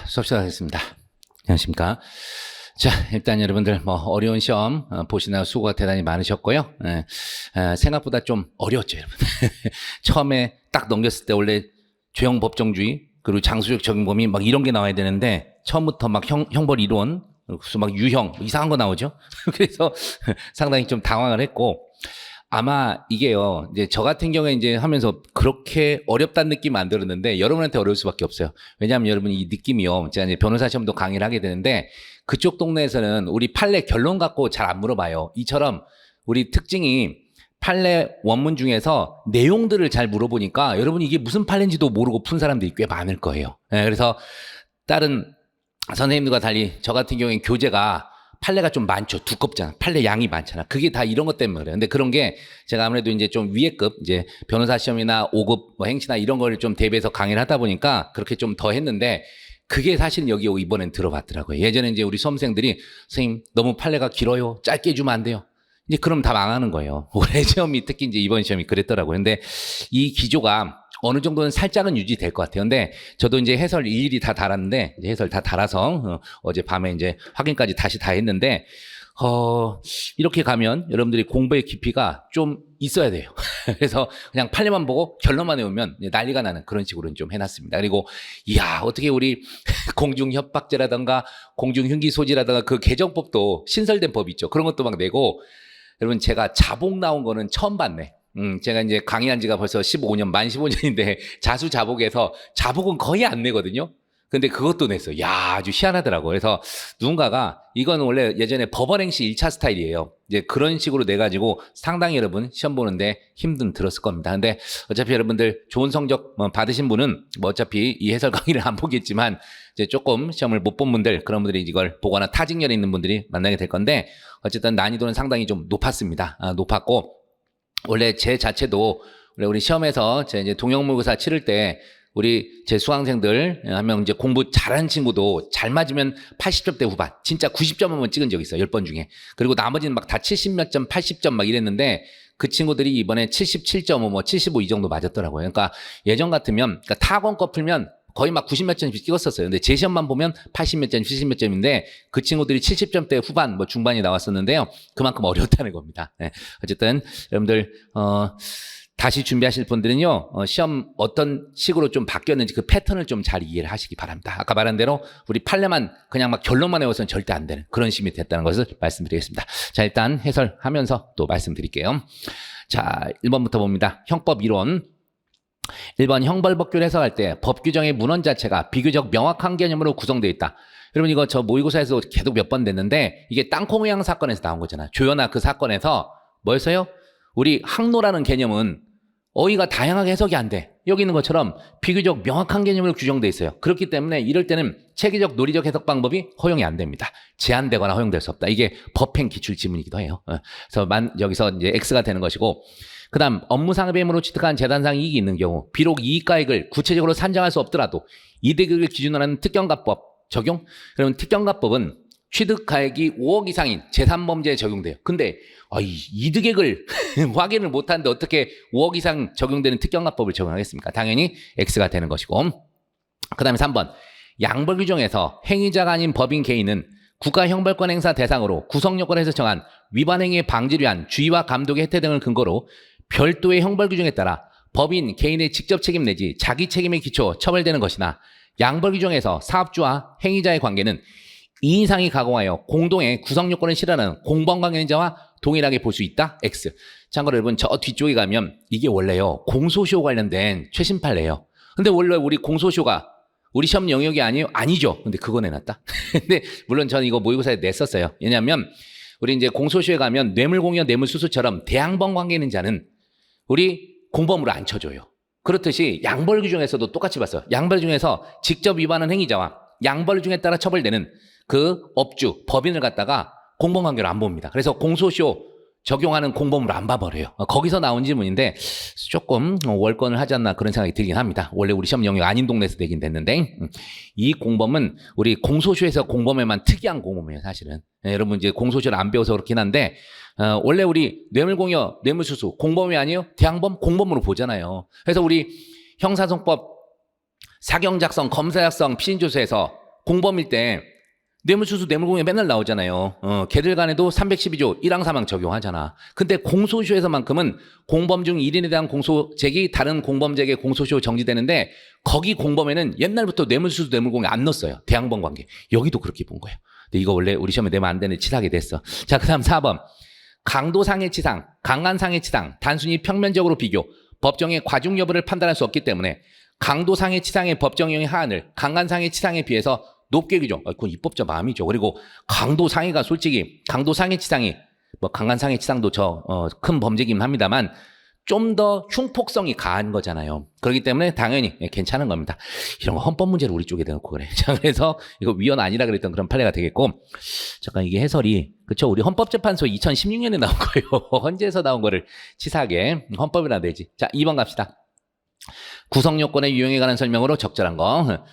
수업 시작하겠습니다. 안녕하십니까. 자, 일단 여러분들 어려운 시험 보시느라 수고가 대단히 많으셨고요. 생각보다 좀 어려웠죠, 여러분. 처음에 딱 넘겼을 때 원래 죄형 법정주의 그리고 장수적 적용범위 막 이런 게 나와야 되는데 처음부터 막 형벌 이론 그래서 막 유형 이상한 거 나오죠. 그래서 상당히 좀 당황을 했고 아마 이게요, 이제 저 같은 경우에 이제 하면서 그렇게 어렵다는 느낌 안 들었는데 여러분한테 어려울 수밖에 없어요. 왜냐하면 여러분 이 느낌이요, 제가 이제 변호사 시험도 강의를 하게 되는데 그쪽 동네에서는 우리 판례 결론 갖고 잘 안 물어봐요. 이처럼 우리 특징이 판례 원문 중에서 내용들을 잘 물어보니까 여러분이 이게 무슨 판례인지도 모르고 푼 사람들이 꽤 많을 거예요. 그래서 다른 선생님들과 달리 저 같은 경우에는 교재가 판례가 좀 많죠. 두껍잖아. 판례 양이 많잖아. 그게 다 이런 것 때문에 그래요. 근데 그런 게 제가 아무래도 이제 좀 위에급 이제 변호사 시험이나 5급 행시나 이런 걸 좀 대비해서 강의를 하다 보니까 그렇게 좀 더 했는데 그게 사실 여기 이번엔 들어봤더라고요. 예전에 이제 우리 수험생들이 선생님 너무 판례가 길어요. 짧게 해주면 안 돼요. 이제 그럼 다 망하는 거예요. 올해 시험이 특히 이제 이번 시험이 그랬더라고요. 근데 이 기조가 어느 정도는 살짝은 유지될 것 같아요. 근데 저도 이제 해설 일일이 다 달았는데 이제 해설 다 달아서 어제 밤에 이제 확인까지 다시 다 했는데 이렇게 가면 여러분들이 공부의 깊이가 좀 있어야 돼요. 그래서 그냥 판례만 보고 결론만 외우면 난리가 나는 그런 식으로 좀 해놨습니다. 그리고 이야 어떻게 우리 공중협박죄라든가 공중흉기소지라든가 그 개정법도 신설된 법이 있죠. 그런 것도 막 내고 여러분 제가 자복 나온 거는 처음 봤네. 제가 이제 강의한 지가 벌써 15년, 만 15년인데 자수자복에서 자복은 거의 안 내거든요. 근데 그것도 냈어요. 야, 아주 희한하더라고요. 그래서 누군가가 이건 원래 예전에 법원행시 1차 스타일이에요. 이제 그런 식으로 내가지고 상당히 여러분 시험 보는데 힘든 들었을 겁니다. 근데 어차피 여러분들 좋은 성적 받으신 분은 어차피 이 해설 강의를 안 보겠지만 이제 조금 시험을 못 본 분들 그런 분들이 이걸 보거나 타직열에 있는 분들이 만나게 될 건데 어쨌든 난이도는 상당히 좀 높았습니다. 높았고 원래 제 자체도 원래 우리 시험에서 제 이제 동형모의고사 치를 때 우리 제 수강생들 한 명 이제 공부 잘하는 친구도 잘 맞으면 80점대 후반, 진짜 90점 한번 찍은 적이 있어요. 10번 중에. 그리고 나머지는 막 다 70몇 점, 80점 막 이랬는데 그 친구들이 이번에 77.5, 뭐 75 이 정도 맞았더라고요. 그러니까 예전 같으면 그러니까 타원 거 풀면 거의 막 90몇 점씩 찍었었어요. 근데 제 시험만 보면 80몇 점, 70몇 점인데 그 친구들이 70점대 후반, 뭐 중반이 나왔었는데요. 그만큼 어려웠다는 겁니다. 네. 어쨌든 여러분들 다시 준비하실 분들은요, 시험 어떤 식으로 좀 바뀌었는지 그 패턴을 좀 잘 이해를 하시기 바랍니다. 아까 말한 대로 우리 판례만 그냥 막 결론만 외워서는 절대 안 되는 그런 시험이 됐다는 것을 말씀드리겠습니다. 자, 일단 해설하면서 또 말씀드릴게요. 자, 1번부터 봅니다. 형법 이론. 1번 형벌법규를 해석할 때 법 규정의 문헌 자체가 비교적 명확한 개념으로 구성되어 있다. 여러분 이거 저 모의고사에서 계속 몇 번 냈는데 이게 땅콩의양 사건에서 나온 거잖아. 조연아 그 사건에서 뭐였어요? 우리 항노라는 개념은 어휘가 다양하게 해석이 안 돼. 여기 있는 것처럼 비교적 명확한 개념으로 규정되어 있어요. 그렇기 때문에 이럴 때는 체계적 논리적 해석 방법이 허용이 안 됩니다. 제한되거나 허용될 수 없다. 이게 법행 기출 지문이기도 해요. 그래서 여기서 이제 X가 되는 것이고 그 다음 업무상의 혐의로 취득한 재단상 이익이 있는 경우 비록 이익가액을 구체적으로 산정할 수 없더라도 이득을 기준으로 하는 특경가법 적용? 그러면 특경가법은 취득가액이 5억 이상인 제3범죄에 적용돼요. 근데 이득액을 확인을 못하는데 어떻게 5억 이상 적용되는 특경가법을 적용하겠습니까? 당연히 X가 되는 것이고 그 다음에 3번 양벌 규정에서 행위자가 아닌 법인 개인은 국가형벌권 행사 대상으로 구성요건에서 정한 위반 행위의 방지를 위한 주의와 감독의 혜택 등을 근거로 별도의 형벌 규정에 따라 법인 개인의 직접 책임 내지 자기 책임에 기초 처벌되는 것이나 양벌 규정에서 사업주와 행위자의 관계는 이인상이 가공하여 공동의 구성요건을 실현하는 공범관계자와 동일하게 볼 수 있다. X. 참고로 여러분 저 뒤쪽에 가면 이게 원래요 공소시효 관련된 최신 판례예요. 근데 원래 우리 공소시효가 우리 시험 영역이 아니죠. 근데 그거 내놨다. 근데 물론 저는 이거 모의고사에 냈었어요. 왜냐하면 우리 이제 공소시효에 가면 뇌물공여, 뇌물수수처럼 대항범 관계 있는 자는 우리 공범으로 안 쳐줘요. 그렇듯이 양벌 규정에서도 똑같이 봤어요. 양벌 중에서 직접 위반한 행위자와 양벌 중에 따라 처벌되는 그 업주, 법인을 갖다가 공범관계로 안 봅니다. 그래서 공소시효 적용하는 공범으로 안 봐버려요. 거기서 나온 질문인데 조금 월권을 하지 않나 그런 생각이 들긴 합니다. 원래 우리 시험 영역 아닌 동네에서 내긴 됐는데 이 공범은 우리 공소시효에서 공범에만 특이한 공범이에요. 사실은 여러분 이제 공소시효를 안 배워서 그렇긴 한데 원래 우리 뇌물공여, 뇌물수수 공범이 아니에요? 대항범 공범으로 보잖아요. 그래서 우리 형사소송법 사경작성, 검사작성, 피신조서에서 공범일 때 뇌물수수 뇌물공여 맨날 나오잖아요. 걔들 간에도 312조 1항 3항 적용하잖아. 근데 공소시효에서만큼은 공범 중 1인에 대한 공소제기 다른 공범자에게 공소시효 정지되는데 거기 공범에는 옛날부터 뇌물수수 뇌물공여 안 넣었어요. 대항범 관계. 여기도 그렇게 본 거예요. 근데 이거 원래 우리 시험에 내면 안 되는 치사하게 됐어. 자, 그 다음 4번. 강도상해 치상, 강간상해 치상, 단순히 평면적으로 비교, 법정의 과중 여부를 판단할 수 없기 때문에 강도상해 치상의 법정형의 하한을 강간상해 치상에 비해서 높게 규정. 그건 입법자 마음이죠. 그리고 강도상해가 솔직히 강도상해 치상이 뭐 강간상해 치상도 큰 범죄이긴 합니다만 좀 더 흉폭성이 가한 거잖아요. 그렇기 때문에 당연히 괜찮은 겁니다. 이런 거 헌법 문제를 우리 쪽에 대놓고 그래. 자, 그래서 이거 위헌 아니라 그랬던 그런 판례가 되겠고, 잠깐 이게 해설이 그쵸? 우리 헌법재판소 2016년에 나온 거예요. 헌재에서 나온 거를 치사하게 헌법이라 되지. 자, 2번 갑시다. 구성요건의 유형에 관한 설명으로 적절한 거.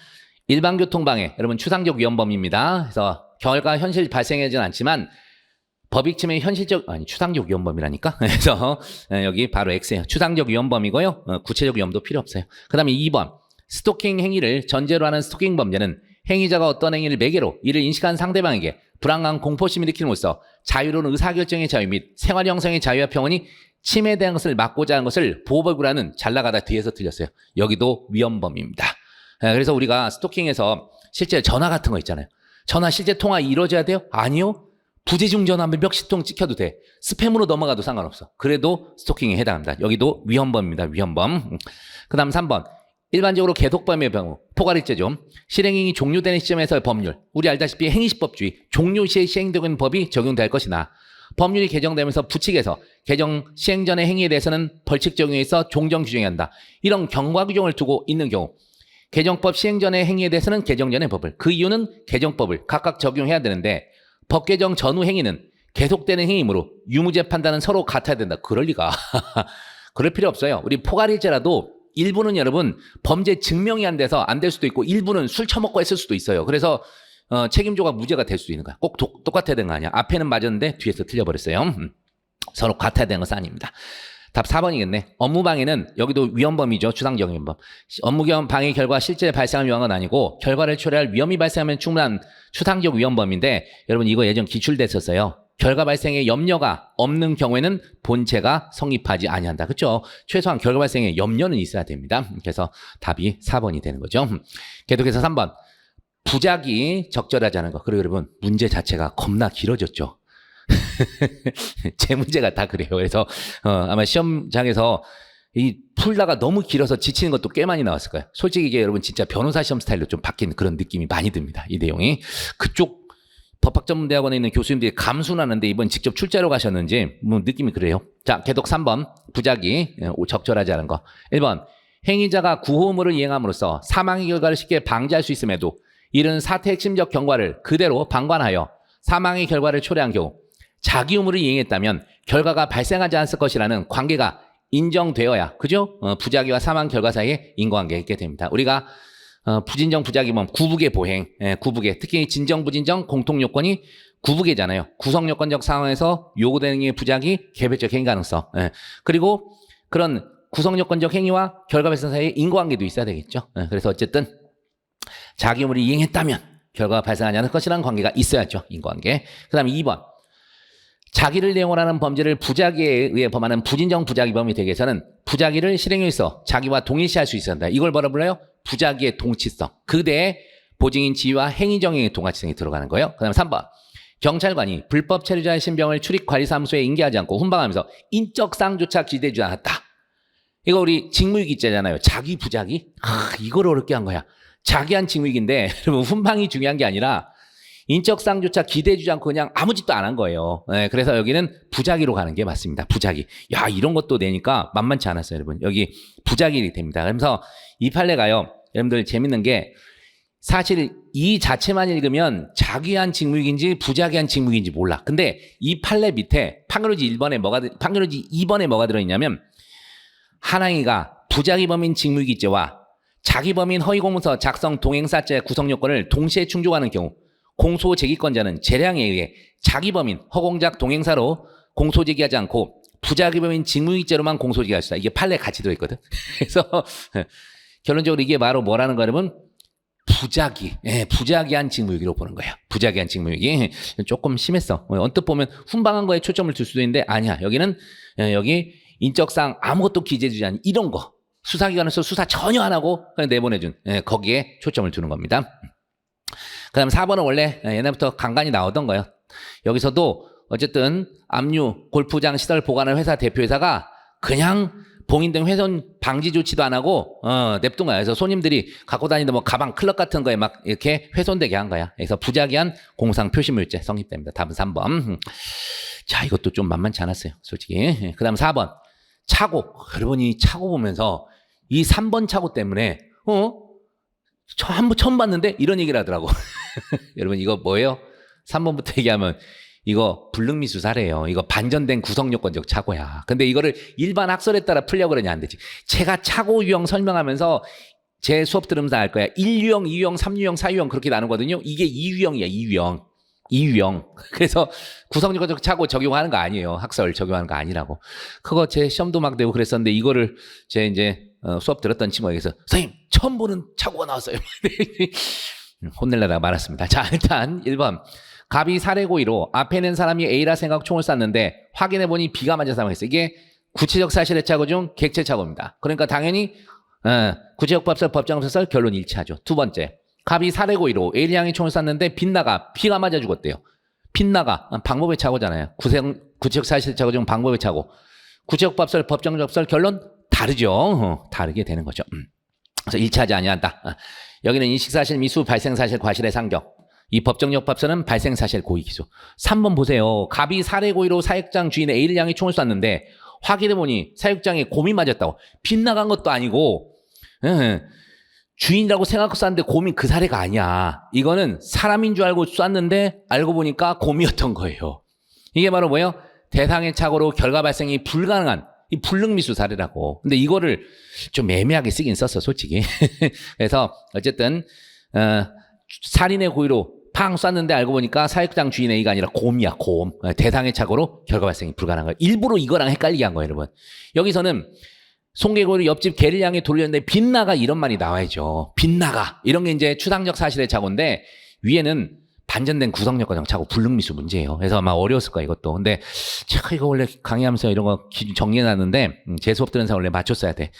일반교통방해, 여러분 추상적 위헌범입니다. 그래서 결과 현실 발생하지는 않지만 법익침의 추상적 위헌범이라니까. 그래서 여기 바로 X예요. 추상적 위헌범이고요. 구체적 위헌도 필요 없어요. 그 다음에 2번. 스토킹 행위를 전제로 하는 스토킹 범죄는 행위자가 어떤 행위를 매개로 이를 인식한 상대방에게 불안감, 공포심을 일으킴으로써 자유로운 의사결정의 자유 및 생활 형성의 자유와 평온이 침해되는 것을 막고자 하는 것을 보호법이라는 잘 나가다 뒤에서 틀렸어요. 여기도 위헌범입니다. 그래서 우리가 스토킹에서 실제 전화 같은 거 있잖아요. 전화 실제 통화 이루어져야 돼요? 아니요. 부재중 전화 몇십 통 찍혀도 돼. 스팸으로 넘어가도 상관없어. 그래도 스토킹에 해당합니다. 여기도 위헌범입니다. 위헌범. 그 다음 3번. 일반적으로 계속범의 경우 포괄일제죠. 실행행위 종료되는 시점에서의 법률. 우리 알다시피 행위시법주의 종료 시에 시행되고 있는 법이 적용될 것이나 법률이 개정되면서 부칙에서 개정 시행 전의 행위에 대해서는 벌칙 적용에 있어 종정 규정해야 한다. 이런 경과 규정을 두고 있는 경우 개정법 시행 전의 행위에 대해서는 개정 전의 법을, 그 이유는 개정법을 각각 적용해야 되는데 법 개정 전후 행위는 계속되는 행위이므로 유무죄 판단은 서로 같아야 된다. 그럴 리가. 그럴 필요 없어요. 우리 포괄일제라도 일부는 여러분 범죄 증명이 안 돼서 안 될 수도 있고 일부는 술 처먹고 했을 수도 있어요. 그래서 책임조가 무죄가 될 수도 있는 거야. 꼭 똑같아야 되는 거 아니야. 앞에는 맞았는데 뒤에서 틀려버렸어요. 서로 같아야 되는 것은 아닙니다. 답 4번이겠네. 업무방해는 여기도 위헌범이죠. 추상적 위헌범. 업무방해 결과 실제 발생할 위험은 아니고 결과를 초래할 위험이 발생하면 충분한 추상적 위헌범인데 여러분 이거 예전 기출됐었어요. 결과 발생에 염려가 없는 경우에는 본체가 성립하지 아니한다. 그렇죠? 최소한 결과 발생에 염려는 있어야 됩니다. 그래서 답이 4번이 되는 거죠. 계속해서 3번. 부작이 적절하지 않은 거. 그리고 여러분 문제 자체가 겁나 길어졌죠. 제 문제가 다 그래요. 그래서 아마 시험장에서 이 풀다가 너무 길어서 지치는 것도 꽤 많이 나왔을 거예요. 솔직히 이게 여러분 진짜 변호사 시험 스타일로 좀 바뀐 그런 느낌이 많이 듭니다. 이 내용이. 그쪽 법학전문대학원에 있는 교수님들이 감순하는데 이번 직접 출제로 가셨는지 뭐 느낌이 그래요. 자, 계속 3번. 부작이 적절하지 않은 거. 1번. 행위자가 구호의무를 이행함으로써 사망의 결과를 쉽게 방지할 수 있음에도 이런 사태 핵심적 경과를 그대로 방관하여 사망의 결과를 초래한 경우 자기 의무를 이행했다면 결과가 발생하지 않았을 것이라는 관계가 인정되어야, 그죠? 부작위와 사망 결과 사이에 인과관계가 있게 됩니다. 우리가 부진정 부작위범 구북의 보행, 구북의 특히 진정 부진정 공통 요건이 구북이잖아요. 구성 요건적 상황에서 요구되는 행위의 부작위, 개별적 행위 가능성. 그리고 그런 구성 요건적 행위와 결과 발생 사이에 인과관계도 있어야 되겠죠. 그래서 어쨌든 자기 의무를 이행했다면 결과가 발생하지 않을 것이라는 관계가 있어야죠. 인과관계. 그다음에 2번. 자기를 내용으로 하는 범죄를 부작위에 의해 범하는 부진정 부작위범이 되기 위해서는 부작위를 실행에 있어 자기와 동일시할 수 있어야 한다. 이걸 뭐라 불러요? 부작위의 동치성. 그대의 보증인 지위와 행위정행의 동가치성이 들어가는 거예요. 그 다음에 3번. 경찰관이 불법 체류자의 신병을 출입관리사무소에 인계하지 않고 훈방하면서 인적사항조차 기대해주지 않았다. 이거 우리 직무유기죄잖아요. 자기 부작위? 이걸 어렵게 한 거야. 자기한 직무유기인데 여러분 훈방이 중요한 게 아니라 인적사항조차 기대해주지 않고 그냥 아무 짓도 안 한 거예요. 그래서 여기는 부작위로 가는 게 맞습니다. 부작위. 야, 이런 것도 내니까 만만치 않았어요, 여러분. 여기 부작위 됩니다. 그러면서 이 판례가요, 여러분들 재밌는 게 사실 이 자체만 읽으면 자기한 직무유기인지 부작위한 직무유기인지 몰라. 근데 이 판례 밑에 판결지 2번에 뭐가 들어있냐면 한항이가 부작위범인 직무유기죄와 자기범인 허위공문서 작성 동행사죄 구성요건을 동시에 충족하는 경우 공소제기권자는 재량에 의해 자기범인 허공작 동행사로 공소제기하지 않고 부작위범인 직무유기죄로만 공소제기할 수 있다. 이게 판례 같이 들어있거든. 그래서 결론적으로 이게 바로 뭐라는 거냐면 부작위한 직무유기로 보는 거예요. 부작위한 직무유기. 조금 심했어. 언뜻 보면 훈방한 거에 초점을 둘 수도 있는데 아니야. 여기는 여기 인적사항 아무것도 기재되지 않은 이런 거. 수사기관에서 수사 전혀 안 하고 그냥 내보내준 거기에 초점을 두는 겁니다. 그 다음 4번은 원래 옛날부터 간간히 나오던 거예요. 여기서도 어쨌든 압류, 골프장 시설 보관할 회사 대표회사가 그냥 봉인 등 훼손 방지 조치도 안 하고 냅둔 거야. 그래서 손님들이 갖고 다니던 뭐 가방, 클럽 같은 거에 막 이렇게 훼손되게 한 거야. 그래서 부작위한 공상 표시물죄 성립됩니다. 답은 3번. 자, 이것도 좀 만만치 않았어요. 솔직히. 그 다음 4번. 차고. 여러분 이 차고 보면서 이 3번 차고 때문에 처음 봤는데 이런 얘기를 하더라고. 여러분 이거 뭐예요? 3번부터 얘기하면 이거 불능미수사래요. 이거 반전된 구성요건적 착오야. 근데 이거를 일반 학설에 따라 풀려고 그러냐 안 되지. 제가 착오 유형 설명하면서 제 수업 들으면서 알 거야. 1유형, 2유형, 3유형, 4유형 그렇게 나누거든요. 이게 2유형이야. 2유형. 그래서 구성요건적 착오 적용하는 거 아니에요. 학설 적용하는 거 아니라고. 그거 제 시험도 막 되고 그랬었는데 이거를 제 이제 수업 들었던 친구에게서 선생님 처음 보는 착오가 나왔어요. 혼내려다가 말았습니다. 자, 일단 1번. 갑이 살해고의로 앞에 있는 사람이 A라 생각 총을 쐈는데 확인해보니 B가 맞아 사망했어요. 이게 구체적 사실의 착오 중 객체 착오입니다. 그러니까 당연히 구체적 법설, 법정사설 결론 일치하죠. 두 번째, 갑이 살해고의로 A를 향해 총을 쐈는데 빗나가 B가 맞아 죽었대요. 빗나가 방법의 착오잖아요. 구체적 사실의 착오 중 방법의 착오. 구체적 법설, 법정적 법설 결론 다르죠. 다르게 되는 거죠. 그래서 일치하지 아니한다. 여기는 인식사실 미수, 발생사실 과실의 상정. 이 법정적 법설은 발생사실 고의기소. 3번 보세요. 갑이 살해고의로 사육장 주인 A를 향해 총을 쐈는데 확인해보니 사육장에 곰이 맞았다고. 빗나간 것도 아니고 주인이라고 생각하고 쐈는데 곰이 그 사례가 아니야. 이거는 사람인 줄 알고 쐈는데 알고 보니까 곰이었던 거예요. 이게 바로 뭐예요? 대상의 착오로 결과 발생이 불가능한 이 불능미수 사례라고. 근데 이거를 좀 애매하게 쓰긴 썼어 솔직히. 그래서 어쨌든 살인의 고의로 팡 쐈는데 알고 보니까 사육장 주인 A가 아니라 곰이야, 곰. 대상의 착오로 결과 발생이 불가능한 거예요. 일부러 이거랑 헷갈리게 한 거예요, 여러분. 여기서는 송개고를 옆집 개를 향해 돌렸는데 빗나가 이런 말이 나와야죠. 빗나가. 이런 게 이제 추상적 사실의 착오인데 위에는 반전된 구성력과정 착오, 불능미수 문제예요. 그래서 아마 어려웠을 거야, 이것도. 근데 제가 이거 원래 강의하면서 이런 거 기준 정리해놨는데 제 수업 들은 사람 원래 맞췄어야 돼.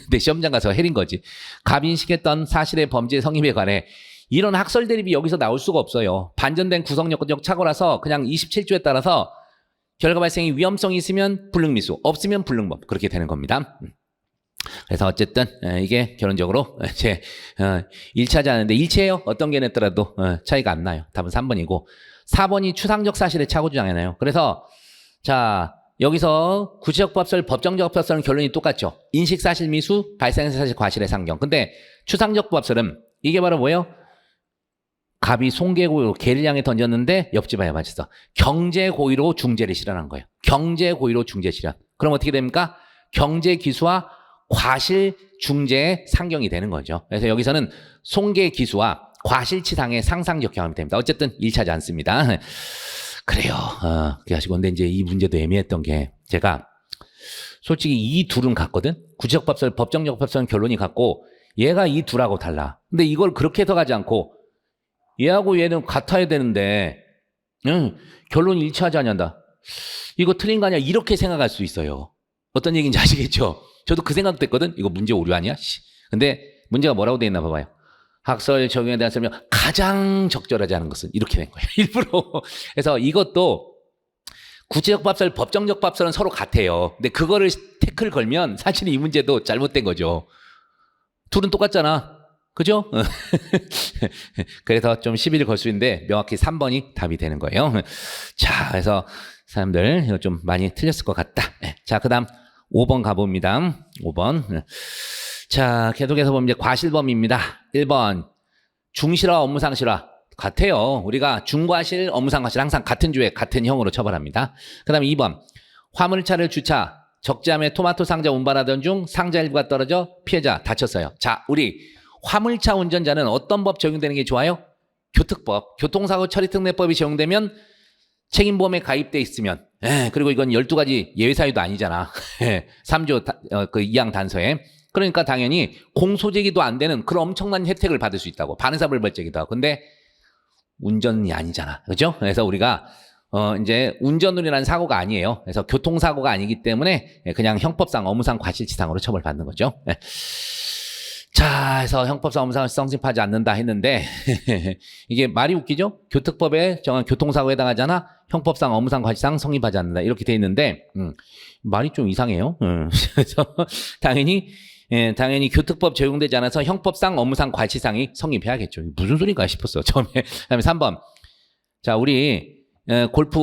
근데 시험장 가서 해린 거지. 갑인식했던 사실의 범죄 성립에 관해 이런 학설 대립이 여기서 나올 수가 없어요. 반전된 구성력적 착오라서 그냥 27조에 따라서 결과 발생이 위험성이 있으면 불능미수, 없으면 불능범 그렇게 되는 겁니다. 그래서 어쨌든 이게 결론적으로 제 1차지 않은데 일체예요. 어떤 게 냈더라도 차이가 안 나요. 답은 3번이고 4번이 추상적 사실의 착오 주장이네요. 그래서 자 여기서 구체적 법설, 법정적 법설은 결론이 똑같죠. 인식사실 미수, 발생사실 과실의 상정. 근데 추상적 법설은 이게 바로 뭐예요? 갑이 송개고의로 개를 향해 던졌는데 옆집 아이가 맞았어. 경제고의로 중재를 실현한 거예요. 경제고의로 중재 실현. 그럼 어떻게 됩니까? 경제기수와 과실 중재의 상경이 되는 거죠. 그래서 여기서는 송개기수와 과실치상의 상상적 경험이 됩니다. 어쨌든 1차지 않습니다. 그래요. 그래가지고 근데 이제 이 문제도 애매했던 게 제가 솔직히 이 둘은 같거든. 구체적 법설, 법정적 법설은 결론이 같고 얘가 이 둘하고 달라. 근데 이걸 그렇게 해서 가지 않고 얘하고 얘는 같아야 되는데 결론이 일치하지 않는다. 이거 틀린 거 아니야? 이렇게 생각할 수 있어요. 어떤 얘기인지 아시겠죠? 저도 그 생각도 했거든. 이거 문제 오류 아니야? 근데 문제가 뭐라고 돼 있나 봐봐요. 학설 적용에 대한 설명 가장 적절하지 않은 것은 이렇게 된 거예요. 일부러. 그래서 이것도 구체적 법설, 법정적 법설은 서로 같아요. 근데 그거를 태클 걸면 사실 이 문제도 잘못된 거죠. 둘은 똑같잖아. 그죠? 그래서 좀 시비를 걸 수 있는데 명확히 3번이 답이 되는 거예요. 자, 그래서 사람들 이거 좀 많이 틀렸을 것 같다. 자, 그 다음 5번 가봅니다. 5번. 자, 계속해서 보면 이제 과실범입니다. 1번. 중실화, 업무상실화. 같아요. 우리가 중과실, 업무상과실 항상 같은 주에 같은 형으로 처벌합니다. 그 다음에 2번. 화물차를 주차, 적재함에 토마토 상자 운반하던 중 상자 일부가 떨어져 피해자 다쳤어요. 자, 우리 화물차 운전자는 어떤 법 적용되는 게 좋아요? 교특법, 교통사고 처리특례법이 적용되면 책임보험에 가입돼 있으면 그리고 이건 12가지 예외사유도 아니잖아. 3조 그 2항 단서에 그러니까 당연히 공소제기도 안 되는 그런 엄청난 혜택을 받을 수 있다고. 반의사불벌죄기도 하고. 근데 운전이 아니잖아. 그죠? 그래서 우리가 이제 운전운이라는 사고가 아니에요. 그래서 교통사고가 아니기 때문에 그냥 형법상 업무상 과실치상으로 처벌받는 거죠. 네. 자, 해서 형법상 업무상 성립하지 않는다 했는데 이게 말이 웃기죠? 교특법에 정한 교통사고에 해당하잖아. 형법상 업무상 과실상 성립하지 않는다. 이렇게 돼 있는데 말이 좀 이상해요. 그래서 당연히 교특법 적용되지 않아서 형법상 업무상 과실상이 성립해야겠죠. 무슨 소리인가 싶었어 처음에. 그다음에 3번. 자, 우리 골프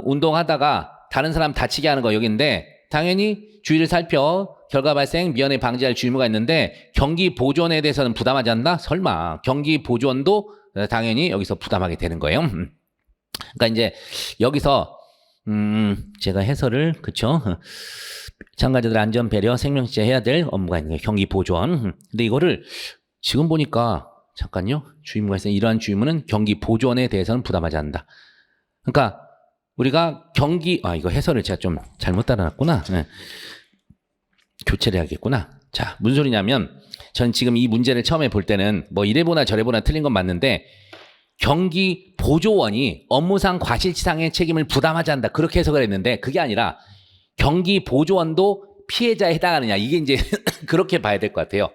운동하다가 다른 사람 다치게 하는 거 여기인데 당연히 주의를 살펴 결과 발생 미연에 방지할 주의무가 있는데 경기 보존에 대해서는 부담하지 않나? 설마. 경기 보존도 당연히 여기서 부담하게 되는 거예요. 그러니까 이제 여기서 제가 해설을 그쵸? 참가자들 안전 배려 생명지체 해야 될 업무가 있는 거예요. 경기 보존. 근데 이거를 지금 보니까 잠깐요. 주의무가 있어요. 이러한 주의무는 경기 보존에 대해서는 부담하지 않는다. 그러니까 우리가 이거 해설을 제가 좀 잘못 따라놨구나. 네. 교체를 해야겠구나. 자, 무슨 소리냐면 전 지금 이 문제를 처음에 볼 때는 뭐 이래보나 저래보나 틀린 건 맞는데 경기 보조원이 업무상 과실치상의 책임을 부담하지 않는다. 그렇게 해석을 했는데 그게 아니라 경기 보조원도 피해자에 해당하느냐. 이게 이제 그렇게 봐야 될 것 같아요.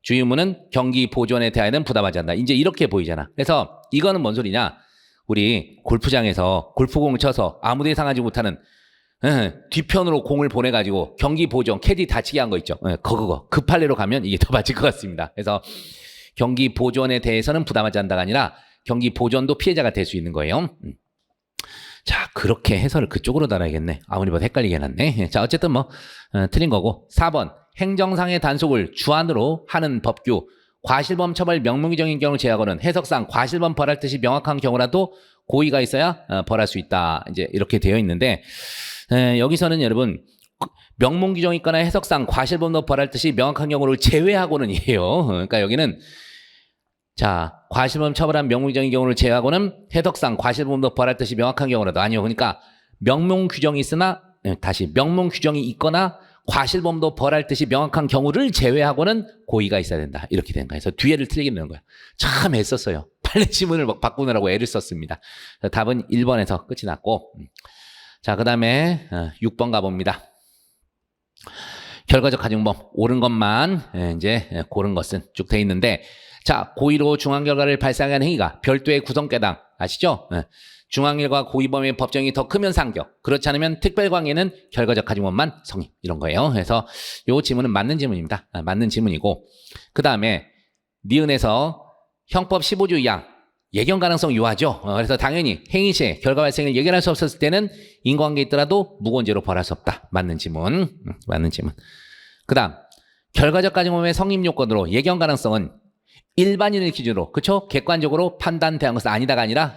주의무는 경기 보조원에 대하여는 부담하지 않는다. 이제 이렇게 보이잖아. 그래서 이거는 뭔 소리냐. 우리 골프장에서 골프공을 쳐서 아무도 예상하지 못하는 뒤편으로 공을 보내가지고 경기 보존 캐디 다치게 한 거 있죠. 그거 그 판례로 가면 이게 더 맞을 것 같습니다. 그래서 경기 보존에 대해서는 부담하지 않는다가 아니라 경기 보존도 피해자가 될 수 있는 거예요. 자, 그렇게 해설을 그쪽으로 달아야겠네. 아무리 봐도 헷갈리게 해놨네. 자, 어쨌든 뭐 틀린 거고. 4번 행정상의 단속을 주안으로 하는 법규 과실범 처벌 명문규정인 경우 제하고는 해석상 과실범 벌할 뜻이 명확한 경우라도 고의가 있어야 벌할 수 있다. 이제 이렇게 되어 있는데 여기서는 여러분 명문규정이 있거나 해석상 과실범도 벌할 뜻이 명확한 경우를 제외하고는 이에요. 그러니까 여기는 자 과실범 처벌한 명문규정인 경우를 제외하고는 해석상 과실범도 벌할 뜻이 명확한 경우라도 아니요. 그러니까 명문규정이 있으나 다시 명문규정이 있거나 과실범도 벌할 뜻이 명확한 경우를 제외하고는 고의가 있어야 된다. 이렇게 된 거예요. 그래서 뒤에를 틀리게 되는 거예요. 참 애썼어요. 판례 지문을 바꾸느라고 애를 썼습니다. 답은 1번에서 끝이 났고 자, 그 다음에 6번 가봅니다. 결과적 가중범 옳은 것만 이제 고른 것은 쭉 돼 있는데 자, 고의로 중한 결과를 발생하게 하는 행위가 별도의 구성괴당 아시죠? 중앙일과 고의범의 법정이 더 크면 상격, 그렇지 않으면 특별관계는 결과적 가중범만 성립 이런 거예요. 그래서 이 지문은 맞는 지문입니다. 맞는 지문이고 그 다음에 니은에서 형법 15조 2항 예견 가능성 유하죠. 그래서 당연히 행위 시에 결과 발생을 예견할 수 없었을 때는 인과관계 있더라도 무고죄로 벌할 수 없다. 맞는 지문. 맞는 지문. 그 다음 결과적 가중범의 성립 요건으로 예견 가능성은 일반인을 기준으로 그쵸? 객관적으로 판단대한 것은 아니다가 아니라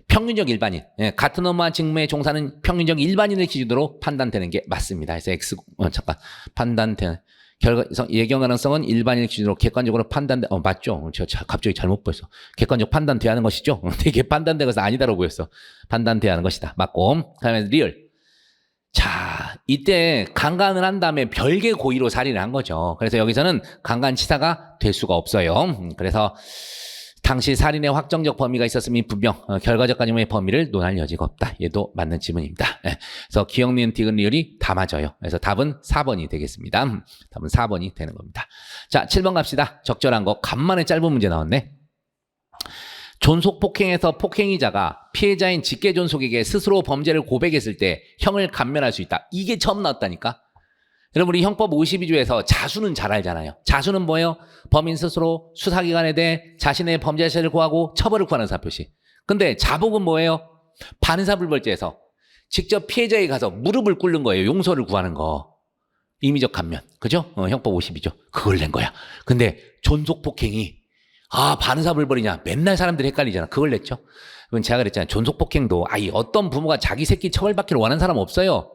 평균적 일반인 같은 업무와 직무에 종사하는 평균적 일반인을 기준으로 판단되는 게 맞습니다. 그래서 판단되는 예견 가능성은 일반인을 기준으로 객관적으로 맞죠? 제가 갑자기 잘못 보였어. 객관적 판단돼야 하는 것이죠. 되게 판단된 것은 아니다라고 보였어. 판단돼야 하는 것이다. 맞고. 그다음에 리얼. 자, 이때 강간을 한 다음에 별개 고의로 살인을 한 거죠. 그래서 여기서는 강간치사가 될 수가 없어요. 그래서 당시 살인의 확정적 범위가 있었음이 분명 결과적 가중의 범위를 논할 여지가 없다. 얘도 맞는 지문입니다. 그래서 기억, 니은, 디귿, 리을이 다 맞아요. 그래서 답은 4번이 되겠습니다. 답은 4번이 되는 겁니다. 자, 7번 갑시다. 적절한 거 간만에 짧은 문제 나왔네. 존속폭행에서 폭행이자가 피해자인 직계존속에게 스스로 범죄를 고백했을 때 형을 감면할 수 있다. 이게 처음 나왔다니까. 여러분 우리 형법 52조에서 자수는 잘 알잖아요. 자수는 뭐예요? 범인 스스로 수사기관에 대해 자신의 범죄 사실을 고하고 처벌을 구하는 사표시. 근데 자복은 뭐예요? 반의사불벌죄에서 직접 피해자에게 가서 무릎을 꿇는 거예요. 용서를 구하는 거. 임의적 감면. 그죠? 형법 52조. 그걸 낸 거야. 근데 존속폭행이 반의사불벌이냐. 맨날 사람들이 헷갈리잖아. 그걸 냈죠. 그건 제가 그랬잖아요. 존속폭행도 어떤 부모가 자기 새끼 처벌받기를 원하는 사람 없어요.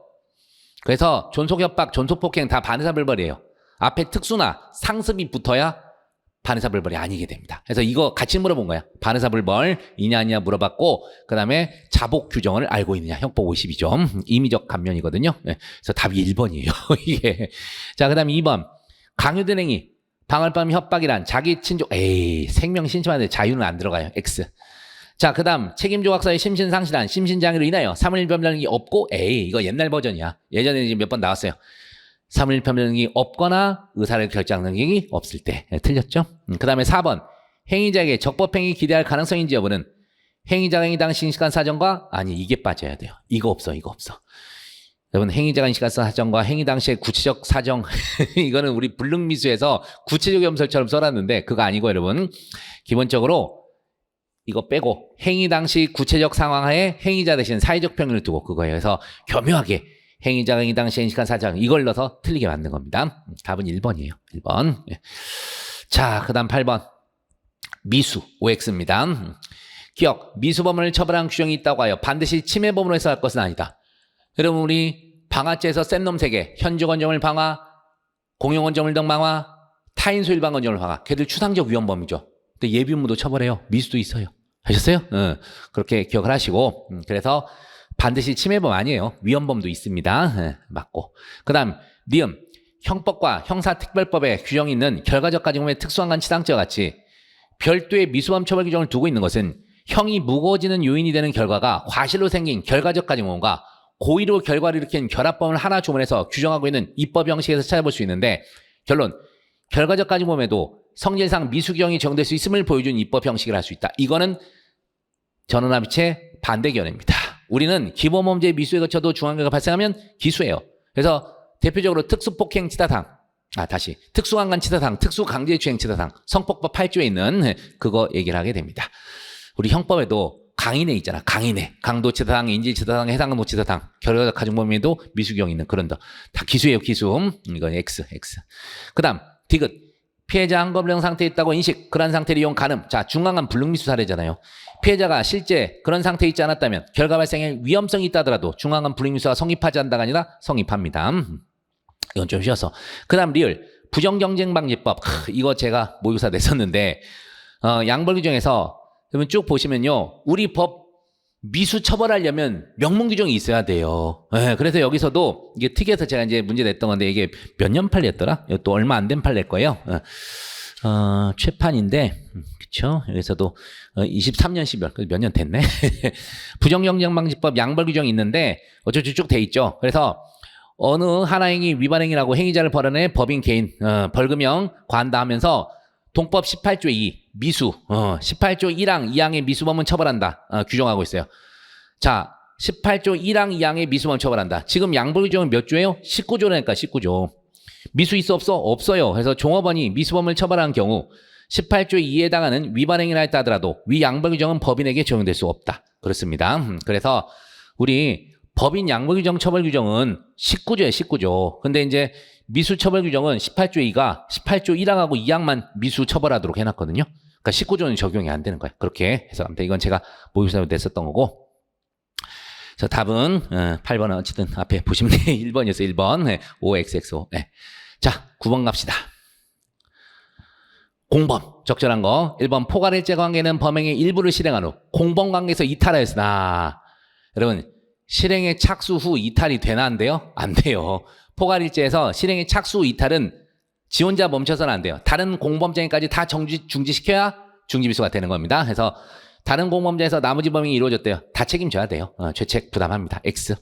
그래서 존속협박, 존속폭행 다 반의사불벌이에요. 앞에 특수나 상습이 붙어야 반의사불벌이 아니게 됩니다. 그래서 이거 같이 물어본 거야. 반의사불벌이냐 아니냐 물어봤고 그다음에 자복 규정을 알고 있느냐. 형법 52점. 임의적 감면이거든요. 네. 그래서 답이 1번이에요. 이게. 자, 그다음에 2번. 강요된 행위. 방울밤 협박이란 자기 친족 생명 신청하는데 자유는 안 들어가요. X. 자, 그다음 책임조각서의 심신상실한 심신장애로 인하여 사물일편변경이 없고 이거 옛날 버전이야. 예전에 몇 번 나왔어요. 사물일편변경이 없거나 의사를 결정 능력이 없을 때. 틀렸죠? 그 다음에 4번 행위자에게 적법행위 기대할 가능성인지 여부는 행위자가 행위 당시 인식한 사정과 이게 빠져야 돼요. 이거 없어. 여러분 행위자가 인식한 사정과 행위 당시의 구체적 사정 이거는 우리 불능미수에서 구체적 염설처럼 써놨는데 그거 아니고 여러분 기본적으로 이거 빼고 행위 당시 구체적 상황하에 행위자 대신 사회적 평균을 두고 그거예요. 그래서 교묘하게 행위자가 행위 당시에 인식한 사정 이걸 넣어서 틀리게 만든 겁니다. 답은 1번이에요. 1번. 자, 그 다음 8번 미수 OX입니다. 기억 미수범을 처벌한 규정이 있다고 하여 반드시 침해범으로 해석할 것은 아니다. 여러분 우리 방화죄에서 센 놈 3개 현주건조물 방화, 공용건조물 등 방화, 타인 소일방 건조물 방화 걔들 추상적 위헌범이죠. 근데 예비범도 처벌해요. 미수도 있어요. 하셨어요? 그렇게 기억을 하시고 그래서 반드시 침해범 아니에요. 위헌범도 있습니다. 맞고. 그 다음 니은 형법과 형사특별법에 규정이 있는 결과적 가중범의 특수한 간치상죄와 같이 별도의 미수범 처벌 규정을 두고 있는 것은 형이 무거워지는 요인이 되는 결과가 과실로 생긴 결과적 가중범과 고의로 결과를 일으킨 결합범을 하나 조문해서 규정하고 있는 입법 형식에서 찾아볼 수 있는데 결론 결과적 가중범에도 성질상 미수 규정이 적용될 수 있음을 보여준 입법 형식을 할 수 있다. 이거는 전원합의체 반대 견해입니다. 우리는 기본범죄 미수에 거쳐도 중앙계가 발생하면 기수예요. 그래서 대표적으로 특수폭행치사상, 특수강간치사상, 특수강제추행치사상, 성폭법 8조에 있는 그거 얘기를 하게 됩니다. 우리 형법에도 강인해 있잖아. 강인해. 강도치사상, 인질치사상, 해상노치사상, 결과적 가중범위에도 미수경이 있는 그런 다 기수예요. 기수. 이건 X. 그 다음 디귿. 피해자 한검령 상태에 있다고 인식, 그런 상태를 이용 가늠. 자, 중앙한 불능미수 사례잖아요. 피해자가 실제 그런 상태에 있지 않았다면 결과 발생에 위험성이 있다더라도 중앙한 불능미수가 성립하지 않는다가 아니라 성립합니다. 이건 좀 쉬어서. 그 다음 리을. 부정경쟁방지법. 이거 제가 모의고사 냈었는데 양벌 규정에서 여러분 쭉 보시면요. 우리 법 미수 처벌하려면 명문 규정이 있어야 돼요. 그래서 여기서도 이게 특이해서 제가 이제 문제 냈던 건데 이게 몇 년 판례였더라? 또 얼마 안 된 판례일 거예요. 최판인데, 그쵸? 여기서도 23년 12월, 몇 년 됐네. 부정경쟁방지법 양벌 규정이 있는데 어쩌고 쭉 돼 있죠. 그래서 어느 하나 행위 위반행위라고 행위자를 벌하는 법인 개인 벌금형 관다 하면서 동법 18조 2 미수 18조 1항 2항의 미수범은 처벌한다 규정하고 있어요. 자 18조 1항 2항의 미수범 처벌한다. 지금 양벌 규정은 몇 조예요? 19조라니까 19조. 미수 있어 없어? 없어요. 그래서 종업원이 미수범을 처벌한 경우 18조 2에 해당하는 위반행위를 했다 하더라도 위 양벌 규정은 법인에게 적용될 수 없다. 그렇습니다. 그래서 우리 법인 양벌 규정 처벌 규정은 19조예요. 19조. 근데 이제 미수 처벌 규정은 18조 2가 18조 1항하고 2항만 미수 처벌하도록 해놨거든요. 그러니까 19조는 적용이 안 되는 거예요. 그렇게 해서 아무튼 이건 제가 모의고사에 냈었던 거고. 그래서 답은 8번은 어쨌든 앞에 보시면 돼요. 1번이었어요. 1번. OXXO. 네. 자, 9번 갑시다. 공범. 적절한 거. 1번 포괄일제 관계는 범행의 일부를 실행한 후 공범 관계에서 이탈하였으나 여러분 실행의 착수 후 이탈이 되나 안 돼요? 안 돼요. 포괄일제에서 실행의 착수 후 이탈은 지 혼자 멈춰서는 안 돼요. 다른 공범죄까지 다 중지시켜야 중지미수가 되는 겁니다. 그래서 다른 공범죄에서 나머지 범행이 이루어졌대요. 다 책임져야 돼요. 죄책 부담합니다. X.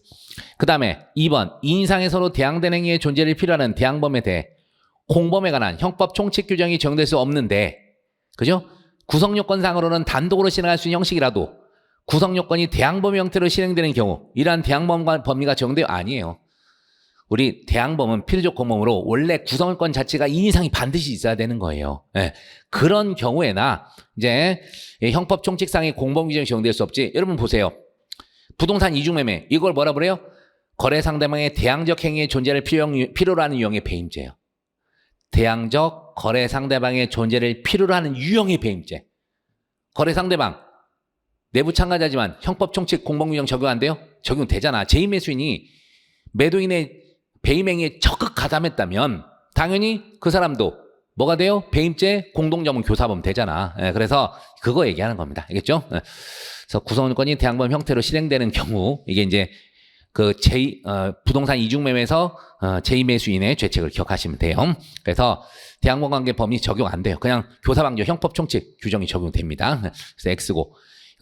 그 다음에 2번 2인 이상의 서로 대항된 행위의 존재를 필요로 하는 대항범에 대해 공범에 관한 형법 총칙 규정이 적용될 수 없는데 그죠? 구성요건상으로는 단독으로 실행할 수 있는 형식이라도 구성요건이 대항범의 형태로 실행되는 경우 이러한 대항범 범위가 적용돼요? 아니에요. 우리 대항범은 필요적 공범으로 원래 구성요건 자체가 2인 이상이 반드시 있어야 되는 거예요. 네. 그런 경우에나 이제 형법 총칙상의 공범 규정이 적용될 수 없지. 여러분 보세요. 부동산 이중매매 이걸 뭐라 그래요? 거래 상대방의 대항적 행위의 존재를 필요로 하는 유형의 배임죄예요. 대항적 거래 상대방의 존재를 필요로 하는 유형의 배임죄. 거래 상대방 내부 참가자지만 형법 총칙 공범 규정 적용 안 돼요? 적용되잖아. 제2매수인이 매도인의 배임행위에 적극 가담했다면 당연히 그 사람도 뭐가 돼요? 배임죄 공동정범 교사범 되잖아. 예, 그래서 그거 얘기하는 겁니다. 알겠죠? 예. 그래서 구성권이 대항범 형태로 실행되는 경우 이게 이제 그 부동산 이중매매에서 제2매수인의 죄책을 기억하시면 돼요. 그래서 대항범 관계 범위 적용 안 돼요. 그냥 교사방조 형법 총칙 규정이 적용됩니다. 그래서 X고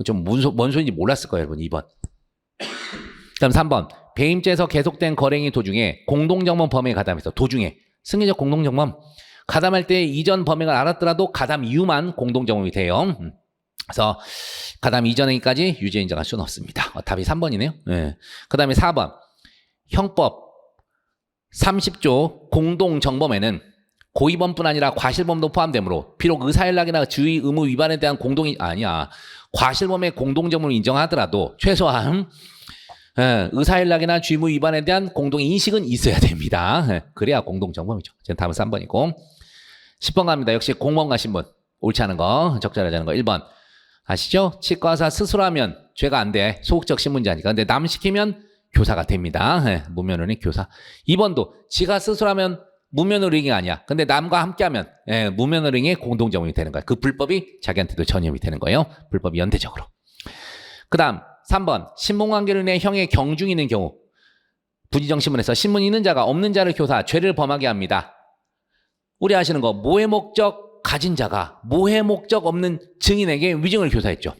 좀 뭔 소리인지 몰랐을 거예요, 여러분. 2번. 그다음 3번. 배임죄에서 계속된 거래행위 도중에 공동정범 범위에 가담해서 도중에 승리적 공동정범 가담할 때 이전 범행을 알았더라도 가담 이후만 공동정범이 돼요. 그래서 가담 이전행위까지 유죄 인정할 수는 없습니다. 답이 3번이네요. 네. 그 다음에 4번. 형법 30조 공동정범에는 고의범뿐 아니라 과실범도 포함되므로 비록 의사연락이나 주의 의무 위반에 대한 과실범의 공동정범을 인정하더라도 최소한 의사연락이나 주의 의무 위반에 대한 공동인식은 있어야 됩니다. 그래야 공동정범이죠. 다음은 3번이고 10번 갑니다. 역시 공무원 가신 분 옳지 않은 거 적절하지 않은 거 1번 아시죠? 치과의사 스스로 하면 죄가 안 돼. 소극적 신문자니까. 근데 남 시키면 교사가 됩니다. 무면허링 교사. 2번도 지가 스스로 하면 무면허링이 아니야. 근데 남과 함께하면 무면허링의 공동정범이 되는 거야. 그 불법이 자기한테도 전염이 되는 거예요. 불법이 연대적으로. 그 다음 3번 신분관계로 인해 형의 경중이 있는 경우 부지정신문에서 신분 있는 자가 없는 자를 교사 죄를 범하게 합니다. 우리 아시는 거 모해 목적 가진 자가 모해 목적 없는 증인에게 위증을 교사했죠.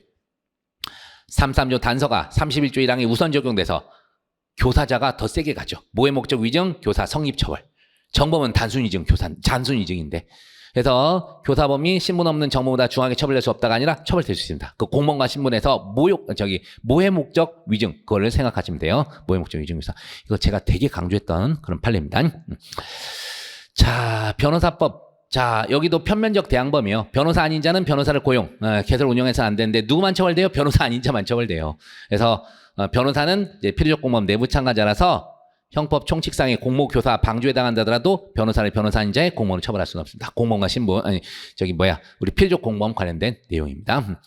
33조 단서가 31조 1항에 우선 적용돼서 교사자가 더 세게 가죠. 모해 목적 위증 교사 성립처벌. 정범은 단순위증 교사 단순위증인데 그래서 교사범이 신분 없는 정범보다 중하게 처벌될 수 없다가 아니라 처벌될 수 있습니다. 그 공무원과 신분에서 모해 목적 위증 그거를 생각하시면 돼요. 모해 목적 위증 교사. 이거 제가 되게 강조했던 그런 판례입니다. 자, 변호사법. 자, 여기도 편면적 대항범이에요. 변호사 아닌 자는 변호사를 고용, 개설 운영해서는 안 되는데 누구만 처벌돼요? 변호사 아닌 자만 처벌돼요. 그래서 변호사는 이제 필요적 공범 내부 참가자라서 형법 총칙상의 공모 교사 방조에 당한다더라도 변호사를 변호사 아닌 자의 공무원을 처벌할 수는 없습니다. 공무원과 신분 우리 필요적 공범 관련된 내용입니다.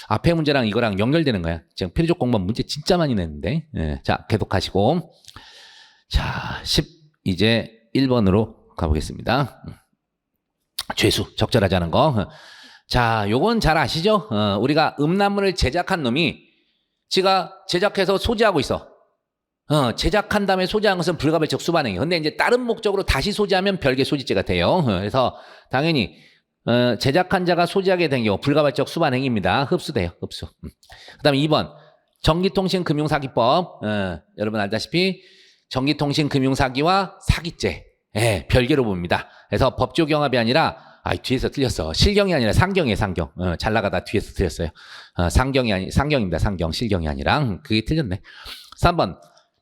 앞에 문제랑 이거랑 연결되는 거야. 지금 필요적 공범 문제 진짜 많이 냈는데. 자, 계속하시고. 자, 이제 1번으로 가보겠습니다. 죄수 적절하지 않은 거. 자, 요건 잘 아시죠? 우리가 음란물을 제작한 놈이 지가 제작해서 소지하고 있어. 제작한 다음에 소지한 것은 불가별적 수반행위. 근데 이제 다른 목적으로 다시 소지하면 별개 소지죄가 돼요. 그래서 당연히 제작한 자가 소지하게 된 경우 불가별적 수반행위입니다. 흡수돼요. 흡수. 그 다음에 2번 전기통신금융사기법. 여러분 알다시피 전기통신금융사기와 사기죄 별개로 봅니다. 그래서 법조경합이 아니라 뒤에서 틀렸어. 실경이 아니라 상경이에요. 상경. 잘 나가다 뒤에서 틀렸어요. 상경입니다. 상경. 실경이 아니라. 그게 틀렸네. 3번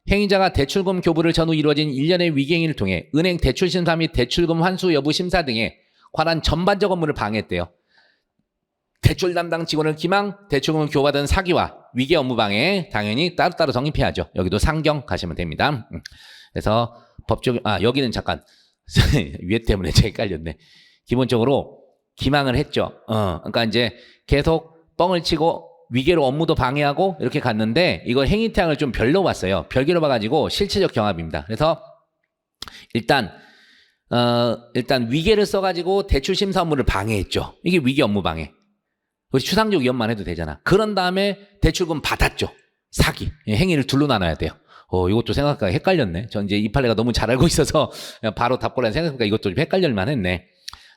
행위자가 대출금 교부를 전후 이루어진 일련의 위계행위를 통해 은행 대출 심사 및 대출금 환수 여부 심사 등에 관한 전반적 업무를 방해했대요. 대출 담당 직원을 기망, 대출금을 교부하던 사기와 위계 업무 방해 당연히 따로따로 성립해야죠. 여기도 상경 가시면 됩니다. 그래서 여기는 잠깐 위에 때문에 제가 헷갈렸네. 기본적으로 기망을 했죠. 그러니까 이제 계속 뻥을 치고 위계로 업무도 방해하고 이렇게 갔는데 이걸 행위태양을 좀 별로 봤어요. 별개로 봐가지고 실체적 경합입니다. 그래서 일단 위계를 써가지고 대출 심사 업무를 방해했죠. 이게 위계 업무 방해. 우리 추상적 위험만 해도 되잖아. 그런 다음에 대출금 받았죠. 사기. 행위를 둘로 나눠야 돼요. 이것도 생각하니까 헷갈렸네. 전 이제 이 판례가 너무 잘 알고 있어서 바로 답고라 생각하니까 이것도 좀 헷갈릴만 했네.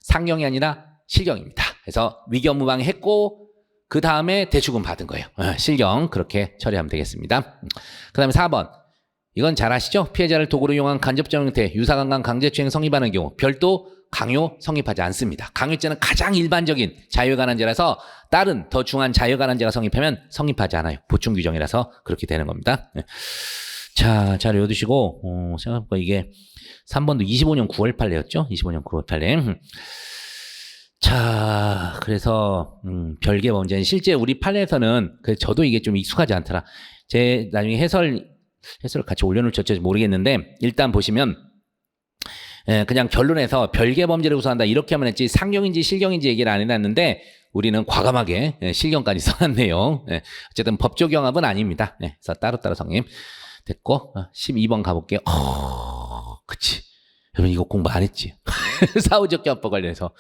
상경이 아니라 실경입니다. 그래서 위계 업무 방해했고 그 다음에 대출금 받은 거예요. 실경 그렇게 처리하면 되겠습니다. 그 다음에 4번 이건 잘 아시죠? 피해자를 도구로 이용한 간접적 형태 유사강간 강제추행 성립하는 경우 별도 강요 성립하지 않습니다. 강요죄는 가장 일반적인 자유관한죄라서 다른 더 중한 자유관한죄가 성립하면 성립하지 않아요. 보충 규정이라서 그렇게 되는 겁니다. 자, 잘 외워두시고 생각해보니까 이게 3번도 25년 9월 판례였죠? 25년 9월 판례. 자, 그래서 별개 범죄는 실제 우리 판례에서는 저도 이게 좀 익숙하지 않더라. 제 나중에 해설을 같이 올려놓을지 모르겠는데 일단 보시면 그냥 결론에서 별개 범죄를 구성한다 이렇게 하면 했지 상경인지 실경인지 얘기를 안 해놨는데 우리는 과감하게 실경까지 써놨네요. 어쨌든 법조 경합은 아닙니다. 그래서 따로따로 성립 됐고 12번 가볼게요. 그치. 여러분 이거 공부 안 했지? 사후적 경합법 관련해서.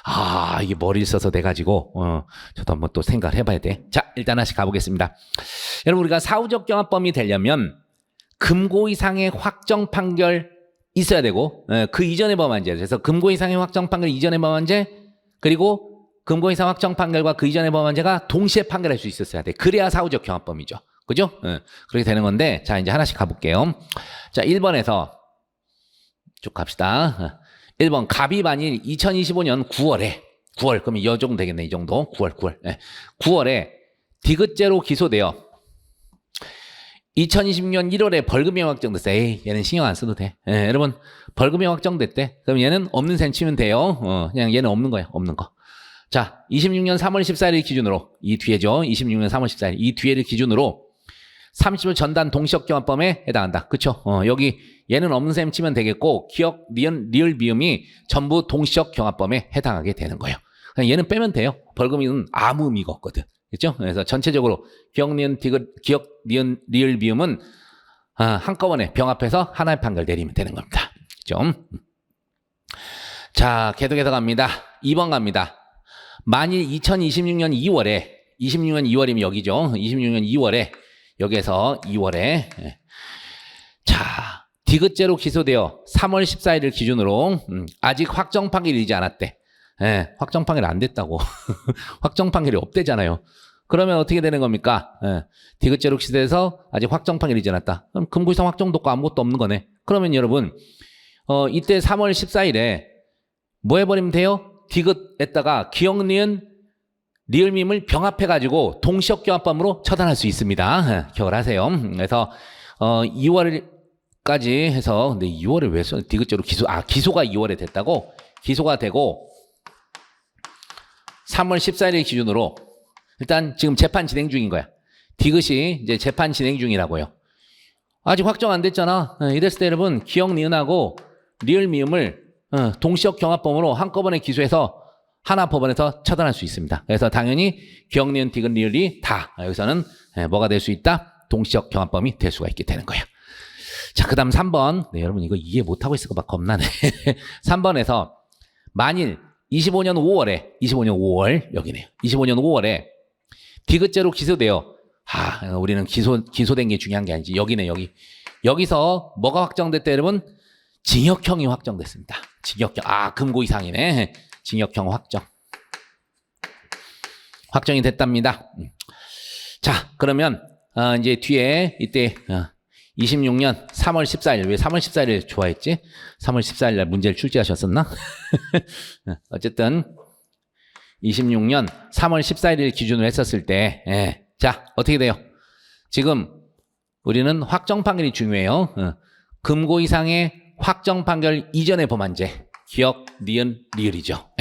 아, 이게 머리를 써서 돼가지고, 저도 한번 또 생각을 해봐야 돼. 자, 일단 하나씩 가보겠습니다. 여러분, 우리가 사후적 경합범이 되려면 금고 이상의 확정 판결 있어야 되고, 그 이전의 법원제. 그래서 금고 이상의 확정 판결 이전의 법원제, 그리고 금고 이상 확정 판결과 그 이전의 법원제가 동시에 판결할 수 있었어야 돼. 그래야 사후적 경합범이죠. 그죠? 그렇게 되는 건데, 자, 이제 하나씩 가볼게요. 자, 1번에서 쭉 갑시다. 1번 갑이 만일 2025년 9월에 9월 그러면 이 정도 되겠네. 이 정도 9월 네. 9월에 디귿죄로 기소되어 2020년 1월에 벌금이 확정됐어. 에이 얘는 신경 안 써도 돼. 여러분 벌금이 확정됐대. 그럼 얘는 없는 셈 치면 돼요. 그냥 얘는 없는 거야. 없는 거. 자 26년 3월 14일 기준으로 이 뒤에죠. 26년 3월 14일 이 뒤에를 기준으로 30일 전단 동시적 경합범에 해당한다. 그쵸? 여기 얘는 없는 셈 치면 되겠고 기억, 리을, 비음이 전부 동시적 경합범에 해당하게 되는 거예요. 그냥 얘는 빼면 돼요. 벌금은 아무 의미가 없거든. 그렇죠? 그래서 전체적으로 기억, 니은, 리을, 비음은 한꺼번에 병합해서 하나의 판결 내리면 되는 겁니다. 그렇죠? 자, 계속해서 갑니다. 2번 갑니다. 만일 2026년 2월에 26년 2월이면 여기죠. 26년 2월에 여기에서 2월에 자 디귿죄로 기소되어 3월 14일을 기준으로 아직 확정 판결이 이르지 않았대. 확정 판결이 안 됐다고. 확정 판결이 없대잖아요. 그러면 어떻게 되는 겁니까? 디귿죄로 기소돼서 아직 확정 판결이 이르지 않았다. 그럼 금고 이상 확정도 없고 아무것도 없는 거네. 그러면 여러분 이때 3월 14일에 뭐 해버리면 돼요? 디귿에다가 기억, 니은, 리을, 미음을 병합해가지고 동시적 경합범으로 처단할 수 있습니다. 기억을 하세요. 그래서 2월까지 해서 근데 2월에 왜 써? 디귿죄로 기소가 2월에 됐다고? 기소가 되고 3월 14일 기준으로 일단 지금 재판 진행 중인 거야. 디귿이 이제 재판 진행 중이라고요. 아직 확정 안 됐잖아. 이랬을 때 여러분 기억, 니은하고 리을, 미음을 동시적 경합범으로 한꺼번에 기소해서 하나 법원에서 처단할 수 있습니다. 그래서 당연히 기억, 니은, 디귿, 리을이 다 여기서는 뭐가 될 수 있다? 동시적 경합범이 될 수가 있게 되는 거예요. 자, 그 다음 3번. 네, 여러분 이거 이해 못하고 있을까 봐 겁나네. 3번에서 만일 25년 5월 여기네요. 25년 5월에 디귿죄로 기소되어 우리는 기소된 게 중요한 게 아니지. 여기네 여기. 여기서 뭐가 확정됐대 여러분? 징역형이 확정됐습니다. 징역형. 금고 이상이네. 징역형 확정이 됐답니다. 자, 그러면 이제 뒤에 이때 26년 3월 14일 왜 3월 14일을 좋아했지? 3월 14일 날 문제를 출제하셨었나? 어쨌든 26년 3월 14일을 기준으로 했었을 때 자, 어떻게 돼요? 지금 우리는 확정 판결이 중요해요. 금고 이상의 확정 판결 이전의 법안제 기억, 니은, 리을이죠.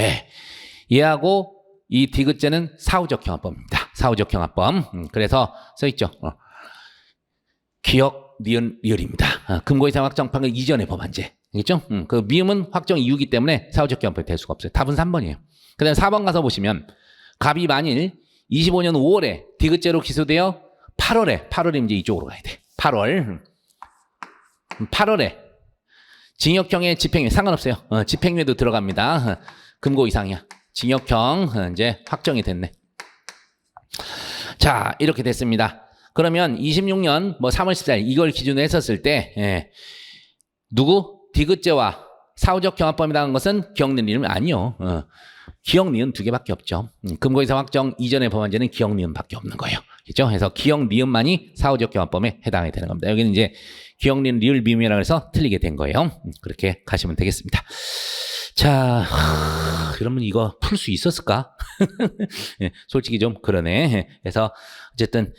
얘하고 이 디귿죄는 사후적 경합범입니다. 사후적 경합범. 그래서 써있죠. 기억, 니은, 리을입니다. 금고 이상 확정 판결 이전의 법안제. 알겠죠? 그 미음은 확정 이후이기 때문에 사후적 경합범이 될 수가 없어요. 답은 3번이에요. 그 다음에 4번 가서 보시면 갑이 만일 25년 5월에 디귿죄로 기소되어 8월에 이제 이쪽으로 가야 돼. 8월에 징역형의 집행유예 상관없어요. 집행유예도 들어갑니다. 금고 이상이야. 징역형 이제 확정이 됐네. 자, 이렇게 됐습니다. 그러면 26년 3월 14일 이걸 기준으로 했었을 때 누구? 디귿죄와 사후적 경합범이라는 것은 기억, 니은, 리은 아니요. 기억, 니은 두 개밖에 없죠. 금고 이상 확정 이전의 법안제는 기억, 니은밖에 없는 거예요. 그렇죠? 그래서 기억, 니은만이 사후적 경합범에 해당이 되는 겁니다. 여기는 이제 기억, 니은, 리을, 비음이라고 해서 틀리게 된 거예요. 그렇게 가시면 되겠습니다. 자, 그러면 이거 풀 수 있었을까? 솔직히 좀 그러네. 그래서 어쨌든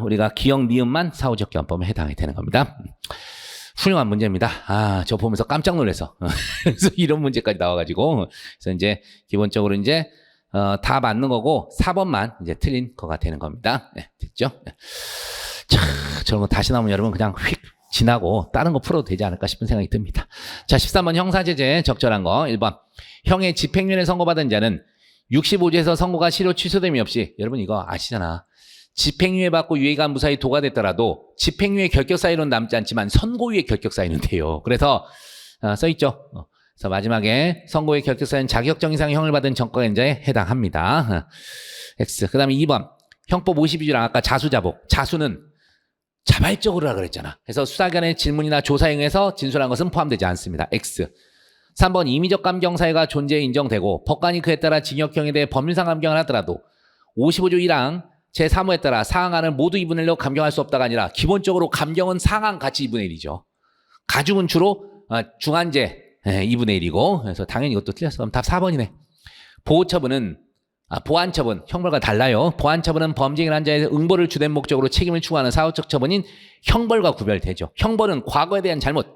우리가 기억, 니은만 사후적 경합범에 해당이 되는 겁니다. 훌륭한 문제입니다. 저 보면서 깜짝 놀라서. 그래서 이런 문제까지 나와가지고. 그래서 이제 기본적으로 이제 다 맞는 거고 4번만 이제 틀린 거가 되는 겁니다. 네, 됐죠? 네. 자, 저런 거 다시 나오면 여러분 그냥 휙 지나고 다른 거 풀어도 되지 않을까 싶은 생각이 듭니다. 자, 13번 형사제재 적절한 거 1번 형의 집행유예 선고받은 자는 65주에서 선고가 실효 취소됨이 없이 여러분 이거 아시잖아. 집행유예 받고 유예가 무사히 도과됐더라도 집행유예 결격 사유는 남지 않지만 선고유예 결격 사유는 돼요. 그래서 써있죠. 그래서 마지막에 선고의 결격사유는 자격증 이상의 형을 받은 전과인자에 해당합니다. X. 그 다음에 2번. 형법 52조랑 아까 자수자복. 자수는 자발적으로 하라 그랬잖아. 그래서 수사기관의 질문이나 조사에 의해서 진술한 것은 포함되지 않습니다. X. 3번. 임의적 감경 사유가 존재해 인정되고 법관이 그에 따라 징역형에 대해 법률상 감경을 하더라도 55조 1항 제3호에 따라 사항안을 모두 2분의 1로 감경할 수 없다가 아니라 기본적으로 감경은 사항안 같이 2분의 1이죠. 가중은 주로 중한제 2분의 1이고 그래서 당연히 이것도 틀렸어. 그럼 답 4번이네. 보완처분 형벌과 달라요. 보완처분은 범죄인 한 자의 응보를 주된 목적으로 책임을 추구하는 사후적 처분인 형벌과 구별되죠. 형벌은 과거에 대한 잘못,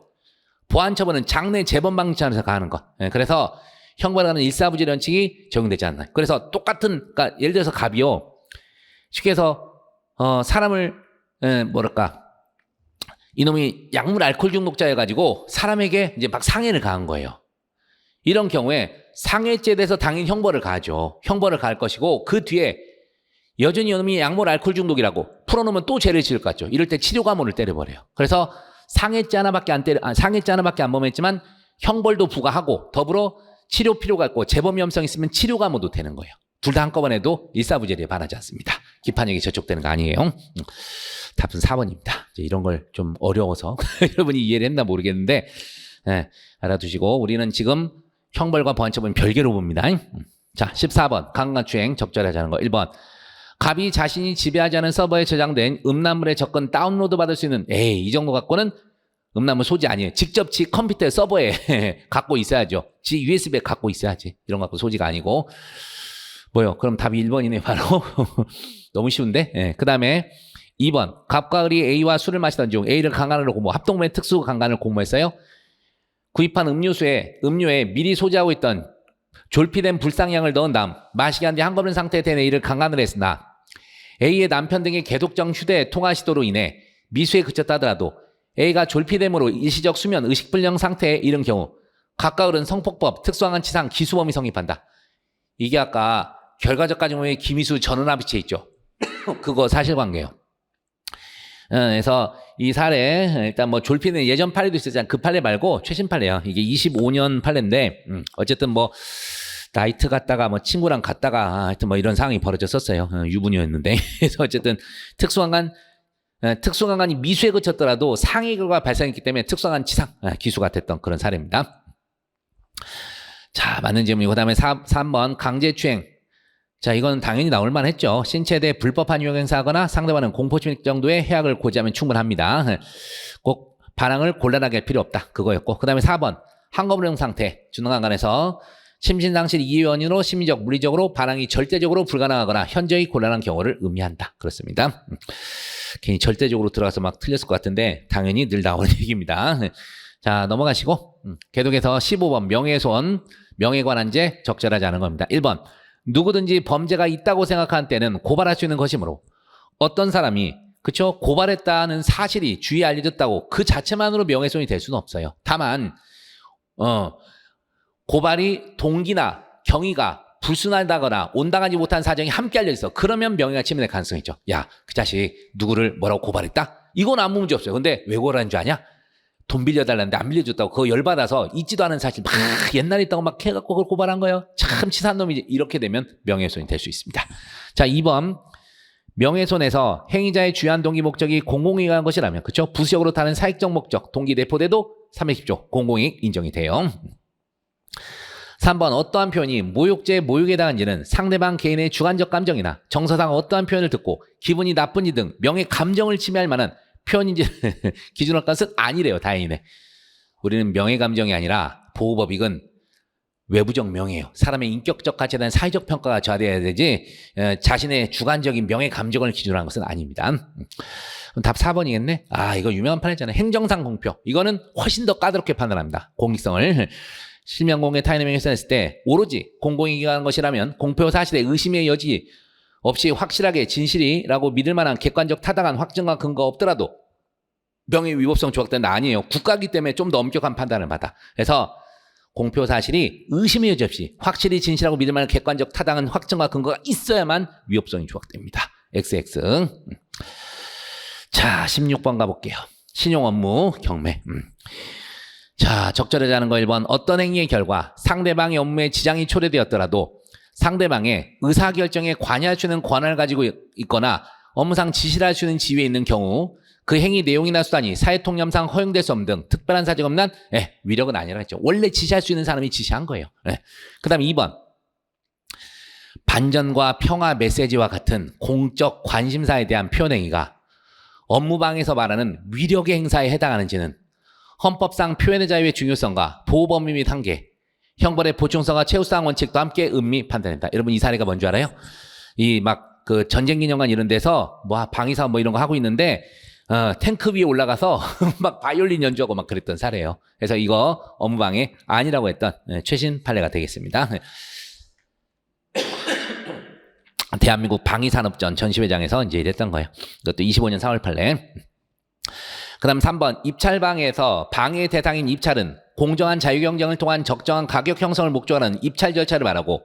보완처분은 장래 재범 방지하면서 가하는 것. 그래서 형벌하는 일사부지 원칙이 적용되지 않나요. 그래서 똑같은 그러니까 예를 들어서 갑이요. 쉽게 해서 사람을 이놈이 약물 알코올 중독자여가지고 사람에게 이제 막 상해를 가한 거예요. 이런 경우에 상해죄에 대해서 당연히 형벌을 가하죠. 형벌을 가할 것이고 그 뒤에 여전히 이놈이 약물 알코올 중독이라고 풀어놓으면 또 죄를 지을 것 같죠. 이럴 때 치료감호를 때려버려요. 그래서 상해죄 하나밖에 안 범했지만 형벌도 부과하고 더불어 치료 필요가 있고 재범 위험성 있으면 치료감호도 되는 거예요. 둘 다 한꺼번에 해도 일사부재리에 반하지 않습니다. 기판력이 저촉되는 거 아니에요. 답은 4번입니다. 이런 걸 좀 어려워서 여러분이 이해를 했나 모르겠는데 알아두시고 우리는 지금 형벌과 보완처분 별개로 봅니다. 자, 14번 강간추행 적절하지 않은 거. 1번 갑이 자신이 지배하지 않은 서버에 저장된 음란물의 접근 다운로드 받을 수 있는 이 정도 갖고는 음란물 소지 아니에요. 직접 지 컴퓨터 서버에 갖고 있어야죠. 지 USB에 갖고 있어야지. 이런 거 갖고 소지가 아니고 뭐요? 그럼 답이 1번이네 바로. 너무 쉬운데? 그 다음에 2번 갑과 을이 A와 술을 마시던 중 A를 강간으로 공모 합동범의 특수 강간을 공모했어요. 구입한 음료에 미리 소지하고 있던 졸피된 불상량을 넣은 다음 마시게 한 뒤 한꺼번에 상태에 된 A를 강간을 했으나 A의 남편 등의 계속적 휴대 통화 시도로 인해 미수에 그쳤다 하더라도 A가 졸피됨으로 일시적 수면 의식불량 상태에 이른 경우 갑과 을은 성폭법 특수강간치상 기수범이 성립한다. 이게 아까 결과적 가정의 기미수 전원합의체 있죠. 그거 사실관계예요. 그래서 이 사례 일단 뭐 졸피는 예전 판례도 있었잖아요. 그 판례 말고 최신 판례요. 이게 25년 판례인데 어쨌든 뭐 나이트 갔다가 뭐 친구랑 갔다가 하여튼 뭐 이런 상황이 벌어졌었어요. 유부녀였는데 그래서 어쨌든 특수강간이 미수에 그쳤더라도 상해 결과가 발생했기 때문에 특수강간치상 기수가 됐던 그런 사례입니다. 자, 맞는 질문이고 그다음에 3번 강제추행. 자, 이건 당연히 나올 만했죠. 신체에 대해 불법한 유형행사하거나 상대방은 공포심리 정도의 해악을 고지하면 충분합니다. 꼭 반항을 곤란하게 할 필요 없다. 그거였고 그 다음에 4번 한거불능 상태 준강간에서 심신상실 이해 원인으로 심리적, 물리적으로 반항이 절대적으로 불가능하거나 현저히 곤란한 경우를 의미한다. 그렇습니다. 괜히 절대적으로 들어가서 막 틀렸을 것 같은데 당연히 늘 나오는 얘기입니다. 자, 넘어가시고 계속해서 15번 명예훼손, 명예관한죄 적절하지 않은 겁니다. 1번 누구든지 범죄가 있다고 생각하는 때는 고발할 수 있는 것이므로 어떤 사람이 그쵸 고발했다는 사실이 주위에 알려졌다고 그 자체만으로 명예훼손이 될 수는 없어요. 다만 고발이 동기나 경위가 불순하다거나 온당하지 못한 사정이 함께 알려져 있어. 그러면 명예가 침해될 가능성이 있죠. 야, 그 자식 누구를 뭐라고 고발했다? 이건 아무 문제 없어요. 근데 왜 고발한 줄 아냐? 돈 빌려달라는데 안 빌려줬다고 그거 열받아서 있지도 않은 사실 막 옛날에 있다고 막 해갖고 그걸 고발한 거예요. 참 치사한 놈이지. 이렇게 되면 명예훼손이 될 수 있습니다. 자, 2번 명예훼손에서 행위자의 주요한 동기 목적이 공공이익을 한 것이라면 그렇죠? 부수적으로 다른 사익적 목적 동기 내포돼도 310조 공공이익 인정이 돼요. 3번 어떠한 표현이 모욕죄 모욕에 해당한지는 상대방 개인의 주관적 감정이나 정서상 어떠한 표현을 듣고 기분이 나쁜지 등 명예 감정을 침해할 만한 표현인지 기준할 것은 아니래요. 다행이네. 우리는 명예 감정이 아니라 보호법익은 외부적 명예예요. 사람의 인격적 가치에 대한 사회적 평가가 좌대해야 되지 자신의 주관적인 명예 감정을 기준으로 하는 것은 아닙니다. 그럼 답 4번이겠네. 아, 이거 유명한 판례잖아요. 행정상 공표. 이거는 훨씬 더 까다롭게 판단합니다. 공익성을. 실명공개 타인의 명예훼손했을 때 오로지 공공이익이 한 것이라면 공표 사실에 의심의 여지 없이 확실하게 진실이라고 믿을 만한 객관적 타당한 확증과 근거 없더라도 명예위법성 조각된다. 아니에요. 국가이기 때문에 좀 더 엄격한 판단을 받아. 그래서 공표 사실이 의심의 여지 없이 확실히 진실하고 믿을 만한 객관적 타당한 확증과 근거가 있어야만 위법성이 조각됩니다. XX. 자, 16번 가볼게요. 신용 업무 경매. 자, 적절하지 않은 거 1번. 어떤 행위의 결과 상대방의 업무에 지장이 초래되었더라도 상대방의 의사결정에 관여할 수 있는 권한을 가지고 있거나 업무상 지시를 할 수 있는 지위에 있는 경우 그 행위 내용이나 수단이 사회통념상 허용될 수 없는 등 특별한 사정이 없는 위력은 아니라 했죠. 원래 지시할 수 있는 사람이 지시한 거예요. 그 다음에 2번. 반전과 평화 메시지와 같은 공적 관심사에 대한 표현행위가 업무방에서 말하는 위력의 행사에 해당하는지는 헌법상 표현의 자유의 중요성과 보호 범위 및 한계, 형벌의 보충성과 최우수상 원칙도 함께 음미 판단된다. 여러분 이 사례가 뭔지 알아요? 이 막 그 전쟁기념관 이런 데서 뭐 방위사업 뭐 이런 거 하고 있는데 탱크 위에 올라가서 막 바이올린 연주하고 막 그랬던 사례예요. 그래서 이거 업무방해 아니라고 했던 최신 판례가 되겠습니다. 대한민국 방위산업전 전시회장에서 이제 이랬던 거예요. 이것도 25년 4월 판례. 그 다음 3번. 입찰방해에서 방해 대상인 입찰은 공정한 자유경쟁을 통한 적정한 가격 형성을 목적으로 하는 입찰 절차를 말하고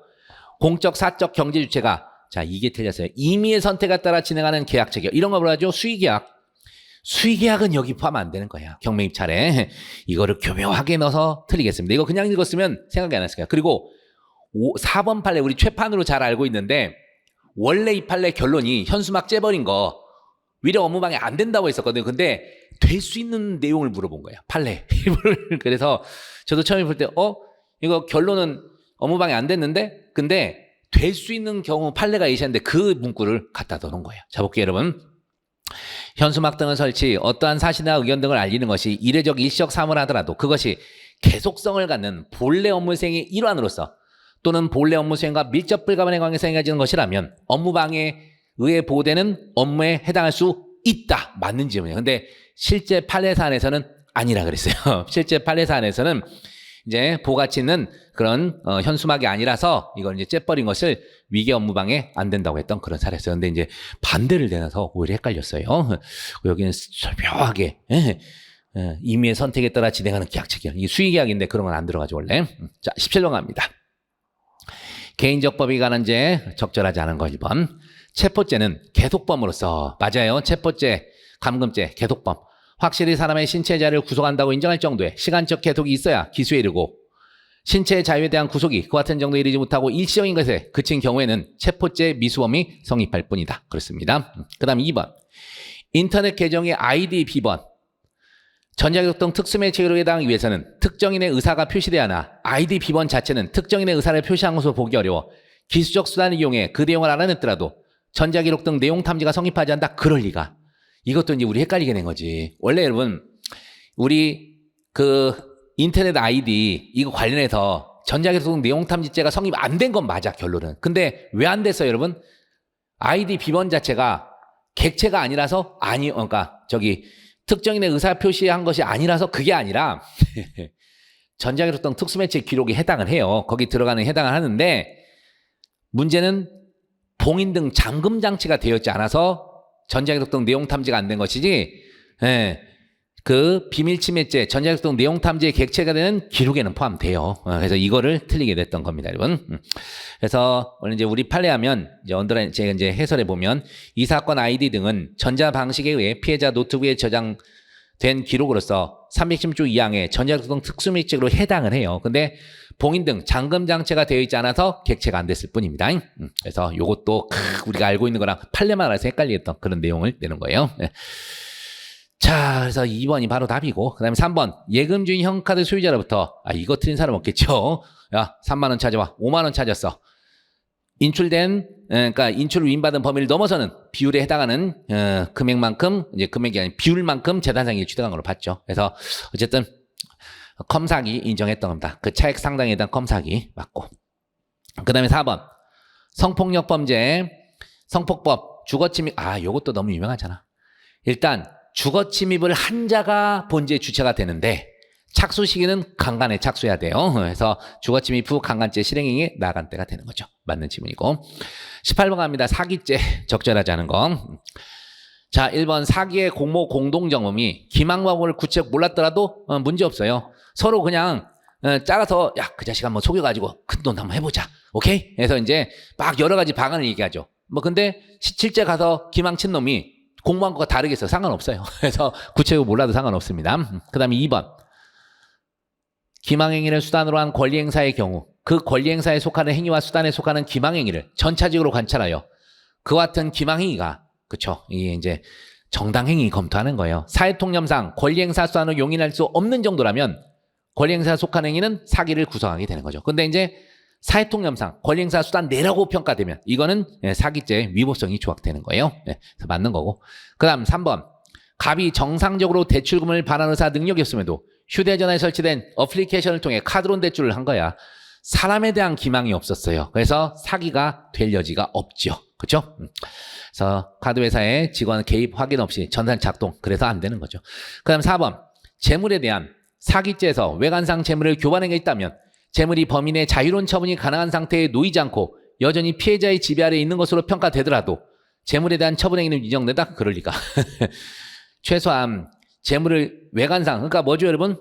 공적 사적 경제 주체가 자 이게 틀렸어요. 임의의 선택에 따라 진행하는 계약 체결 이런 거 뭐라 하죠? 수의계약. 수의계약은 여기 포함 안 되는 거야. 경매입찰에. 이거를 교묘하게 넣어서 틀리겠습니다. 이거 그냥 읽었으면 생각이 안 났을 거야. 그리고 4번 판례 우리 최판으로 잘 알고 있는데 원래 이 판례 결론이 현수막 째버린 거 위력 업무방해 안 된다고 했었거든요. 근데 될 수 있는 내용을 물어본 거예요. 판례. 그래서 저도 처음에 볼 때 이거 결론은 업무방해 안 됐는데 근데 될 수 있는 경우 판례가 예시한데 그 문구를 갖다 넣은 거예요. 자 볼게요 여러분. 현수막 등을 설치 어떠한 사실이나 의견 등을 알리는 것이 이례적 일시적 사무를 하더라도 그것이 계속성을 갖는 본래 업무 수행의 일환으로서 또는 본래 업무 수행과 밀접 불가분의 관계에서 행해지는 것이라면 업무방해에 의해 보호되는 업무에 해당할 수 있다. 맞는 질문이에요. 근데 실제 판례 사안에서는 아니라 그랬어요. 실제 판례 사안에서는 이제 보가치 있는 그런 현수막이 아니라서 이걸 이제 째버린 것을 위계 업무방해 안 된다고 했던 그런 사례였어요. 근데 이제 반대를 내놔서 오히려 헷갈렸어요. 여기는 절묘하게 임의의 선택에 따라 진행하는 계약 체결. 이게 수의계약인데 그런 건 안 들어가죠 원래. 자 17번 갑니다. 개인적 법에 관한 죄 적절하지 않은 거 1번. 체포죄는 계속범으로서 맞아요. 체포죄, 감금죄, 계속범. 확실히 사람의 신체 자유를 구속한다고 인정할 정도의 시간적 계속이 있어야 기수에 이르고 신체의 자유에 대한 구속이 그 같은 정도에 이르지 못하고 일시적인 것에 그친 경우에는 체포죄 미수범이 성립할 뿐이다. 그렇습니다. 그 다음 2번. 인터넷 계정의 아이디 비번. 전자교통 특수매체로 해당하기 위해서는 특정인의 의사가 표시돼야 하나 아이디 비번 자체는 특정인의 의사를 표시한 것으로 보기 어려워 기술적 수단을 이용해 그 내용을 알아냈더라도 전자기록 등 내용 탐지가 성립하지 않는다. 그럴 리가. 이것도 이제 우리 헷갈리게 된 거지. 원래 여러분 우리 그 인터넷 아이디 이거 관련해서 전자기록 등 내용 탐지죄가 성립 안 된 건 맞아 결론은. 근데 왜 안 됐어요 여러분? 아이디 비번 자체가 객체가 아니라서 그러니까 특정인의 의사 표시한 것이 아니라서 그게 아니라 전자기록 등 특수매체 기록에 해당을 해요. 거기 들어가는 해당을 하는데 문제는 봉인 등 잠금 장치가 되어 있지 않아서 전자기록 등 내용 탐지가 안 된 것이지 그 비밀침해죄 전자기록 등 내용 탐지의 객체가 되는 기록에는 포함돼요. 그래서 이거를 틀리게 됐던 겁니다, 여러분. 그래서 오늘 이제 우리 판례하면 이제 언더라인 제가 이제 해설해 보면 이 사건 아이디 등은 전자 방식에 의해 피해자 노트북에 저장된 기록으로서 316조 2항의 전자기록 등 특수밀책으로 해당을 해요. 근데 봉인 등 잠금 장치가 되어 있지 않아서 객체가 안 됐을 뿐입니다. 그래서 이것도 우리가 알고 있는 거랑 판례만 알아서 헷갈렸던 그런 내용을 내는 거예요. 자, 그래서 2번이 바로 답이고, 그 다음에 3번. 예금주의 형카드 소유자로부터, 이거 틀린 사람 없겠죠? 야, 3만원 찾아와. 5만원 찾았어. 그러니까 인출을 위임받은 범위를 넘어서는 비율에 해당하는, 금액만큼, 이제 금액이 아닌 비율만큼 재산상이 취득한 걸로 봤죠. 그래서, 어쨌든, 컴사기 인정했던 겁니다. 그 차액 상당에 대한 컴사기 맞고. 그 다음에 4번. 성폭력 범죄, 성폭법, 주거침입, 요것도 너무 유명하잖아. 일단, 주거 침입을 한 자가 본죄의 주체가 되는데 착수 시기는 강간에 착수해야 돼요. 그래서 주거 침입 후 강간죄 실행행위에 나간 때가 되는 거죠. 맞는 질문이고. 18번 갑니다. 사기죄 적절하지 않은 거. 자, 1번 사기의 공모 공동 경험이 기망과고를 구체적 몰랐더라도 문제 없어요. 서로 그냥 짜가서 야, 그 자식 한번 속여가지고 큰 돈 한번 해보자. 오케이? 그래서 이제 막 여러 가지 방안을 얘기하죠. 근데 실제 가서 기망 친 놈이 공모한 것과 다르겠어요. 상관없어요. 그래서 구체적으로 몰라도 상관없습니다. 그 다음에 2번. 기망행위를 수단으로 한 권리행사의 경우 그 권리행사에 속하는 행위와 수단에 속하는 기망행위를 전차적으로 관찰하여 그와 같은 기망행위가 그쵸 이게 이제 정당행위 검토하는 거예요. 사회통념상 권리행사 수단으로 용인할 수 없는 정도라면 권리행사에 속한 행위는 사기를 구성하게 되는 거죠. 근데 이제 사회통념상 권리행사 수단 내라고 평가되면 이거는 사기죄 위법성이 조각되는 거예요. 그래서 맞는 거고. 그 다음 3번 갑이 정상적으로 대출금을 반환 의사 능력이 없음에도 휴대전화에 설치된 어플리케이션을 통해 카드론 대출을 한 거야. 사람에 대한 기망이 없었어요. 그래서 사기가 될 여지가 없죠. 그렇죠? 그래서 카드회사의 직원 개입 확인 없이 전산 작동 그래서 안 되는 거죠. 그 다음 4번 재물에 대한 사기죄에서 외관상 재물을 교환한 게 있다면 재물이 범인의 자유로운 처분이 가능한 상태에 놓이지 않고 여전히 피해자의 지배 아래에 있는 것으로 평가되더라도 재물에 대한 처분 행위는 인정된다? 그럴 리가. 최소한 재물을 외관상 그러니까 뭐죠 여러분?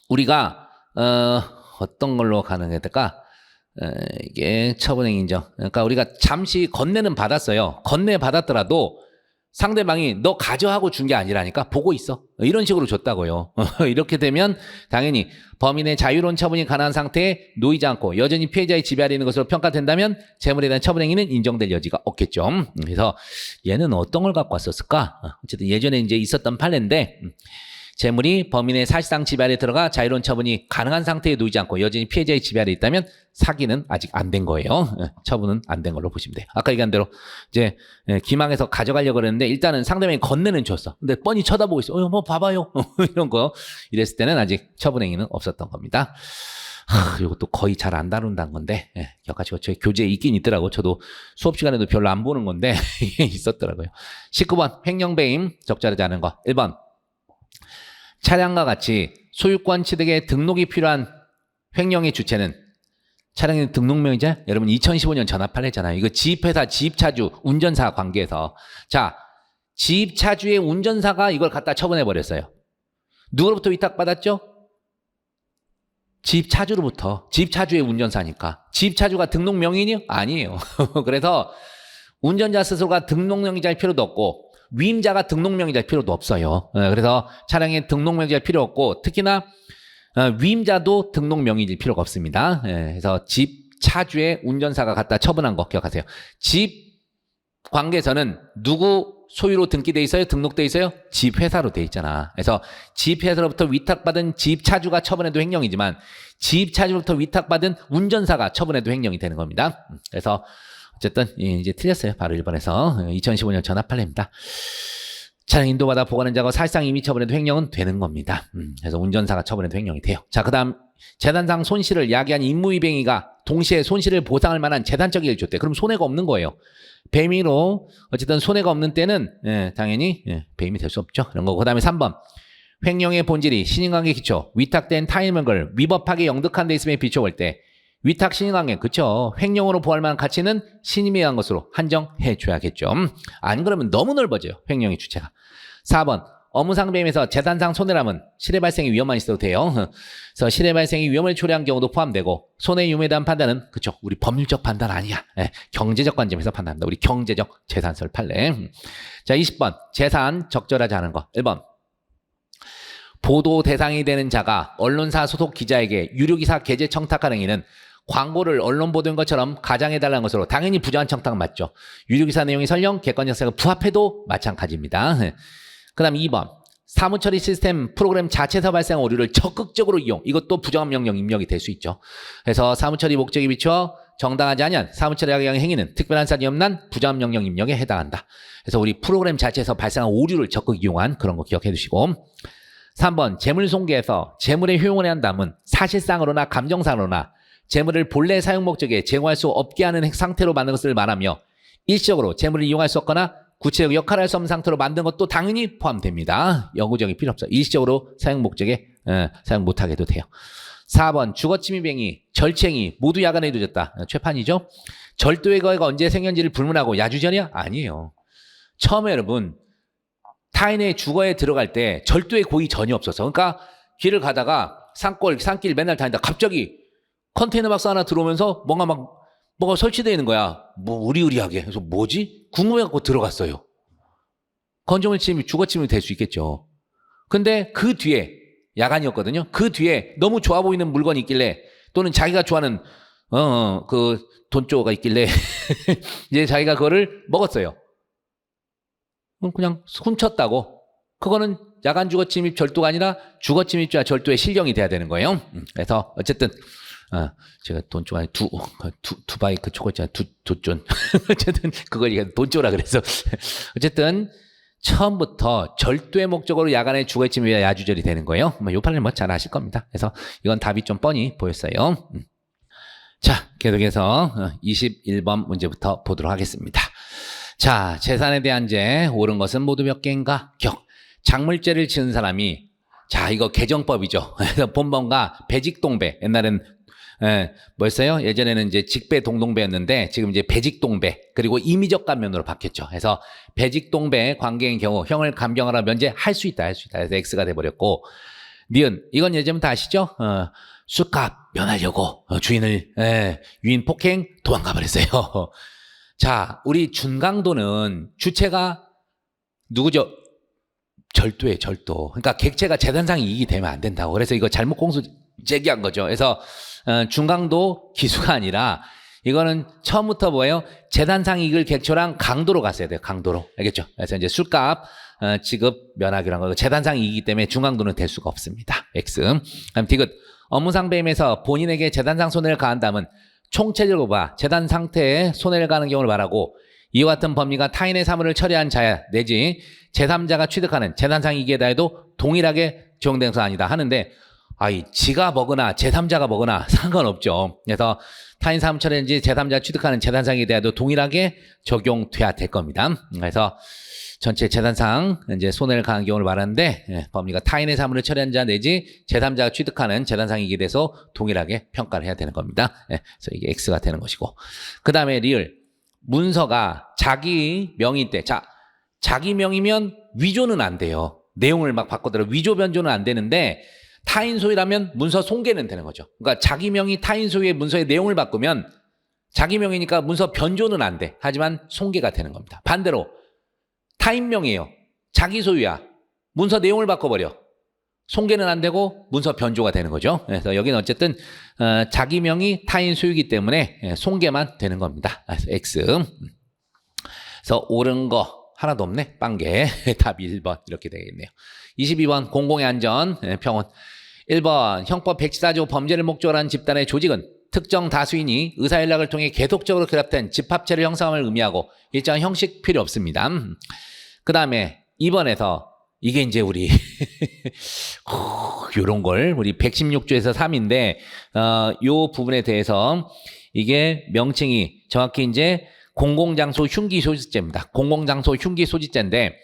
우리가 어떤 걸로 가능했을까? 이게 처분행위 인정. 그러니까 우리가 잠시 건네는 받았어요. 건네 받았더라도 상대방이 너 가져하고 준 게 아니라니까 보고 있어. 이런 식으로 줬다고요. 이렇게 되면 당연히 범인의 자유로운 처분이 가능한 상태에 놓이지 않고 여전히 피해자의 지배 아래 있는 것으로 평가된다면 재물에 대한 처분행위는 인정될 여지가 없겠죠. 그래서 얘는 어떤 걸 갖고 왔었을까? 어쨌든 예전에 이제 있었던 판례인데 재물이 범인의 사실상 지배 아래 들어가 자유로운 처분이 가능한 상태에 놓이지 않고 여전히 피해자의 지배 아래 있다면 사기는 아직 안 된 거예요. 처분은 안 된 걸로 보시면 돼요. 아까 얘기한 대로 이제 기망해서 가져가려고 그랬는데 일단은 상대방이 건네는 줬어. 근데 뻔히 쳐다보고 있어. 뭐 봐봐요. 이런 거 이랬을 때는 아직 처분행위는 없었던 겁니다. 이것도 거의 잘 안 다룬다는 건데 여기까지 저희 교재에 있긴 있더라고. 저도 수업 시간에도 별로 안 보는 건데 이게 있었더라고요. 19번 횡령배임 적절하지 않은 거. 1번 차량과 같이 소유권 취득에 등록이 필요한 횡령의 주체는 차량의 등록명의자? 여러분 2015년 전화판례잖아요. 이거 지입회사, 지입차주, 운전사 관계에서 자 지입차주의 운전사가 이걸 갖다 처분해버렸어요. 누구로부터 위탁받았죠? 지입차주로부터. 지입차주의 운전사니까. 지입차주가 등록명의인이요? 아니에요. 그래서 운전자 스스로가 등록명의자일 필요도 없고 위임자가 등록명의자일 필요도 없어요. 그래서 차량에 등록명의자일 필요 없고 특히나 위임자도 등록명의일 필요가 없습니다. 그래서 집 차주의 운전사가 갖다 처분한 거 기억하세요. 집 관계에서는 누구 소유로 등기돼 있어요? 등록돼 있어요? 집 회사로 돼 있잖아. 그래서 집 회사로부터 위탁받은 집 차주가 처분해도 횡령이지만 집 차주로부터 위탁받은 운전사가 처분해도 횡령이 되는 겁니다. 그래서 어쨌든 이제 틀렸어요. 바로 1번에서 2015년 전화 판례입니다. 차량 인도받아 보관한 자가 사실상 이미 처분해도 횡령은 되는 겁니다. 그래서 운전사가 처분해도 횡령이 돼요. 자, 그 다음 재단상 손실을 야기한 임무위배행위가 동시에 손실을 보상할 만한 재단적 이익을 줬대. 그럼 손해가 없는 거예요. 배임으로 어쨌든 손해가 없는 때는 당연히 배임이 될 수 없죠. 그런 거고. 그 다음에 3번 횡령의 본질이 신인관계 기초 위탁된 타인의 걸 위법하게 영득한 데 있음에 비춰볼 때 위탁 신인관계 그쵸. 횡령으로 보할 만한 가치는 신임에 의한 것으로 한정해 줘야겠죠. 안 그러면 너무 넓어져요. 횡령의 주체가. 4번 업무상 배임에서 재산상 손해람은 실해 발생의 위험만 있어도 돼요. 그래서 실해 발생의 위험을 초래한 경우도 포함되고 손해 유무에 대한 판단은 그쵸. 우리 법률적 판단 아니야. 경제적 관점에서 판단한다. 우리 경제적 재산설 판례. 자 20번 재산 적절하지 않은 거. 1번 보도 대상이 되는 자가 언론사 소속 기자에게 유료기사 게재 청탁한 행위는 광고를 언론 보도인 것처럼 가장해달라는 것으로 당연히 부정한 청탁 맞죠. 유료기사 내용이 설령 객관적 사실과 부합해도 마찬가지입니다. 그 다음 2번 사무처리 시스템 프로그램 자체에서 발생한 오류를 적극적으로 이용 이것도 부정한 명령 입력이 될 수 있죠. 그래서 사무처리 목적에 비추어 정당하지 않은 사무처리 악용 행위는 특별한 사정이 없는 부정한 명령 입력에 해당한다. 그래서 우리 프로그램 자체에서 발생한 오류를 적극 이용한 그런 거 기억해 두시고 3번 재물 손괴에서 재물의 효용을 한 다음은 사실상으로나 감정상으로나 재물을 본래 사용 목적에 제공할 수 없게 하는 상태로 만든 것을 말하며 일시적으로 재물을 이용할 수 없거나 구체적 역할을 할 수 없는 상태로 만든 것도 당연히 포함됩니다. 영구적이 필요 없어. 일시적으로 사용 목적에 사용 못하게 해도 돼요. 4번 주거침입행위, 절취행위 모두 야간에 이루어졌다. 최판이죠. 절도의 거해가 언제 생겼는지를 불문하고 야주전이야? 아니에요. 처음에 여러분 타인의 주거에 들어갈 때 절도의 고의 전혀 없었어. 그러니까 길을 가다가 산길 맨날 다니다 갑자기 컨테이너 박스 하나 들어오면서 뭐가 설치되어 있는 거야. 뭐 으리으리하게. 그래서 뭐지? 궁금해갖고 들어갔어요. 건조물 침입, 주거 침입이 될 수 있겠죠. 근데 그 뒤에 야간이었거든요. 그 뒤에 너무 좋아 보이는 물건이 있길래 또는 자기가 좋아하는 그 돈조가 있길래 이제 자기가 그거를 먹었어요. 그냥 훔쳤다고. 그거는 야간 주거침입 절도가 아니라 주거침입죄와 절도의 실형이 돼야 되는 거예요. 그래서 어쨌든 제가 돈조가 두바이 그 초코 있잖아요. 두존 어쨌든 그걸 얘가 돈조라 그래서 어쨌든 처음부터 절도의 목적으로 야간에 주거침입이나 야주절이 되는 거예요. 요 판을 잘 아실 겁니다. 그래서 이건 답이 좀 뻔히 보였어요. 자, 계속해서 21번 문제부터 보도록 하겠습니다. 자, 재산에 대한 죄 옳은 것은 모두 몇 개인가? 격. 작물죄를 지은 사람이 자, 이거 개정법이죠. 그래서 본범과 배직동배. 옛날엔 뭐였어요? 예전에는 이제 직배 동동배였는데 지금 이제 배직동배 그리고 임의적 감면으로 바뀌었죠. 그래서 배직동배 관계인 경우 형을 감경하라 면제할 수 있다. 그래서 X가 돼버렸고 니은 이건 예전부터 아시죠? 술값 면하려고 유인 폭행 도망가 버렸어요. 자, 우리 준강도는 주체가 누구죠? 절도예요, 절도. 그러니까 객체가 재산상 이익이 되면 안 된다고. 그래서 이거 잘못 공소 제기한 거죠. 그래서 중강도 기수가 아니라 이거는 처음부터 뭐예요? 재산상 이익을 객초랑 강도로 갔어야 돼요. 강도로. 알겠죠? 그래서 이제 술값 지급 면하기란 거. 재산상 이익이기 때문에 중강도는 될 수가 없습니다. X. 그다음 디귿. 업무상 배임에서 본인에게 재산상 손해를 가한다면 총체적으로 봐. 재산 상태에 손해를 가하는 경우를 말하고 이와 같은 법리가 타인의 사물을 처리한 자야 내지 제3자가 취득하는 재산상 이익에 대해도 동일하게 적용되는 것은 아니다 하는데 지가 먹으나 제3자가 먹으나 상관없죠. 그래서 타인 사물 처리인지 제3자가 취득하는 재산상에 대해도 동일하게 적용돼야 될 겁니다. 그래서 전체 재산상 이제 손해를 가한 경우를 말하는데 법리가 타인의 사물을 처리한 자 내지 제3자가 취득하는 재산상 이익에 대해서 동일하게 평가를 해야 되는 겁니다. 그래서 이게 X가 되는 것이고 그 다음에 리을 문서가 자기 명의 때 자기 명의면 위조는 안 돼요. 내용을 막 바꿔들어 위조 변조는 안 되는데 타인 소유라면 문서 손괴는 되는 거죠. 그러니까 자기 명의 타인 소유의 문서의 내용을 바꾸면 자기 명의니까 문서 변조는 안 돼. 하지만 손괴가 되는 겁니다. 반대로 타인 명의예요. 자기 소유야. 문서 내용을 바꿔버려. 손괴는 안 되고 문서 변조가 되는 거죠. 그래서 여기는 어쨌든 자기 명의 타인 소유이기 때문에 손괴만 되는 겁니다. 그래서 X. 그래서 옳은 거 하나도 없네. 빵개. 답 1번 이렇게 되겠네요. 22번 공공의 안전 평온. 1번 형법 114조 범죄를 목적으로 한 집단의 조직은 특정 다수인이 의사연락을 통해 계속적으로 결합된 집합체를 형성함을 의미하고 일정한 형식 필요 없습니다. 그 다음에 2번에서 이게 이제 우리 요런 걸 우리 116조에서 3인데 요 부분에 대해서 이게 명칭이 정확히 이제 공공장소 흉기 소지죄입니다. 공공장소 흉기 소지죄인데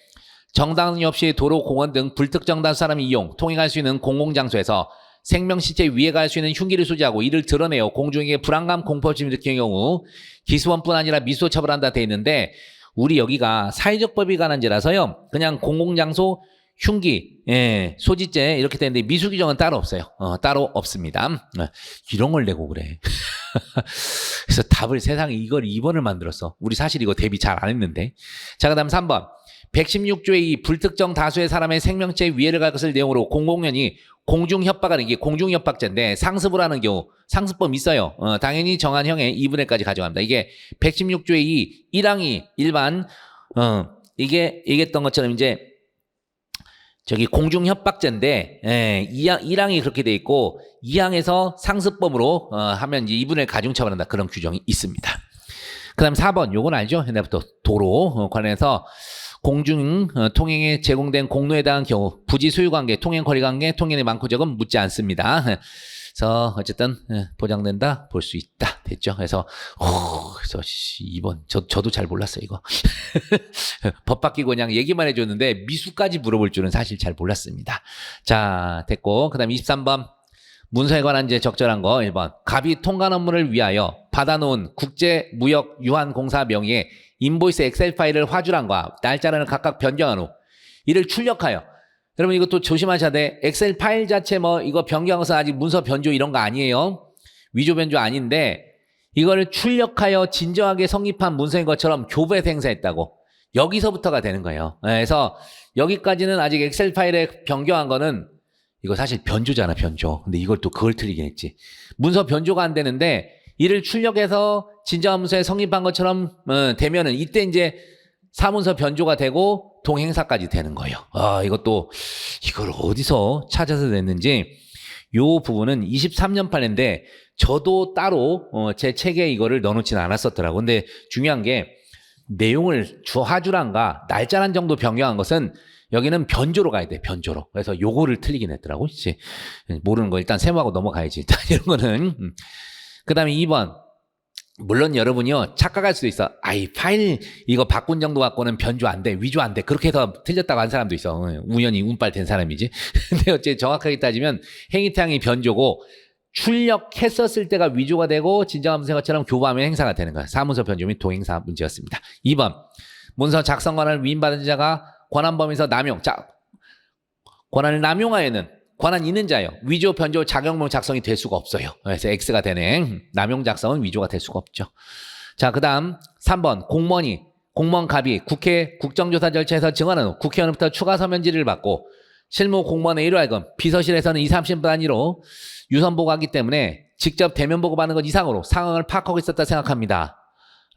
정당이 없이 도로, 공원 등 불특정 다수 사람이 이용, 통행할 수 있는 공공장소에서 생명, 시체 위해 갈 수 있는 흉기를 소지하고 이를 드러내어 공중에게 불안감, 공포심을 일으키는 경우 기수원뿐 아니라 미수로 처벌한다 돼 있는데 우리 여기가 사회적 법이 관한 죄라서요. 그냥 공공장소 흉기, 소지죄 이렇게 되는데 미수 규정은 따로 없어요. 따로 없습니다. 이런 걸 내고 그래. 그래서 답을 세상에 이걸 2번을 만들었어. 우리 사실 이거 대비 잘 안 했는데. 자, 그 다음 3번. 116조의 이 불특정 다수의 사람의 생명체 위해를 갈 것을 내용으로 공공연히 공중협박하는 게 공중협박죄인데 상습을 하는 경우 상습범 있어요. 당연히 정한 형의 2분의 1까지 가져갑니다. 이게 116조의 이 1항이 일반 이게 얘기했던 것처럼 이제 저기 공중협박죄인데 1항이 그렇게 돼 있고 2항에서 상습범으로 하면 이제 2분의 1 가중처벌한다 그런 규정이 있습니다. 그 다음 4번 요건 알죠? 옛날부터 도로 관련해서 공중 통행에 제공된 공로에 대한 경우 부지 소유관계, 통행 거리관계, 통행의 많고 적은 묻지 않습니다. 그래서 어쨌든 보장된다 볼 수 있다 됐죠. 그래서 2번 저도 잘 몰랐어요 이거. 법 바뀌고 그냥 얘기만 해줬는데 미수까지 물어볼 줄은 사실 잘 몰랐습니다. 자 됐고 그다음 23번 문서에 관한 제 적절한 거 1번 갑이 통관 업무를 위하여 받아놓은 국제무역유한공사 명의의 인보이스 엑셀 파일을 화출한과 날짜를 각각 변경한 후 이를 출력하여 여러분 이것도 조심하셔야 돼. 엑셀 파일 자체 뭐 이거 변경해서 아직 문서 변조 이런 거 아니에요. 위조 변조 아닌데 이거를 출력하여 진정하게 성립한 문서인 것처럼 교부해서 행사했다고. 여기서부터가 되는 거예요. 그래서 여기까지는 아직 엑셀 파일에 변경한 거는 이거 사실 변조잖아, 변조. 근데 이걸 또 그걸 틀리긴 했지. 문서 변조가 안 되는데 이를 출력해서 진정한 문서에 성립한 것처럼 되면은 이때 이제 사문서 변조가 되고 동행사까지 되는 거예요. 이것도 이걸 어디서 찾아서 냈는지 요 부분은 23년 판인데 저도 따로 제 책에 이거를 넣어놓지는 않았었더라고. 근데 중요한 게 내용을 하주란가 날짜란 정도 변경한 것은 여기는 변조로 가야 돼, 변조로. 그래서 요거를 틀리긴 했더라고. 이제 모르는 거 일단 세모하고 넘어가야지. 이런 거는. 그 다음에 2번. 물론 여러분이요, 착각할 수도 있어. 파일 이거 바꾼 정도 갖고는 변조 안 돼, 위조 안 돼. 그렇게 해서 틀렸다고 한 사람도 있어. 우연히 운빨 된 사람이지. 근데 어째 정확하게 따지면 행위태양이 변조고 출력했었을 때가 위조가 되고 진정한 문서처럼 교부하면 행사가 되는 거야. 사문서 변조 및 동행사 문제였습니다. 2번. 문서 작성 권한을 위임받은 자가 권한 범위에서 남용. 자, 권한을 남용하에는 권한 있는 자요. 위조, 변조, 작용명 작성이 될 수가 없어요. 그래서 X가 되네. 남용 작성은 위조가 될 수가 없죠. 자, 그 다음 3번. 공무원 갑이 국회 국정조사 절차에서 증언한 후 국회의원부터 추가 서면 질의를 받고 실무 공무원의 일활금 비서실에서는 2, 30분 단위로 유선 보고하기 때문에 직접 대면 보고받는 것 이상으로 상황을 파악하고 있었다 생각합니다.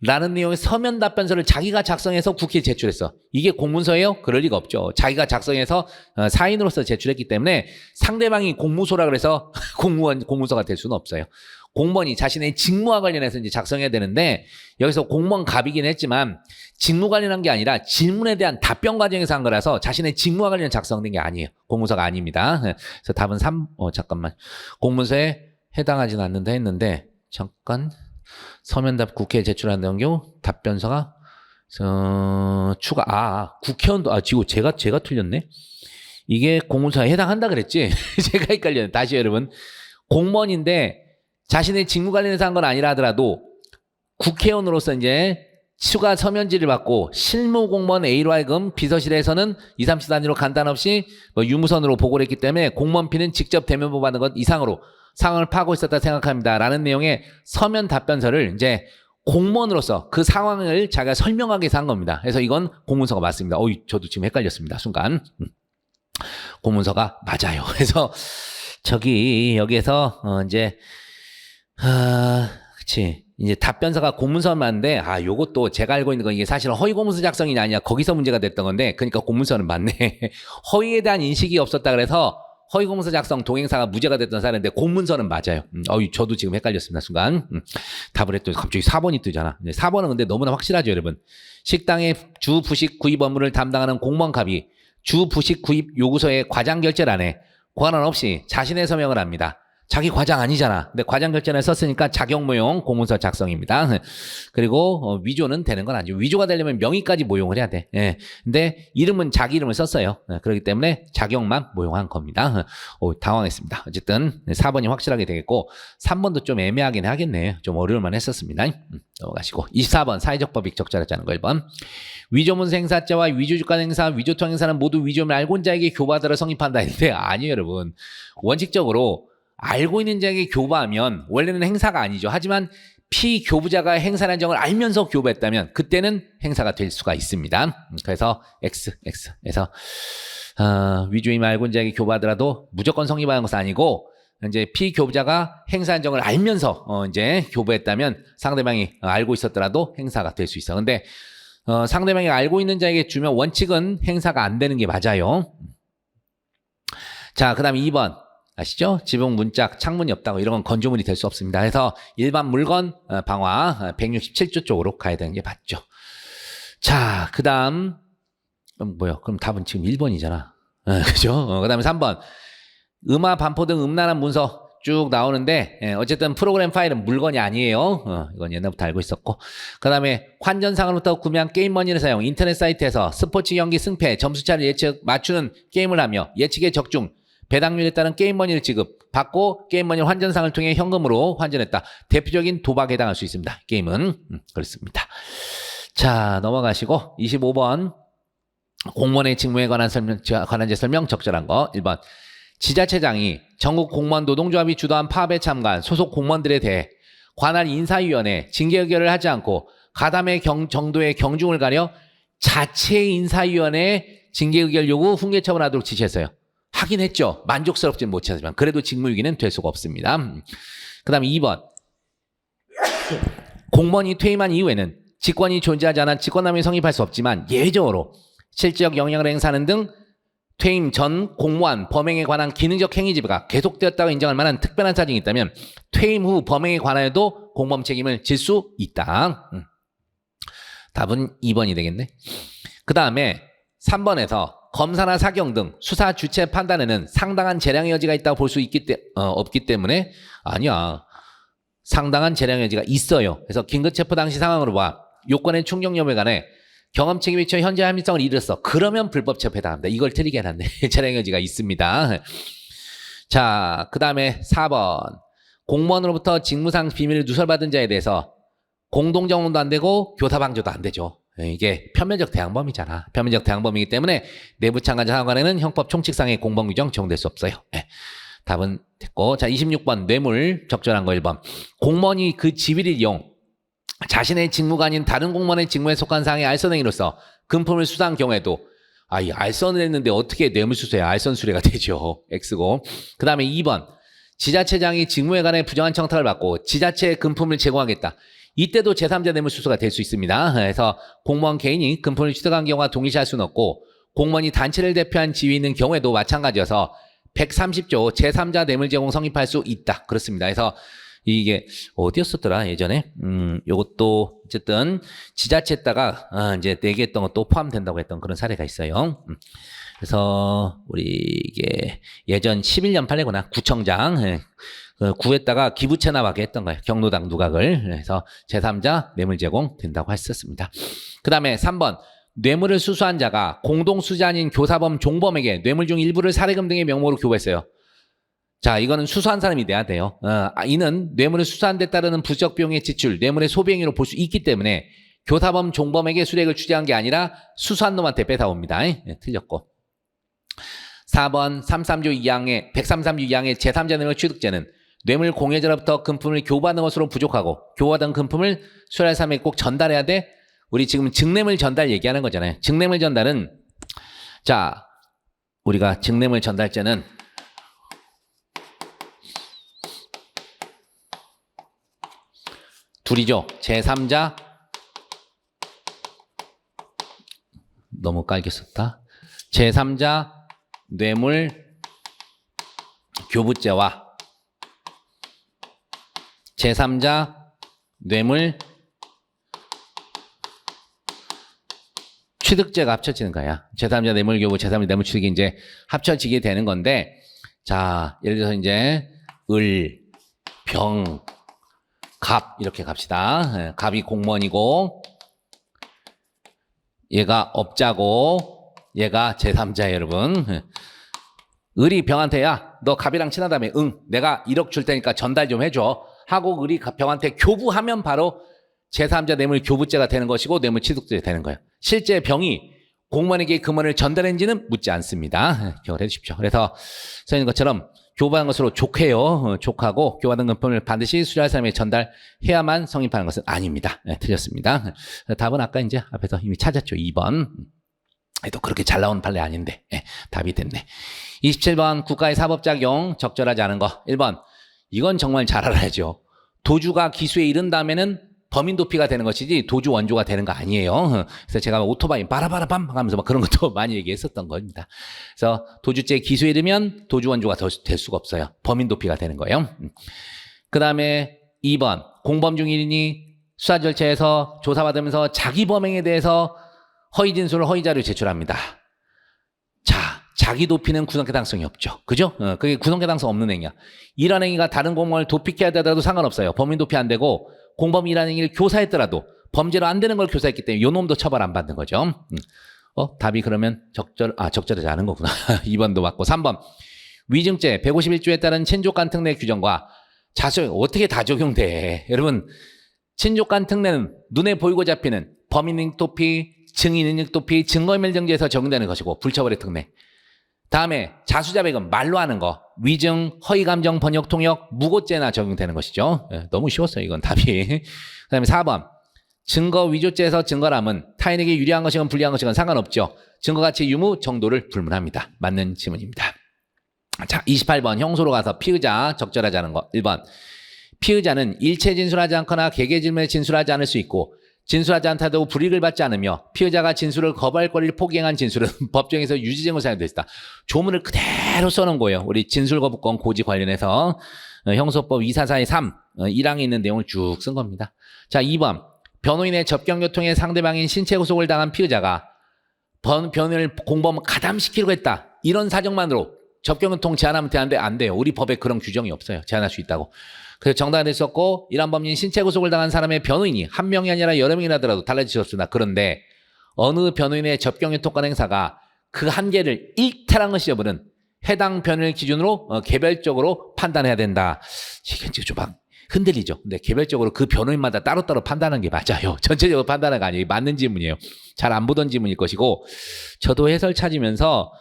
라는 내용의 서면 답변서를 자기가 작성해서 국회에 제출했어. 이게 공문서예요? 그럴 리가 없죠. 자기가 작성해서 사인으로서 제출했기 때문에 상대방이 공무소라 그래서 공문서가 될 수는 없어요. 공무원이 자신의 직무와 관련해서 이제 작성해야 되는데 여기서 공무원 갑이긴 했지만 직무 관련한 게 아니라 질문에 대한 답변 과정에서 한 거라서 자신의 직무와 관련 작성된 게 아니에요. 공문서가 아닙니다. 그래서 답은 3. 잠깐만. 공문서에 해당하지는 않는다 했는데 잠깐. 서면답 국회에 제출한다는 경우 답변서가 추가 국회의원도 지금 제가 틀렸네. 이게 공문서에 해당한다 그랬지. 제가 헷갈렸네. 다시 여러분, 공무원인데 자신의 직무 관련해서 한 건 아니라 하더라도 국회의원으로서 이제 추가 서면지를 받고 실무 공무원 A로 하여금 비서실에서는 2, 30 단위로 간단 없이 유무선으로 보고를 했기 때문에 공무원피는 직접 대면 보고받는 것 이상으로 상황을 파악하고 있었다 생각합니다. 라는 내용의 서면 답변서를 이제 공무원으로서 그 상황을 자기가 설명하기 위해서 한 겁니다. 그래서 이건 공문서가 맞습니다. 저도 지금 헷갈렸습니다. 순간. 공문서가 맞아요. 그래서 여기에서 그치. 이제 답변서가 공문서는 맞는데 요것도 제가 알고 있는 건 이게 사실은 허위 공문서 작성이 아니라 거기서 문제가 됐던 건데 그러니까 공문서는 맞네. 허위에 대한 인식이 없었다 그래서 허위 공문서 작성 동행사가 무죄가 됐던 사례인데 공문서는 맞아요. 저도 지금 헷갈렸습니다. 순간. 답을 했더니 갑자기 4번이 뜨잖아. 4번은 근데 너무나 확실하죠, 여러분. 식당의 주 부식 구입 업무를 담당하는 공무원 갑이 주 부식 구입 요구서에 과장 결제를 안 해. 권한 없이 자신의 서명을 합니다. 자기 과장 아니잖아. 근데 과장 결제를 썼으니까 자격 모용 공문서 작성입니다. 그리고 위조는 되는 건 아니죠. 위조가 되려면 명의까지 모용을 해야 돼. 예. 근데 이름은 자기 이름을 썼어요. 그렇기 때문에 자격만 모용한 겁니다. 당황했습니다. 어쨌든 4번이 확실하게 되겠고 3번도 좀 애매하긴 하겠네요. 좀 어려울만 했었습니다. 넘어가시고 24번 사회적 법익 적절하자는 거 1번. 위조문서 행사자와 위조주권 행사, 위조통 행사는 모두 위조물 알고인 자에게 교부하더라 성립한다 했는데 아니에요, 여러분. 원칙적으로 알고 있는 자에게 교부하면 원래는 행사가 아니죠. 하지만 피교부자가 행사라는 점을 알면서 교부했다면 그때는 행사가 될 수가 있습니다. 그래서 X에서 위조임을 알고 있는 자에게 교부하더라도 무조건 성립하는 것은 아니고 이제 피교부자가 행사한 점을 알면서 이제 교부했다면 상대방이 알고 있었더라도 행사가 될 수 있어. 근데 상대방이 알고 있는 자에게 주면 원칙은 행사가 안 되는 게 맞아요. 자, 그 다음에 2번. 아시죠? 지붕, 문짝, 창문이 없다고 이런 건 건조물이 될 수 없습니다. 그래서 일반 물건 방화 167조 쪽으로 가야 되는 게 맞죠. 자, 그 다음 그럼 답은 지금 1번이잖아. 그죠? 그 다음에 3번. 음화, 반포 등 음란한 문서 쭉 나오는데 어쨌든 프로그램 파일은 물건이 아니에요. 이건 옛날부터 알고 있었고. 그 다음에 환전상으로부터 구매한 게임머니를 사용, 인터넷 사이트에서 스포츠 경기 승패, 점수차를 맞추는 게임을 하며 예측의 적중, 배당률에 따른 게임머니를 지급받고 게임머니 환전상을 통해 현금으로 환전했다. 대표적인 도박에 해당할 수 있습니다. 게임은 그렇습니다. 자, 넘어가시고 25번 공무원의 직무에 관한 설명 적절한 거 1번. 지자체장이 전국 공무원 노동조합이 주도한 파업에 참가한 소속 공무원들에 대해 관할 인사위원회 징계 의결을 하지 않고 가담의 정도의 경중을 가려 자체 인사위원회에 징계 의결 요구 훈계 처분하도록 지시했어요. 하긴 했죠. 만족스럽지는 못하지만 그래도 직무유기는 될 수가 없습니다. 그 다음에 2번. 공무원이 퇴임한 이후에는 직권이 존재하지 않아 직권남용이 성립할 수 없지만 예외적으로 실질적 영향을 행사하는 등 퇴임 전 공무원 범행에 관한 기능적 행위 지배가 계속되었다고 인정할 만한 특별한 사정이 있다면 퇴임 후 범행에 관하여도 공범 책임을 질 수 있다. 답은 2번이 되겠네. 그 다음에 3번에서 검사나 사경 등 수사 주체 판단에는 상당한 재량의 여지가 있다고 볼 수 없기 때문에 아니야. 상당한 재량의 여지가 있어요. 그래서 긴급체포 당시 상황으로 봐. 요건의 충족 여부에 관해 경험 책임이 쳐 현재 합리성을 잃었어. 그러면 불법 체포에 해당합니다. 이걸 틀리게 해놨네. 재량의 여지가 있습니다. 자, 그 다음에 4번. 공무원으로부터 직무상 비밀을 누설받은 자에 대해서 공동정원도 안 되고 교사방조도 안 되죠. 이게 편면적 대항범이잖아. 편면적 대항범이기 때문에 내부 참가자 상관에는 형법 총칙상의 공범 규정 적용될 수 없어요. 네. 답은 됐고. 자, 26번 뇌물 적절한 거 1번. 공무원이 그 지위를 이용 자신의 직무가 아닌 다른 공무원의 직무에 속한 사항의 알선행위로서 금품을 수사한 경우에도 이 알선을 했는데 어떻게 뇌물수수야? 알선 수뢰가 되죠. X고. 그 다음에 2번. 지자체장이 직무에 관해 부정한 청탁을 받고 지자체에 금품을 제공하겠다. 이때도 제3자 뇌물수수가 될 수 있습니다. 그래서 공무원 개인이 금품을 취득한 경우와 동일시할 수는 없고 공무원이 단체를 대표한 지위 있는 경우에도 마찬가지여서 130조 제3자 뇌물 제공 성립할 수 있다. 그렇습니다. 그래서 이게 어디였었더라 예전에 요것도 어쨌든 지자체에다가 이제 내기했던 것도 포함된다고 했던 그런 사례가 있어요. 그래서 우리 이게 예전 11년 판례구나. 구청장 구에다가 기부 체납하게 했던 거예요. 경로당 누각을. 그래서 제3자 뇌물 제공 된다고 했었습니다. 그 다음에 3번. 뇌물을 수수한 자가 공동수자인 교사범 종범에게 뇌물 중 일부를 사례금 등의 명목으로 교부했어요. 자, 이거는 수수한 사람이 돼야 돼요. 이는 뇌물을 수수한 데 따르는 부적 비용의 지출, 뇌물의 소비행위로 볼 수 있기 때문에 교사범 종범에게 수익을 추지한 게 아니라 수수한 놈한테 뺏어옵니다. 틀렸고. 4번 333조 2항의 133조 2항의 제3자 뇌물 취득죄는 뇌물 공여자로부터 금품을 교부하는 것으로 부족하고 교부하던 금품을 수랄 사람에 꼭 전달해야 돼. 우리 지금 증뇌물 전달 얘기하는 거잖아요. 증뇌물 전달은 자 우리가 증뇌물 전달죄는 둘이죠. 제3자 너무 깔게 썼다. 제3자 뇌물 교부죄와 제3자 뇌물 취득죄가 합쳐지는 거야. 제3자 뇌물 교부, 제3자 뇌물 취득이 이제 합쳐지게 되는 건데, 자, 예를 들어서 이제 을, 병, 갑 이렇게 갑시다. 갑이 공무원이고, 얘가 업자고, 얘가 제3자예요, 여러분. 을이 병한테 야, 너 갑이랑 친하다며? 응, 내가 1억 줄 테니까 전달 좀 해줘. 하고 을이 병한테 교부하면 바로 제3자 뇌물 교부죄가 되는 것이고 뇌물 취득죄가 되는 거예요. 실제 병이 공무원에게 금원을 전달했는지는 묻지 않습니다. 기억을 해주십시오. 그래서 써있는 것처럼 교부한 것으로 족해요. 족하고 교부받은 금품을 반드시 수리할 사람에게 전달해야만 성립하는 것은 아닙니다. 네, 틀렸습니다. 답은 아까 이제 앞에서 이미 찾았죠. 2번. 또 그렇게 잘 나온 판례 아닌데 답이 됐네. 27번 국가의 사법작용 적절하지 않은 거. 1번 이건 정말 잘 알아야죠. 도주가 기수에 이른 다음에는 범인 도피가 되는 것이지 도주 원조가 되는 거 아니에요. 그래서 제가 오토바이 빠라바라밤 하면서 막 그런 것도 많이 얘기했었던 겁니다. 그래서 도주죄 기수에 이르면 도주 원조가 될 수가 없어요. 범인 도피가 되는 거예요. 그 다음에 2번 공범 중 1인이 수사 절차에서 조사받으면서 자기 범행에 대해서 허위 진술을 허위 자료 제출합니다. 자, 자기 도피는 구성계 당성이 없죠. 그죠? 그게 구성계 당성 없는 행위야. 이런 행위가 다른 공무원을 도피케 하더라도 상관없어요. 범인 도피 안 되고 공범이 이런 행위를 교사했더라도 범죄로 안 되는 걸 교사했기 때문에 요 놈도 처벌 안 받는 거죠. 답이 그러면 적절하지 않은 거구나. 2번도 맞고 3번 위증죄 151조에 따른 친족간 특례 규정과 자수 어떻게 다 적용돼. 여러분 친족간 특례는 눈에 보이고 잡히는 범인인 도피, 증인인익 도피, 증거인멸 정지에서 적용되는 것이고 불처벌의 특례. 다음에 자수자백은 말로 하는 거 위증, 허위감정, 번역, 통역, 무고죄나 적용되는 것이죠. 너무 쉬웠어요. 이건 답이. 그 다음에 4번 증거 위조죄에서 증거람은 타인에게 유리한 것이건 불리한 것이건 상관없죠. 증거가치 유무 정도를 불문합니다. 맞는 지문입니다. 자, 28번 형소로 가서 피의자 적절하지 않은 거. 1번 피의자는 일체 진술하지 않거나 개개 질문에 진술하지 않을 수 있고 진술하지 않다도 불이익을 받지 않으며 피의자가 진술을 거부할 권리를 포기한 진술은 법정에서 유지증을 사용될 수 있다. 조문을 그대로 써놓은 거예요. 우리 진술거부권 고지 관련해서 형소법 244의 3 1항에 있는 내용을 쭉 쓴 겁니다. 자, 2번 변호인의 접견교통에 상대방인 신체 구속을 당한 피의자가 변호인을 공범 가담시키려고 했다. 이런 사정만으로 접견교통 제한하면 되는데 안 돼요. 우리 법에 그런 규정이 없어요. 제한할 수 있다고. 그래서 정당화 됐었고 이란 법리인 신체 구속을 당한 사람의 변호인이 한 명이 아니라 여러 명이라더라도 달라질 수 없습니다. 그런데 어느 변호인의 접견교통권 행사가 그 한계를 일탈한 것이 여부는 해당 변호인을 기준으로 개별적으로 판단해야 된다. 이게 좀 막 흔들리죠. 근데 개별적으로 그 변호인마다 따로따로 판단하는 게 맞아요. 전체적으로 판단하는 거 아니에요. 맞는 지문이에요. 잘 안 보던 지문일 것이고 저도 해설 찾으면서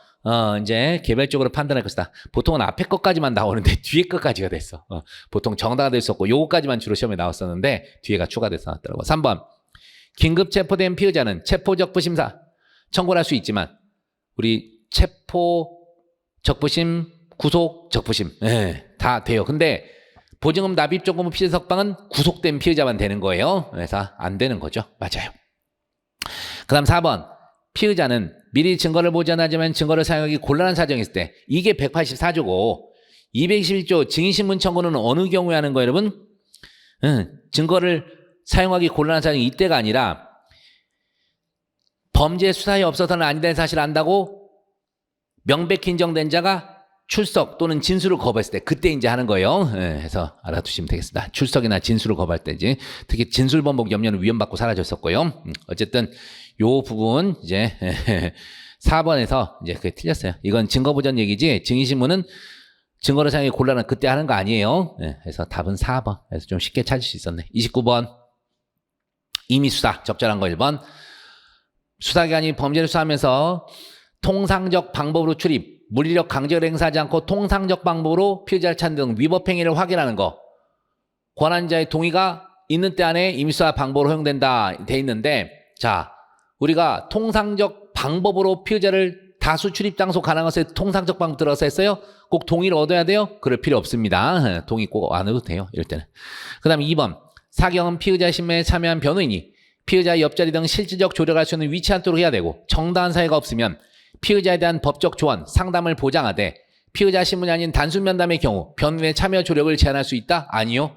이제 개별적으로 판단할 것이다. 보통은 앞에 것까지만 나오는데 뒤에 것까지가 됐어. 보통 정당화 됐었고 요거까지만 주로 시험에 나왔었는데 뒤에가 추가돼서 나왔더라고. 3번 긴급 체포된 피의자는 체포적부심사 청구를 할 수 있지만 우리 체포 적부심 구속 적부심 다 돼요. 근데 보증금 납입조금 피해 석방은 구속된 피의자만 되는 거예요. 그래서 안 되는 거죠. 맞아요. 그 다음 4번 피의자는 미리 증거를 보전하자면 증거를 사용하기 곤란한 사정이 있을 때 이게 184조고 221조 증인신문 청구는 어느 경우에 하는 거예요 여러분? 증거를 사용하기 곤란한 사정이 이때가 아니라 범죄 수사에 없어서는 아니라는 사실을 안다고 명백히 인정된 자가 출석 또는 진술을 거부했을 때 그때 이제 하는 거예요. 해서 알아두시면 되겠습니다. 출석이나 진술을 거부할 때지. 특히 진술 번복 염려는 위헌받고 사라졌었고요. 어쨌든 요 부분 이제 4번에서 이제 그게 틀렸어요. 이건 증거 보전 얘기지 증인신문은 증거를 사용하기 곤란한 그때 하는 거 아니에요. 그래서 답은 4번. 그래서 좀 쉽게 찾을 수 있었네. 29번 임의수사 적절한 거 1번 수사기관이 범죄를 수사하면서 통상적 방법으로 출입 물리력 강제를 행사하지 않고 통상적 방법으로 피의자를 찾는 등 위법행위를 확인하는 거 권한자의 동의가 있는 때 안에 임의수사 방법으로 허용된다 돼 있는데 자 우리가 통상적 방법으로 피의자를 다수 출입 장소 가능한 것에 통상적 방법 들어서 했어요? 꼭 동의를 얻어야 돼요? 그럴 필요 없습니다. 동의 꼭 안 해도 돼요. 이럴 때는. 그 다음에 2번 사경은 피의자 신문에 참여한 변호인이 피의자의 옆자리 등 실질적 조력할 수 있는 위치 않도록 해야 되고 정당한 사유가 없으면 피의자에 대한 법적 조언, 상담을 보장하되 피의자 신문이 아닌 단순 면담의 경우 변호인의 참여 조력을 제한할 수 있다? 아니요.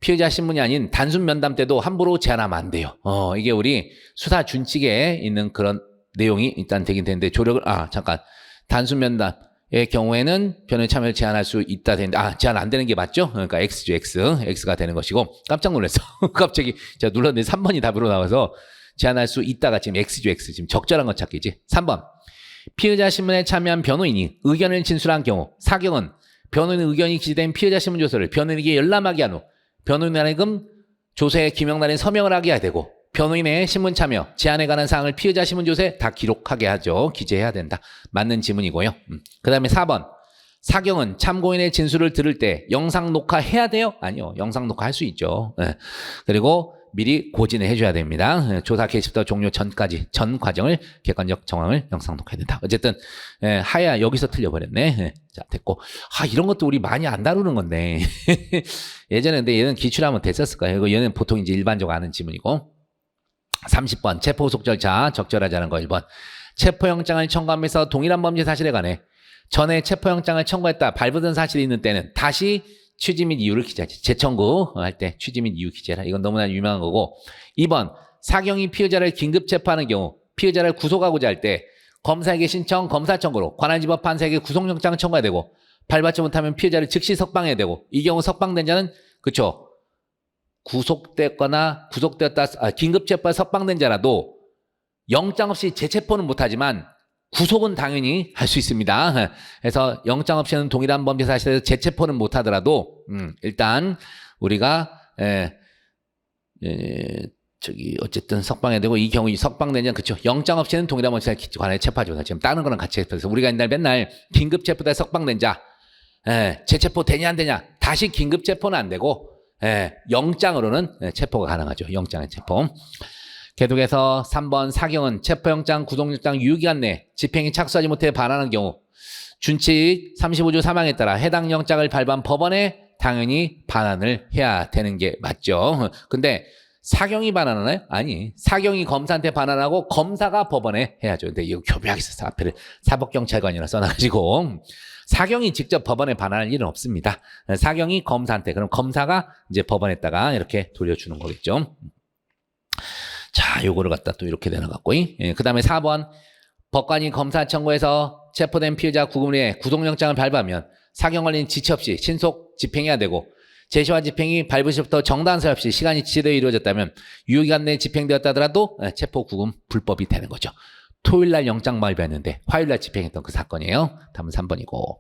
피의자 신문이 아닌 단순 면담 때도 함부로 제한하면 안 돼요. 이게 우리 수사 준칙에 있는 그런 내용이 일단 되긴 되는데 조력을 잠깐 단순 면담의 경우에는 변호인 참여를 제한할 수 있다 되는데 제한 안 되는 게 맞죠? 그러니까 X죠. X가 되는 것이고 깜짝 놀랐어. 갑자기 제가 눌렀는데 3번이 답으로 나와서 제한할 수 있다가 지금 X죠. X 지금 적절한 것 찾기지. 3번 피의자 신문에 참여한 변호인이 의견을 진술한 경우 사경은 변호인의 의견이 기재된 피의자 신문 조서를 변호인에게 열람하게 한 후 변호인에게 조서에 김영란이 서명을 하게 해야 되고 변호인의 신문 참여 제한에 관한 사항을 피의자 신문 조서에 다 기록하게 하죠. 기재해야 된다. 맞는 지문이고요. 그 다음에 4번 사경은 참고인의 진술을 들을 때 영상 녹화해야 돼요? 아니요. 영상 녹화할 수 있죠. 그리고 미리 고지는 해줘야 됩니다. 조사 개시부터 종료 전까지 전 과정을 객관적 정황을 영상 녹화해야 된다. 어쨌든 하야 여기서 틀려버렸네. 자 됐고 이런 것도 우리 많이 안 다루는 건데 예전에 근데 얘는 기출하면 됐었을 거예요. 얘는 보통 이제 일반적으로 아는 지문이고 30번 체포소속 절차 적절하지 않은 거 1번 체포영장을 청구하면서 동일한 범죄 사실에 관해 전에 체포영장을 청구했다 발부된 사실이 있는 때는 다시 취지 및 이유를 기재하지. 재청구할 때 취지 및 이유 기재라. 이건 너무나 유명한 거고 2번 사경이 피의자를 긴급 체포하는 경우 피의자를 구속하고자 할 때 검사에게 신청 검사 청구로 관할지법 판사에게 구속영장을 청구해야 되고 발받지 못하면 피의자를 즉시 석방해야 되고 이 경우 석방된 자는 그쵸 구속되었다 긴급 체포에 석방된 자라도 영장 없이 재체포는 못하지만 구속은 당연히 할 수 있습니다. 그래서 영장 없이는 동일한 범죄 사실에서 재체포는 못하더라도 일단 우리가 어쨌든 석방해야 되고 이 경우 석방된 자는 그쵸 영장 없이는 동일한 범죄 사실에 관해 체포하지 못하죠. 지금 다른 거랑 같이 해서 우리가 옛날 맨날 긴급 체포에 석방된 자 재체포 되냐 안 되냐 다시 긴급 체포는 안 되고 영장으로는 체포가 가능하죠. 영장의 체포. 계속해서 3번 사경은 체포영장, 구속영장 유효기간 내 집행이 착수하지 못해 반환한 경우 준칙 35조 3항에 따라 해당 영장을 발부한 법원에 당연히 반환을 해야 되는 게 맞죠. 근데 사경이 반환하나요? 아니, 사경이 검사한테 반환하고 검사가 법원에 해야죠. 근데 이거 교묘하게 있었어. 앞에를 사법경찰관이라 써놔가지고 사경이 직접 법원에 반환할 일은 없습니다. 사경이 검사한테, 그럼 검사가 이제 법원에다가 이렇게 돌려주는 거겠죠. 자, 요거를 갖다 또 이렇게 내놔갖고, 그 다음에 4번 법관이 검사 청구해서 체포된 피의자 구금을 위해 구속영장을 발부하면 사경 관련 지체 없이 신속 집행해야 되고, 제시와 집행이 발부 시부터 정당한 없이 시간이 지체되어 이루어졌다면 유효기간 내에 집행되었다 하더라도 체포 구금 불법이 되는 거죠. 토요일날 영장 발부했는데 화요일날 집행했던 그 사건이에요. 답은 3번이고.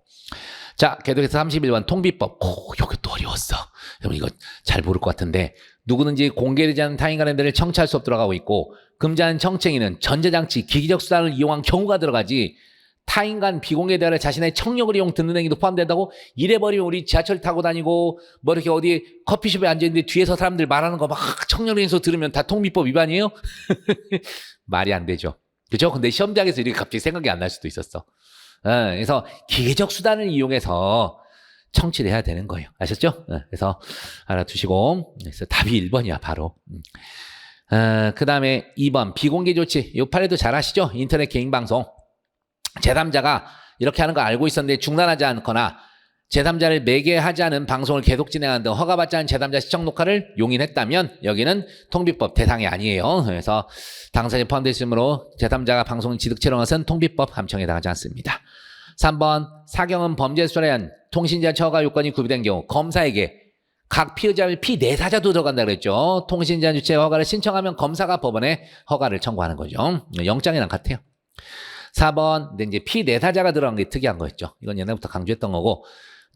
자, 계속해서 31번 통비법. 여기 또 어려웠어. 여러분 이거 잘 모를 것 같은데, 누구든지 공개되지 않은 타인 간의 데를 청취할 수 없도록 하고 있고, 금지하는 청청인은 전자장치, 기기적 수단을 이용한 경우가 들어가지 타인 간 비공개 대화를 자신의 청력을 이용 듣는 행위도 포함된다고? 이래버리면 우리 지하철 타고 다니고 뭐 이렇게 어디 커피숍에 앉아있는데 뒤에서 사람들 말하는 거 막 청력을 해서 들으면 다 통비법 위반이에요? 말이 안 되죠. 그죠? 근데 시험장에서 이렇게 갑자기 생각이 안 날 수도 있었어. 그래서 기계적 수단을 이용해서 청취를 해야 되는 거예요. 아셨죠? 그래서 알아두시고, 그래서 답이 1번이야 바로. 그 다음에 2번 비공개 조치. 요 판에도 잘 아시죠? 인터넷 개인방송. 제3자가 이렇게 하는 거 알고 있었는데 중단하지 않거나 제3자를 매개하지 않은 방송을 계속 진행하는 등 허가받지 않은 제3자 시청 녹화를 용인했다면 여기는 통비법 대상이 아니에요. 그래서 당사자에 포함되어 있으므로 제3자가 방송 지득 촬영한 것은 통비법 감청에 해당하지 않습니다. 3번 사경은 범죄 수사에 의한 통신자 처가 요건이 구비된 경우 검사에게 각 피의자의 피내사자도 들어간다 그랬죠. 통신자 주체 허가를 신청하면 검사가 법원에 허가를 청구하는 거죠. 영장이랑 같아요. 4번, 근데 이제 피내사자가 들어간 게 특이한 거였죠. 이건 옛날부터 강조했던 거고,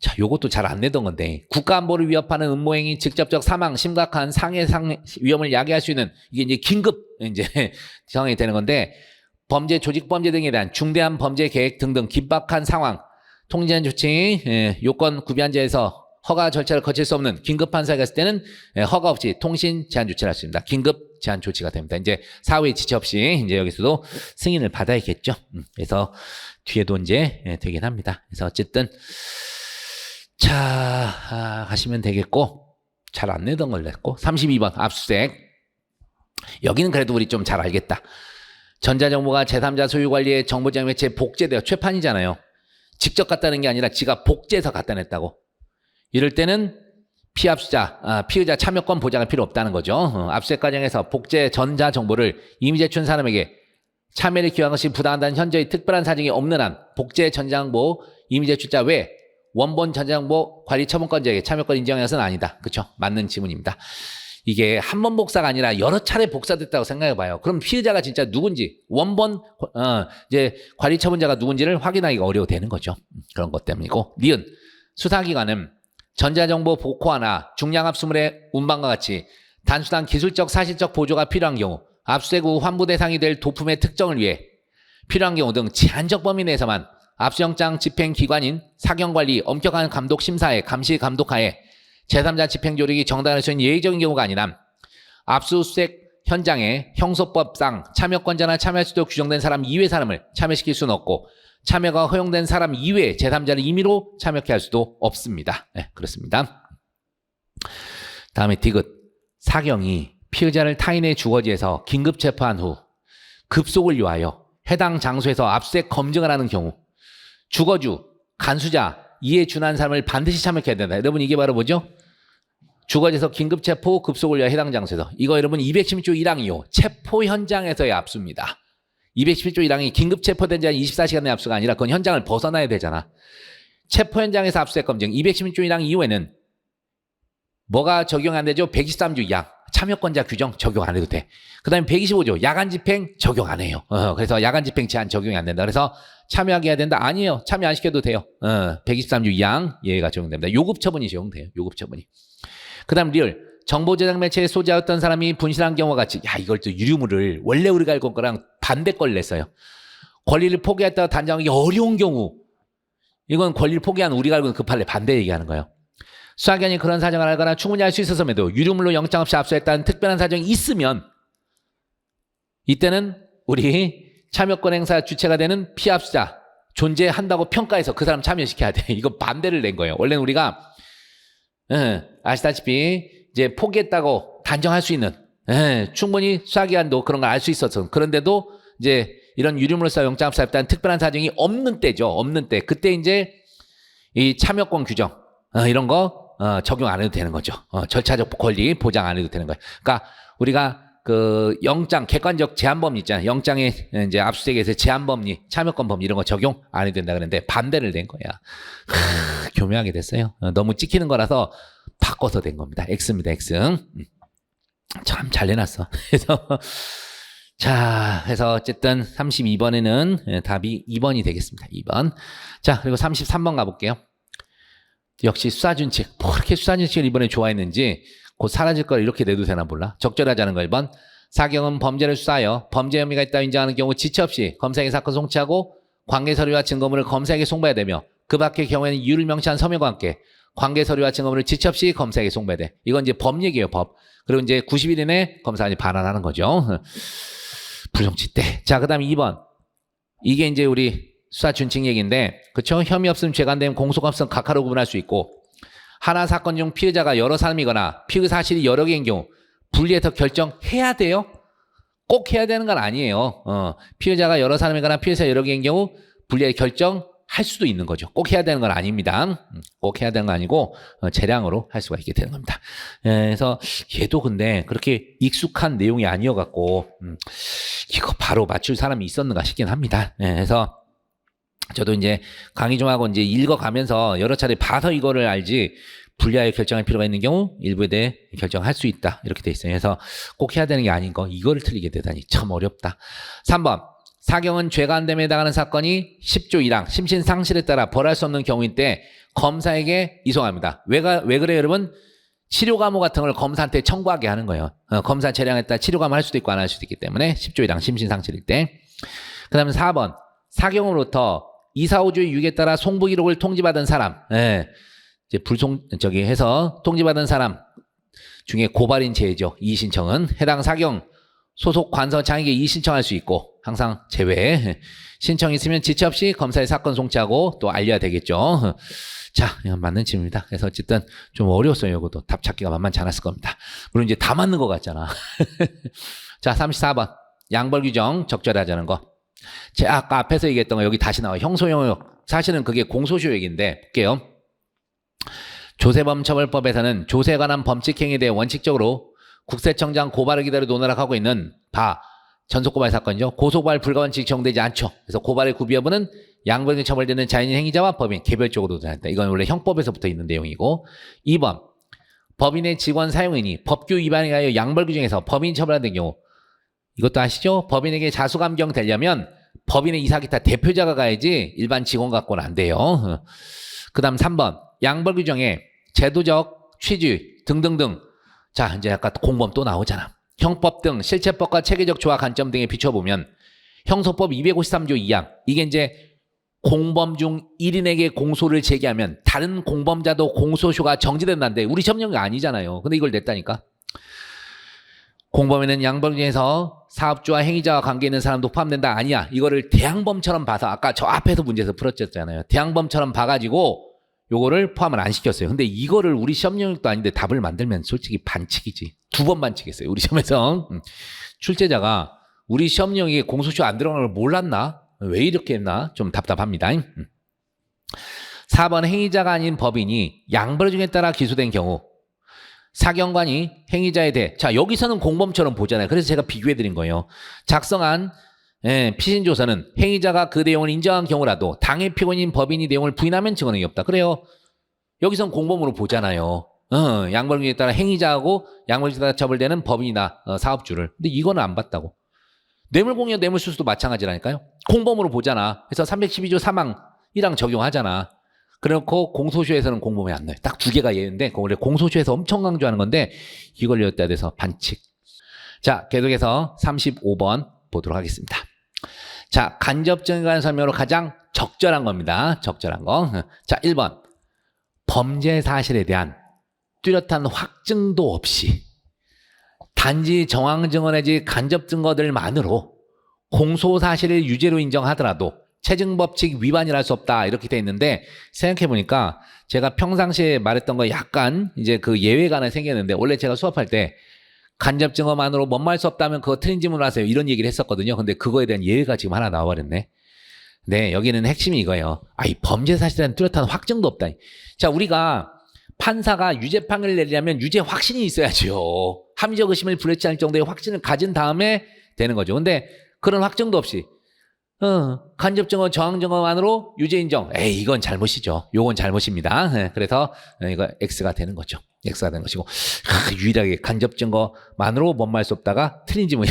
자, 요것도 잘 안 내던 건데, 국가안보를 위협하는 음모행위, 직접적 사망, 심각한 상해 위험을 야기할 수 있는, 이게 이제 긴급, 이제, 상황이 되는 건데, 범죄, 조직범죄 등에 대한 중대한 범죄 계획 등등 긴박한 상황, 통제한 조치, 요건 구비한 자에서 허가 절차를 거칠 수 없는 긴급한 사유가 있을 때는 허가 없이 통신 제한 조치를 할 수 있습니다. 긴급 제한 조치가 됩니다. 이제 사후의 지체 없이 이제 여기서도 승인을 받아야겠죠. 그래서 뒤에도 이제 되긴 합니다. 그래서 어쨌든 자, 가시면 되겠고, 잘 안 내던 걸 냈고. 32번 압수수색. 여기는 그래도 우리 좀 잘 알겠다. 전자정보가 제3자 소유 관리의 정보장 매체에 복제되어 최판이잖아요. 직접 갖다는 게 아니라 지가 복제해서 갖다 냈다고. 이럴 때는 피의자 참여권 보장할 필요 없다는 거죠. 압수수색 과정에서 복제 전자정보를 이미 제출한 사람에게 참여를 기여한 것이 부당하다는 현저히 특별한 사정이 없는 한 복제 전자정보 이미 제출자 외 원본 전자정보 관리 처분권자에게 참여권 인정하는 것은 아니다. 그렇죠? 맞는 지문입니다. 이게 한 번 복사가 아니라 여러 차례 복사됐다고 생각해 봐요. 그럼 피의자가 진짜 누군지, 원본 이제 관리 처분자가 누군지를 확인하기가 어려워되는 거죠. 그런 것 때문이고. 니은 수사기관은 전자정보 복호하나 중량압수물의 운반과 같이 단순한 기술적 사실적 보조가 필요한 경우, 압수수색 후 환부 대상이 될 도품의 특정을 위해 필요한 경우 등 제한적 범위 내에서만 압수영장 집행기관인 사경관리 엄격한 감독 심사에 감시 감독하에 제3자 집행조력이 정당할 수 있는 예외적인 경우가 아니라 압수수색 현장에 형소법상 참여권자나 참여할 수도 규정된 사람 이외의 사람을 참여시킬 수는 없고, 참여가 허용된 사람 이외에 제3자를 임의로 참여케 할 수도 없습니다. 네, 그렇습니다. 다음에 디귿. 사경이 피의자를 타인의 주거지에서 긴급 체포한 후 급속을 요하여 해당 장소에서 압수수색 검증을 하는 경우 주거주, 간수자, 이에 준하는 사람을 반드시 참여해야 된다. 여러분 이게 바로 뭐죠? 주거지에서 긴급 체포, 급속을 위하여 해당 장소에서. 이거 여러분 211조 1항이요. 체포 현장에서의 압수입니다. 211조 1항이 긴급 체포된 자 24시간 내 압수가 아니라 그건 현장을 벗어나야 되잖아. 체포 현장에서 압수수색 검증. 211조 1항 이후에는 뭐가 적용 안 되죠? 123조 2항. 참여권자 규정 적용 안 해도 돼. 그 다음에 125조 야간 집행 적용 안 해요. 그래서 야간 집행 제한 적용이 안 된다. 그래서 참여하게 해야 된다? 아니에요. 참여 안 시켜도 돼요. 123조 2항 예외가 적용됩니다. 요급 처분이 적용돼요. 요급 처분이. 그 다음 리얼. 정보 제작 매체에 소지하였던 사람이 분실한 경우와 같이, 야, 이걸 또 유류물을 원래 우리가 알고 온 거랑 반대 걸 냈어요. 권리를 포기했다가 단정하기 어려운 경우, 이건 권리를 포기한 우리가 알고 있는 그 판례 반대 얘기하는 거예요. 수사기관이 그런 사정을 알거나 충분히 알 수 있었음에도 유류물로 영장 없이 압수했다는 특별한 사정이 있으면 이때는 우리 참여권 행사 주체가 되는 피합수자 존재한다고 평가해서 그 사람 참여시켜야 돼. 이거 반대를 낸 거예요. 원래는 우리가 아시다시피 이제 포기했다고 단정할 수 있는 충분히 수사기관도 그런 걸 알 수 있었어. 그런데도 이제 이런 유류물사 영장합사에 특별한 사정이 없는 때죠. 없는 때. 그때 이제 이 참여권 규정 이런 거 적용 안 해도 되는 거죠. 절차적 권리 보장 안 해도 되는 거예요. 그러니까 우리가 그 영장 객관적 제한범위 있잖아요. 영장에 이제 압수수색에서 제한범위, 참여권 범위 이런 거 적용 안 해도 된다 그랬는데 반대를 낸 거야. 교묘하게 됐어요. 너무 찍히는 거라서 바꿔서 된 겁니다. X입니다. X. 참 잘 내놨어. 그래서 자, 그래서 어쨌든 32번에는 답이 2번이 되겠습니다. 2번. 자, 그리고 33번 가볼게요. 역시 수사준칙. 뭐 그렇게 수사준칙을 이번에 좋아했는지 곧 사라질 걸 이렇게 내도 되나 몰라. 적절하자는 거 1번. 사경은 범죄를 수사하여 범죄 혐의가 있다 인정하는 경우 지체 없이 검사에게 사건 송치하고 관계 서류와 증거물을 검사에게 송부해야 되며 그 밖의 경우에는 이유를 명시한 서명과 함께 관계 서류와 증거물을 지체 없이 검사에게 송부해야 돼. 이건 이제 법 얘기예요, 법. 그리고 이제 90일 이내 검사가 반환하는 거죠. 불송치 때. 자, 그 다음에 2번. 이게 이제 우리 수사 준칙 얘기인데, 그쵸? 혐의 없음, 죄가 안 되면 공소가 없음 각하로 구분할 수 있고, 하나 사건 중 피해자가 여러 사람이거나 피의 사실이 여러 개인 경우 분리해서 결정해야 돼요? 꼭 해야 되는 건 아니에요. 피해자가 여러 사람이거나 피해자 여러 개인 경우 분리해서 결정할 수도 있는 거죠. 꼭 해야 되는 건 아닙니다. 꼭 해야 되는 건 아니고 재량으로 할 수가 있게 되는 겁니다. 그래서 얘도 근데 그렇게 익숙한 내용이 아니어갖고 이거 바로 맞출 사람이 있었는가 싶긴 합니다. 그래서 저도 이제 강의 좀 하고 이제 읽어가면서 여러 차례 봐서 이거를 알지 분리하여 결정할 필요가 있는 경우 일부에 대해 결정할 수 있다. 이렇게 돼 있어요. 그래서 꼭 해야 되는 게 아닌 거 이거를 틀리게 되다니 참 어렵다. 3번. 사경은 죄가 안 됨에 해당하는 사건이 10조 1항 심신상실에 따라 벌할 수 없는 경우일 때 검사에게 이송합니다. 왜 그래요 여러분? 치료 감호 같은 걸 검사한테 청구하게 하는 거예요. 검사 재량에 따라 치료 감호 할 수도 있고 안 할 수도 있기 때문에 10조 1항 심신상실일 때. 그 다음에 4번. 사경으로부터 이사오주의 유기에 따라 송부 기록을 통지받은 사람, 이제 해서 통지받은 사람 중에 고발인 제외죠. 이의신청은 해당 사경 소속 관서장에게 이의신청할 수 있고 항상 제외. 신청이 있으면 지체 없이 검사에 사건 송치하고 또 알려야 되겠죠. 자, 이건 맞는 질문입니다. 그래서 어쨌든 좀 어려웠어요. 이것도 답 찾기가 만만치 않았을 겁니다. 물론 이제 다 맞는 것 같잖아. 자, 34번 양벌 규정 적절하자는 거. 제가 아까 앞에서 얘기했던 거 여기 다시 나와요. 형소용역. 사실은 그게 공소시효액인데 볼게요. 조세범처벌법에서는 조세에 관한 범칙행위에 대해 원칙적으로 국세청장 고발을 기다려 논의를 하고 있는 바 전속고발 사건이죠. 고소고발 불가원칙이 적용되지 않죠. 그래서 고발의 구비 여부는 양벌이 처벌되는 자연인 행위자와 법인 개별적으로 논의한다. 이건 원래 형법에서부터 있는 내용이고 2번 법인의 직원 사용인이 법규 위반에 의하여 양벌 규정에서 법인 처벌하는 경우 이것도 아시죠? 법인에게 자수감경 되려면 법인의 이사기타 대표자가 가야지 일반 직원 갖고는 안 돼요. 그 다음 3번 양벌 규정에 제도적 취지 등등등 자 이제 아까 공범 또 나오잖아. 형법 등 실체법과 체계적 조화 관점 등에 비춰보면 형소법 253조 2항 이게 이제 공범 중 1인에게 공소를 제기하면 다른 공범자도 공소시효가 정지된다는데 우리 법령이 아니잖아요. 근데 이걸 냈다니까. 공범에는 양벌중에서 사업주와 행위자와 관계 있는 사람도 포함된다. 아니야. 이거를 대항범처럼 봐서 아까 저 앞에서 문제에서 풀었잖아요. 대항범처럼 봐가지고 요거를 포함을 안 시켰어요. 근데 이거를 우리 시험 영역도 아닌데 답을 만들면 솔직히 반칙이지. 2번 반칙했어요. 우리 시험에서. 출제자가 우리 시험 영역에 공소시효 안 들어가는 걸 몰랐나? 왜 이렇게 했나? 좀 답답합니다. 4번 행위자가 아닌 법인이 양벌중에 따라 기소된 경우 사경관이 행위자에 대해 자 여기서는 공범처럼 보잖아요. 그래서 제가 비교해드린 거예요. 작성한 피신조서는 행위자가 그 내용을 인정한 경우라도 당해 피고인 법인이 내용을 부인하면 증언이 없다. 그래요. 여기서는 공범으로 보잖아요. 양벌중에 따라 행위자하고 양벌중에 따라 처벌되는 법인이나 사업주를. 근데 이거는 안 봤다고. 뇌물공여 뇌물수수도 마찬가지라니까요. 공범으로 보잖아. 그래서 312조 3항 1항 적용하잖아. 그래놓고 공소시효에서는 공범이 안 나요. 딱 2개가 예인데 원래 공소시효에서 엄청 강조하는 건데 이걸 여기다 대서 반칙. 자 계속해서 35번 보도록 하겠습니다. 자 간접적인 관한 설명으로 가장 적절한 겁니다. 적절한 거. 자 1번 범죄 사실에 대한 뚜렷한 확증도 없이 단지 정황 증거 내지 간접 증거들만으로 공소 사실을 유죄로 인정하더라도 체증 법칙 위반이라 할 수 없다 이렇게 돼 있는데 생각해 보니까 제가 평상시에 말했던 거 약간 이제 그 예외가 하나 생겼는데 원래 제가 수업할 때 간접 증거만으로 뭔말 수 없다면 그거 틀린 질문을 하세요 이런 얘기를 했었거든요. 근데 그거에 대한 예외가 지금 하나 나와버렸네. 네, 여기는 핵심이 이거예요. 이 범죄 사실에 뚜렷한 확증도 없다. 자, 우리가 판사가 유죄 판결을 내리려면 유죄 확신이 있어야죠. 합리적 의심을 불일치할 정도의 확신을 가진 다음에 되는 거죠. 근데 그런 확증도 없이 간접 증거, 정황 증거만으로 유죄 인정. 이건 잘못이죠. 요건 잘못입니다. 그래서 이거 X가 되는 거죠. X가 되는 것이고 유일하게 간접 증거만으로 뭔말 수 없다가 틀린 질문이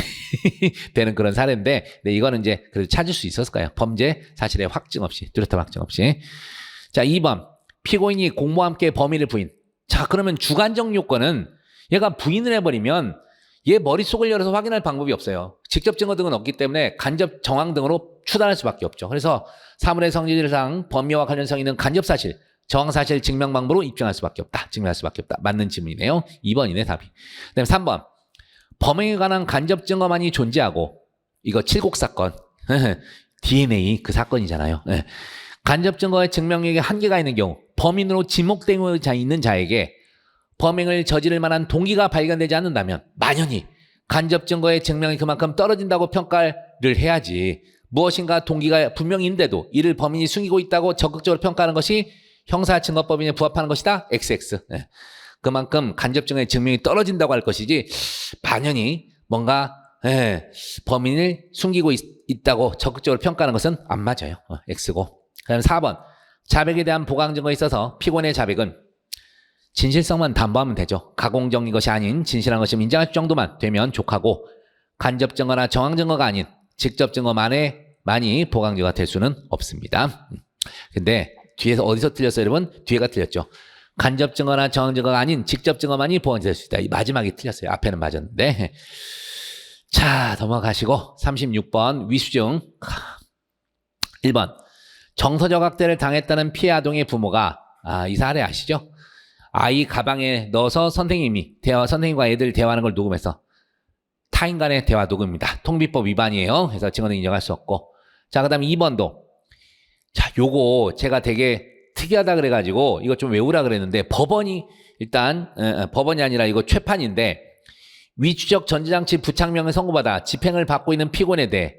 되는 그런 사례인데 이거는 이제 그래도 찾을 수 있었을까요? 범죄 사실의 확증 없이, 뚜렷한 확증 없이. 자, 2번. 피고인이 공모와 함께 범위를 부인. 자, 그러면 주관적 요건은 얘가 부인을 해버리면 얘 머릿속을 열어서 확인할 방법이 없어요. 직접 증거 등은 없기 때문에 간접 정황 등으로 추단할 수밖에 없죠. 그래서 사물의 성질상 범위와 관련성 있는 간접 사실, 정황 사실 증명 방법으로 입증할 수밖에 없다. 증명할 수밖에 없다. 맞는 질문이네요. 2번이네 답이. 그다음에 3번. 범행에 관한 간접 증거만이 존재하고 이거 칠곡 사건 DNA 그 사건이잖아요. 간접 증거의 증명력에 한계가 있는 경우 범인으로 지목되어 있는 자에게 범행을 저지를 만한 동기가 발견되지 않는다면 만연히 간접 증거의 증명이 그만큼 떨어진다고 평가를 해야지 무엇인가 동기가 분명히 있는데도 이를 범인이 숨기고 있다고 적극적으로 평가하는 것이 형사증거법인에 부합하는 것이다. XX. 그만큼 간접 증거의 증명이 떨어진다고 할 것이지 만연히 뭔가 범인을 숨기고 있다고 적극적으로 평가하는 것은 안 맞아요. X고. 그다음 4번. 자백에 대한 보강 증거에 있어서 피고인의 자백은 진실성만 담보하면 되죠. 가공적인 것이 아닌 진실한 것이 인정할 정도만 되면 족하고 간접 증거나 정황 증거가 아닌 직접 증거만이 보강 증거가 될 수는 없습니다. 근데 뒤에서 어디서 틀렸어요, 여러분? 뒤에가 틀렸죠. 간접 증거나 정황 증거가 아닌 직접 증거만이 보강이 될 수 있다. 이 마지막이 틀렸어요. 앞에는 맞았는데. 자, 넘어가시고 36번 위수증. 1번. 정서적 학대를 당했다는 피해 아동의 부모가 이 사례 아시죠? 아이 가방에 넣어서 선생님과 애들 대화하는 걸 녹음해서 타인 간의 대화 녹음입니다. 통비법 위반이에요. 그래서 증거는 인정할 수 없고. 자, 그 다음에 2번도. 자, 요거 제가 되게 특이하다 그래가지고 이거 좀 외우라 그랬는데 법원이 일단 법원이 아니라 이거 최판인데 위추적 전자장치 부착명을 선고받아 집행을 받고 있는 피고인에 대해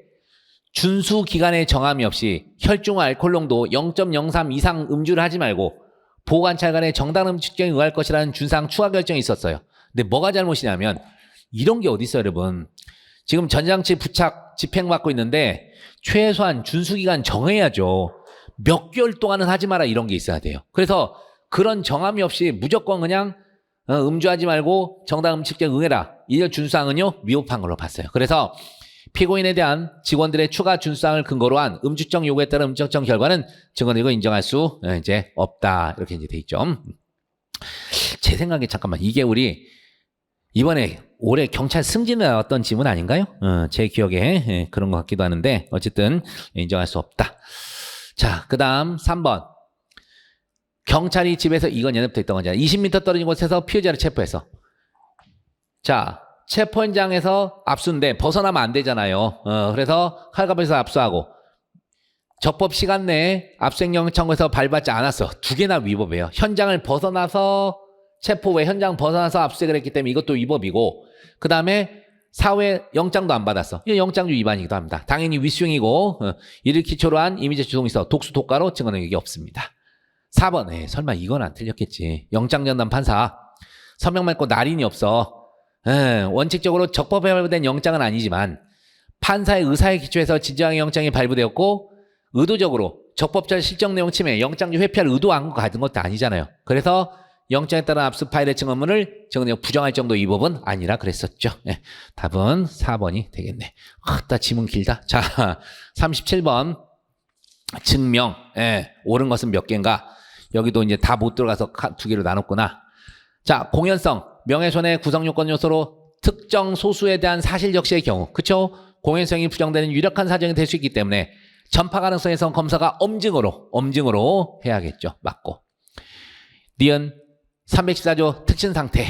준수 기간의 정함이 없이 혈중 알코올 농도 0.03 이상 음주를 하지 말고 보호관찰 간의 정당 음주 측정에 의할 것이라는 준상 추가 결정이 있었어요. 근데 뭐가 잘못이냐면 이런 게 어디 있어요, 여러분. 지금 전자장치 부착 집행받고 있는데 최소한 준수기간 정해야죠. 몇 개월 동안은 하지 마라 이런 게 있어야 돼요. 그래서 그런 정함이 없이 무조건 그냥 음주하지 말고 정당 음주 측정에 응해라. 이 준수사항은요 미흡한 걸로 봤어요. 그래서 피고인에 대한 직원들의 추가 준수사항을 근거로 한 음주적 요구에 따른 음주적 결과는 증거들고 인정할 수 이제 없다 이렇게 이제 돼 있죠. 제 생각에 잠깐만 이게 우리 이번에 올해 경찰 승진에 나왔던 지문 아닌가요? 제 기억에 그런 것 같기도 하는데 어쨌든 인정할 수 없다. 자, 그 다음 3번. 경찰이 집에서 이건 예전부터 있던 거잖아요. 20m 떨어진 곳에서 피해자를 체포해서. 자, 체포 현장에서 압수인데 벗어나면 안 되잖아요. 그래서 칼갑에서 압수하고 적법 시간 내에 압수행령 청구해서 발받지 않았어. 두 개나 위법이에요. 현장을 벗어나서 체포 외 현장 벗어나서 압수색을 했기 때문에 이것도 위법이고 그 다음에 사후에 영장도 안 받았어. 이게 영장주 위반이기도 합니다. 당연히 위수용이고 이를 기초로 한 이미지 주동이 있어 독수 독가로 증거 능력이 없습니다. 4번 설마 이건 안 틀렸겠지. 영장 전담 판사 서명 맺고 날인이 없어. 원칙적으로 적법에 발부된 영장은 아니지만 판사의 의사에 기초해서 진정한 영장이 발부되었고 의도적으로 적법적 실정 내용 침해 영장주 회피할 의도한 거 가진 것도 아니잖아요. 그래서 영장에 따른 압수 파일의 증언문을 증언력 부정할 정도의 위법은 아니라 그랬었죠. 답은 4번이 되겠네. 나 지문 길다. 자, 37번 증명. 옳은 것은 몇 개인가? 여기도 이제 다 못 들어가서 두 개로 나눴구나. 자, 공연성, 명예훼손의 구성요건 요소로 특정 소수에 대한 사실 적시의 경우, 그쵸? 공연성이 부정되는 유력한 사정이 될 수 있기 때문에 전파 가능성에선 검사가 엄증으로 해야겠죠. 맞고. 니은 314조 특신상태.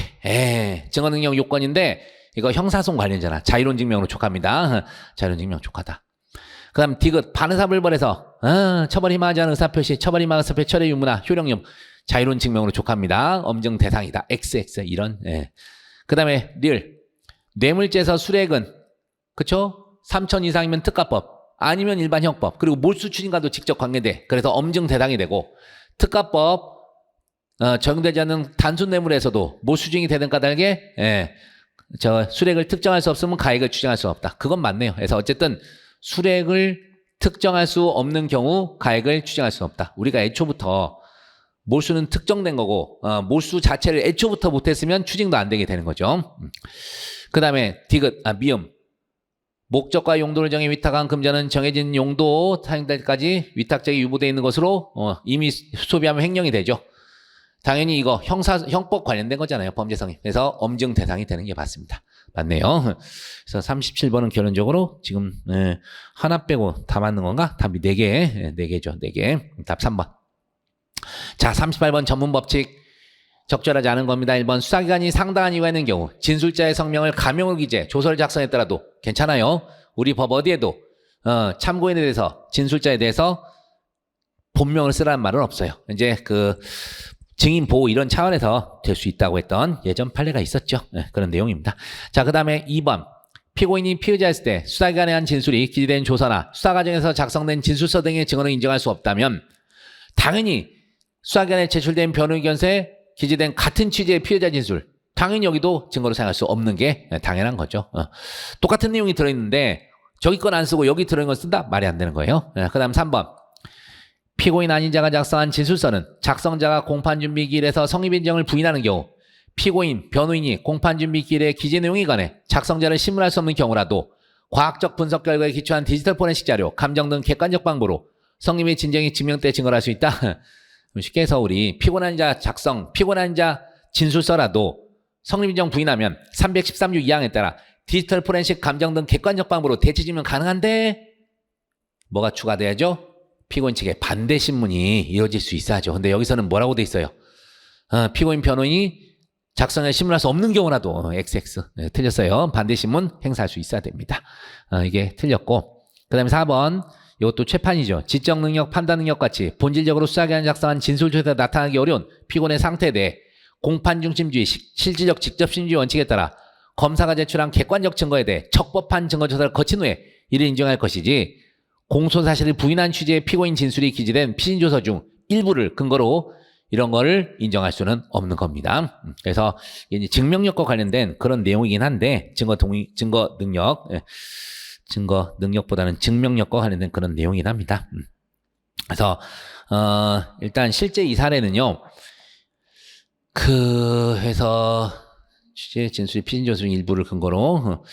증거 능력 요건인데 이거 형사소송 관련자나 자유로운 증명으로 촉합니다. 자유로운 증명 촉하다. 그 다음 디귿 반의사불벌에서 처벌 희망하지 않은 의사표시, 처벌 희망 의사표시, 철회 유무나 효력용 자유로운 증명으로 촉합니다. 엄정 대상이다. XX 이런. 예. 그 다음에 리을 뇌물죄에서 수뢰액은 그쵸? 3천 이상이면 특가법 아니면 일반 형법 그리고 몰수 추진과도 직접 관계돼. 그래서 엄정 대상이 되고 특가법 적용되지 않는 단순 뇌물에서도 몰수 추진이 되는 까닭에 저 수뢰액을 특정할 수 없으면 가액을 추정할 수 없다. 그건 맞네요. 그래서 어쨌든 수뢰액을 특정할 수 없는 경우 가액을 추정할 수 없다. 우리가 애초부터 몰수는 특정된 거고 몰수 자체를 애초부터 못했으면 추징도 안 되게 되는 거죠. 그 다음에 디귿 미음 목적과 용도를 정해 위탁한 금전은 정해진 용도 사용될 때까지 위탁적이 유보되어 있는 것으로 이미 소비하면 횡령이 되죠. 당연히 이거 형법 관련된 거잖아요. 범죄성이. 그래서 엄증 대상이 되는 게 맞습니다. 맞네요. 그래서 37번은 결론적으로 지금 하나 빼고 다 맞는 건가? 답이 4개. 4개죠. 4개. 답 3번. 자, 38번 전문 법칙 적절하지 않은 겁니다. 1번 수사기관이 상당한 이유가 있는 경우 진술자의 성명을 가명을 기재 조서를 작성했더라도 괜찮아요. 우리 법 어디에도 참고인에 대해서 진술자에 대해서 본명을 쓰라는 말은 없어요. 이제 그 증인 보호 이런 차원에서 될 수 있다고 했던 예전 판례가 있었죠. 그런 내용입니다. 자, 그 다음에 2번 피고인이 피의자였을 때 수사기관에 한 진술이 기재된 조서나 수사 과정에서 작성된 진술서 등의 증언을 인정할 수 없다면 당연히 수사기관에 제출된 변호의견서에 기재된 같은 취지의 피의자 진술 당연히 여기도 증거로 사용할 수 없는 게 당연한 거죠. 똑같은 내용이 들어있는데 저기 건 안 쓰고 여기 들어있는 걸 쓴다? 말이 안 되는 거예요. 그 다음 3번 피고인 아닌 자가 작성한 진술서는 작성자가 공판준비기일에서 성립인정을 부인하는 경우 피고인, 변호인이 공판준비기일의 기재 내용에 관해 작성자를 신문할 수 없는 경우라도 과학적 분석 결과에 기초한 디지털 포렌식 자료, 감정 등 객관적 방법으로 성립의 진정이 증명돼 증거를 할 수 있다. 쉽게 해서 우리 피고난 자 작성, 피고난 자 진술서라도 성립인정 부인하면 313조 2항에 따라 디지털 포렌식 감정 등 객관적 방법으로 대체 증명 가능한데 뭐가 추가돼야죠? 피고인 측에 반대 신문이 이루어질 수 있어야죠. 근데 여기서는 뭐라고 돼 있어요? 피고인 변호인이 작성에 신문할 수 없는 경우라도 XX 틀렸어요. 반대 신문 행사할 수 있어야 됩니다. 이게 틀렸고 그 다음에 4번 이것도 최판이죠. 지적 능력, 판단 능력 같이 본질적으로 수사기관이 작성한 진술조에서 나타나기 어려운 피고인의 상태에 대해 공판 중심주의, 실질적 직접심주의 원칙에 따라 검사가 제출한 객관적 증거에 대해 적법한 증거조사를 거친 후에 이를 인정할 것이지 공소사실을 부인한 취지의 피고인 진술이 기재된 피신조서 중 일부를 근거로 이런 거를 인정할 수는 없는 겁니다. 그래서 이제 증명력과 관련된 그런 내용이긴 한데 증거 능력보다는 증명력과 관련된 그런 내용이긴 합니다. 그래서 일단 실제 이 사례는요. 해서 취재 진술이 피신조서 중 일부를 근거로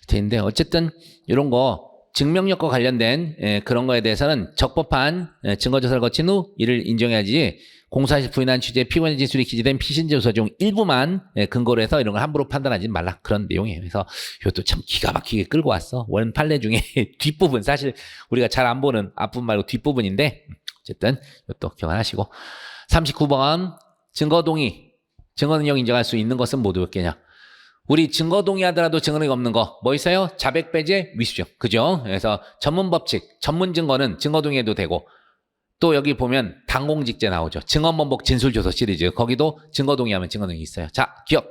되는데 어쨌든 이런 거 증명력과 관련된 그런 거에 대해서는 적법한 증거조사를 거친 후 이를 인정해야지 공사실 부인한 취지의 피고인의 진술이 기재된 피신조서 중 일부만 근거로 해서 이런 걸 함부로 판단하지 말라 그런 내용이에요. 그래서 이것도 참 기가 막히게 끌고 왔어. 원 판례 중에 뒷부분 사실 우리가 잘 안 보는 앞부분 말고 뒷부분인데 어쨌든 이것도 기억하시고 39번 증거동의 증거능력 인정할 수 있는 것은 모두 몇 개냐. 우리 증거 동의하더라도 증거능력 없는 거 뭐 있어요? 자백 배제 위수증 그죠? 그래서 전문 법칙 전문 증거는 증거 동의해도 되고 또 여기 보면 당공직제 나오죠. 증언번복 진술조서 시리즈 거기도 증거 동의하면 증거능력이 있어요. 자 기억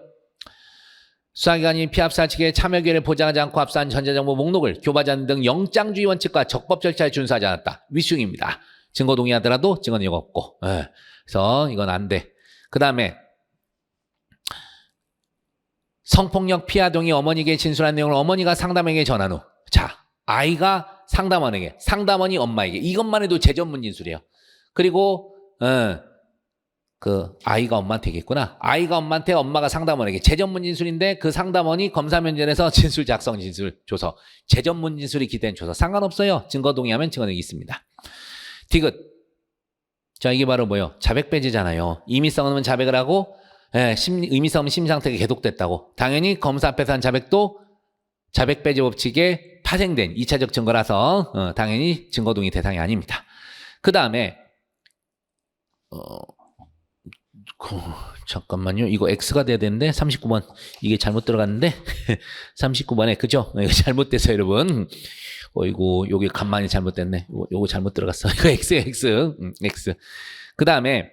수사기관이 피합사 측의 참여 기회를 보장하지 않고 압수한 전자정보 목록을 교부하지 않는 등 영장주의 원칙과 적법 절차에 준수하지 않았다. 위수증입니다. 증거 동의하더라도 증거능력 없고 그래서 이건 안 돼. 그 다음에 성폭력 피하 동의 어머니에게 진술한 내용을 어머니가 상담원에게 전한 후 자 아이가 상담원에게 상담원이 엄마에게 이것만 해도 재전문 진술이에요. 그리고 그 아이가 엄마한테 얘기했구나. 아이가 엄마한테 엄마가 상담원에게 재전문 진술인데 그 상담원이 검사 면전에서 진술 작성 진술 조서 재전문 진술이 기대된 조서 상관없어요. 증거 동의하면 증거능력이 있습니다. 디귿 자 이게 바로 뭐예요? 자백 배제잖아요. 임의성은 자백을 하고 의미성 심리 상태가 계속됐다고. 당연히 검사 앞에서 한 자백도 자백 배제 법칙에 파생된 2차적 증거라서 당연히 증거 동의 대상이 아닙니다. 그 다음에 잠깐만요. 이거 X가 돼야 되는데 39번 이게 잘못 들어갔는데 39번에 그죠? 이거 잘못돼서 여러분. 이거 요게 간만이 잘못됐네. 요거 잘못 들어갔어. 이거 X. 그 다음에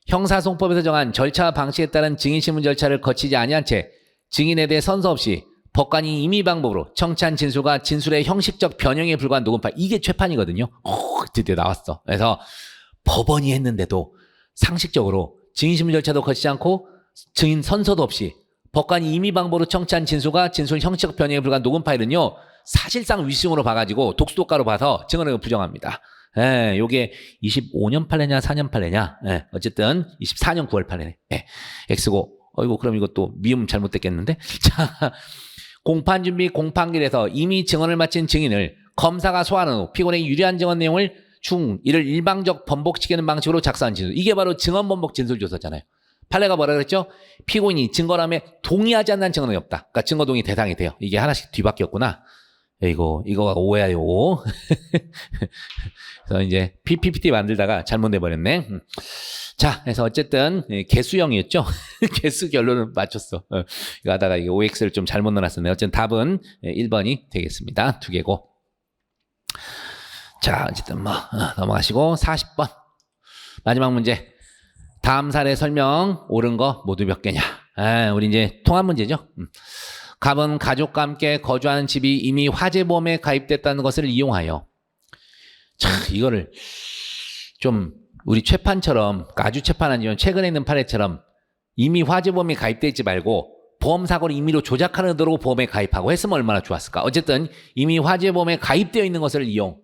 형사소송법에서 정한 절차와 방식에 따른 증인신문 절차를 거치지 아니한 채 증인에 대해 선서 없이 법관이 임의 방법으로 청취한 진술과 진술의 형식적 변형에 불과한 녹음 파일. 이게 최판이거든요. 드디어 나왔어. 그래서 법원이 했는데도 상식적으로 증인신문 절차도 거치지 않고 증인 선서도 없이 법관이 임의 방법으로 청취한 진술과 진술 형식적 변형에 불과한 녹음 파일은요. 사실상 위증으로 봐가지고 독수독가로 봐서 증언을 부정합니다. 예, 요게 25년 판례냐 4년 판례냐. 예, 어쨌든 24년 9월 판례네. 예, X고. 어이구 그럼 이것도 미음 잘못됐겠는데. 자, 공판준비 공판길에서 이미 증언을 마친 증인을 검사가 소환한 후 피고인의 유리한 증언 내용을 이를 일방적 번복시키는 방식으로 작성한 진술. 이게 바로 증언 번복 진술조서잖아요. 판례가 뭐라 그랬죠? 피고인이 증거람에 동의하지 않는 증언이 없다. 그러니까 증거 동의 대상이 돼요. 이게 하나씩 뒤바뀌었구나. 이거가 오해요. 그래서 이제 PPT 만들다가 잘못 내버렸네. 자, 그래서 어쨌든 개수형이었죠. 개수 결론을 맞췄어. 이거 하다가 이게 OX를 좀 잘못 넣어놨었네. 어쨌든 답은 1번이 되겠습니다. 두 개고. 자, 어쨌든 넘어가시고 40번 마지막 문제. 다음 사례 설명 옳은 거 모두 몇 개냐? 우리 이제 통합 문제죠. 갑은 가족과 함께 거주하는 집이 이미 화재보험에 가입됐다는 것을 이용하여. 자, 이거를 좀 우리 최판처럼 아주 최판 아니면 최근에 있는 판례처럼 이미 화재보험에 가입되어 있지 말고 보험사고를 임의로 조작하는 의도로 보험에 가입하고 했으면 얼마나 좋았을까. 어쨌든 이미 화재보험에 가입되어 있는 것을 이용.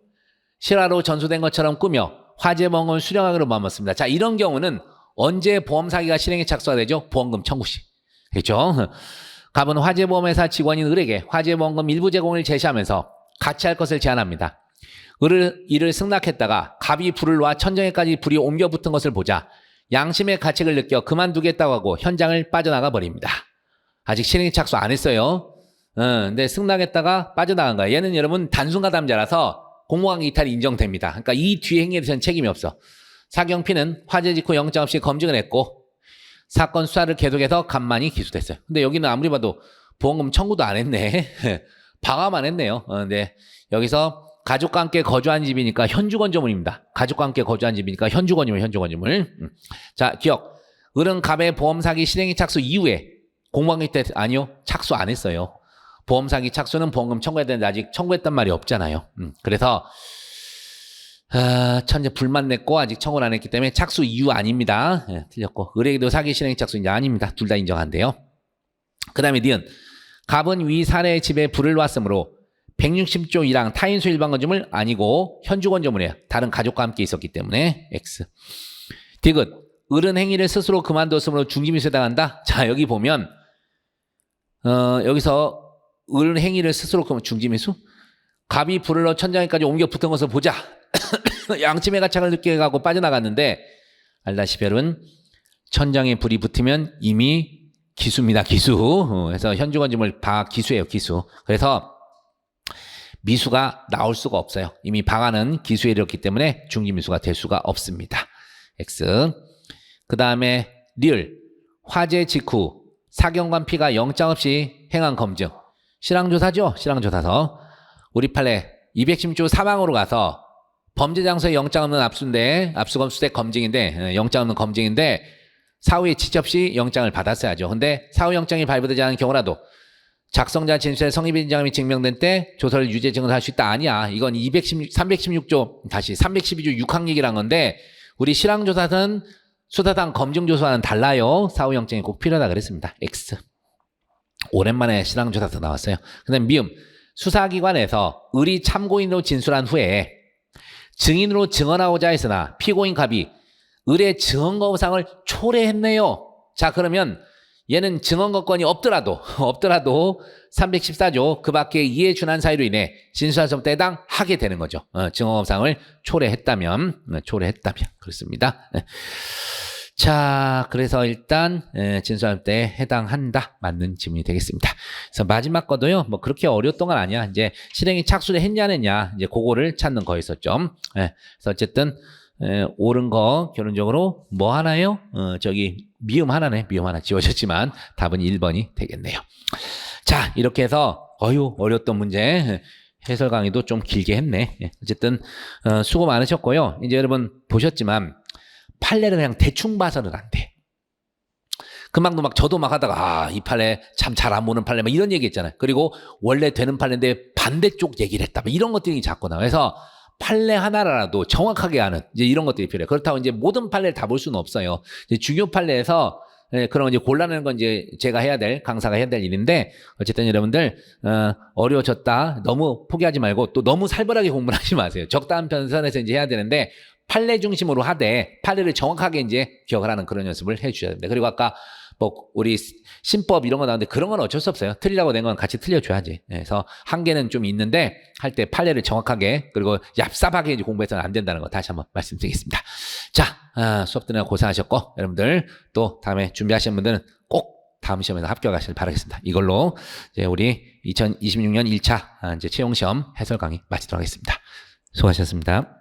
실화로 전수된 것처럼 꾸며 화재보험을 수령하기로 마음먹습니다. 자, 이런 경우는 언제 보험사기가 실행에 착수가 되죠? 보험금 청구 시. 그렇죠? 갑은 화재보험회사 직원인 을에게 화재보험금 일부 제공을 제시하면서 같이 할 것을 제안합니다. 이를 승낙했다가 갑이 불을 놔 천정에까지 불이 옮겨 붙은 것을 보자 양심의 가책을 느껴 그만두겠다고 하고 현장을 빠져나가 버립니다. 아직 실행에 착수 안 했어요. 근데 승낙했다가 빠져나간 거야. 얘는 여러분 단순가담자라서 공무관 이탈이 인정됩니다. 그러니까 이 뒤에 행위에 대해서는 책임이 없어. 사경피는 화재 직후 영장 없이 검증을 했고 사건 수사를 계속해서 간만이 기소됐어요. 근데 여기는 아무리 봐도 보험금 청구도 안 했네. 방화만 했네요. 근데 여기서 가족과 함께 거주한 집이니까 현주건조물입니다. 가족과 함께 거주한 집이니까 현주건조물. 자, 기억. 을은 갑의 보험사기 실행이 착수 이후에 공무원 이탈 아니요. 착수 안 했어요. 보험사기 착수는 보험금 청구해야 되는데 아직 청구했단 말이 없잖아요. 그래서 천재 불만 냈고 아직 청구를 안 했기 때문에 착수 이유 아닙니다. 틀렸고 을에게도 사기 실행 착수인지 아닙니다. 둘 다 인정한대요. 그 다음에 니은 갑은 위 사례의 집에 불을 놨으므로 160조 1항 타인수 일반 건조물 아니고 현주건조물이에요. 다른 가족과 함께 있었기 때문에 X. 디귿 을은 행위를 스스로 그만두었으므로 중지미수에 해당한다. 자, 여기 보면 여기서 을 행위를 스스로 중지미수? 갑이 불을 넣어 천장에까지 옮겨 붙은 것을 보자. 양심의 가책을 느끼게 가고 빠져나갔는데 알다시피 여러분 천장에 불이 붙으면 이미 기수입니다. 기수. 그래서 현주건조물 기수예요. 기수. 그래서 미수가 나올 수가 없어요. 이미 방안은 기수에 이르렀기 때문에 중지미수가 될 수가 없습니다. X. 그 다음에 리을 화재 직후 사경관 P가 영장 없이 행한 검증. 실황조사죠. 실황조사서. 우리 판례 216조 사망으로 가서 범죄 장소에 영장 없는 압수검수대 검증인데 영장 없는 검증인데 사후에 지체 없이 영장을 받았어야죠. 근데 사후 영장이 발부되지 않은 경우라도 작성자 진술의 성립 인정이 증명된 때 조서를 유죄 증언할 수 있다. 아니야. 이건 316조 312조 6항 얘기란 건데 우리 실황조사는 수사당 검증조사와는 달라요. 사후 영장이 꼭 필요하다 그랬습니다. X. 오랜만에 실황조사서 나왔어요. 그 다음에 미음 수사기관에서 을이 참고인으로 진술한 후에 증인으로 증언하고자 했으나 피고인 갑이 을의 증언거부상을 초래했네요. 자, 그러면 얘는 증언거건이 없더라도 314조 그 밖에 이해 준한 사유로 인해 진술할 수 없다 해당하게 되는 거죠. 증언거부상을 초래했다면 그렇습니다. 자, 그래서 일단 진술할 때 해당한다. 맞는 질문이 되겠습니다. 그래서 마지막 거도요. 뭐 그렇게 어려웠던 건 아니야. 이제 실행이 착수를 했냐 안 했냐 이제 그거를 찾는 거였었죠. 그래서 어쨌든 옳은 거 결론적으로 뭐 하나요? 저기 미음 하나네. 미음 하나 지워졌지만 답은 1번이 되겠네요. 자, 이렇게 해서 어려웠던 문제 해설 강의도 좀 길게 했네. 어쨌든 수고 많으셨고요. 이제 여러분 보셨지만 판례를 그냥 대충 봐서는 안 돼. 금방도 막 저도 막 하다가 이 판례 참 잘 안 보는 판례 막 이런 얘기 했잖아요. 그리고 원래 되는 판례인데 반대쪽 얘기를 했다. 뭐 이런 것들이 자꾸 나와요. 그래서 판례 하나라도 정확하게 아는 이제 이런 것들이 필요해요. 그렇다고 이제 모든 판례를 다 볼 수는 없어요. 이제 중요 판례에서 그런 이제 골라내는 건 이제 제가 해야 될 강사가 해야 될 일인데 어쨌든 여러분들 어려워졌다 너무 포기하지 말고 또 너무 살벌하게 공부를 하지 마세요. 적당한 편선에서 이제 해야 되는데 판례 중심으로 하되 판례를 정확하게 이제 기억을 하는 그런 연습을 해주셔야 됩니다. 그리고 아까 뭐 우리 신법 이런 거 나오는데 그런 건 어쩔 수 없어요. 틀리라고 낸 건 같이 틀려줘야지. 그래서 한계는 좀 있는데 할 때 판례를 정확하게 그리고 얍삽하게 이제 공부해서는 안 된다는 거 다시 한번 말씀드리겠습니다. 자, 수업 듣느라 고생하셨고 여러분들 또 다음에 준비하시는 분들은 꼭 다음 시험에서 합격하시길 바라겠습니다. 이걸로 이제 우리 2026년 1차 이제 채용시험 해설 강의 마치도록 하겠습니다. 수고하셨습니다.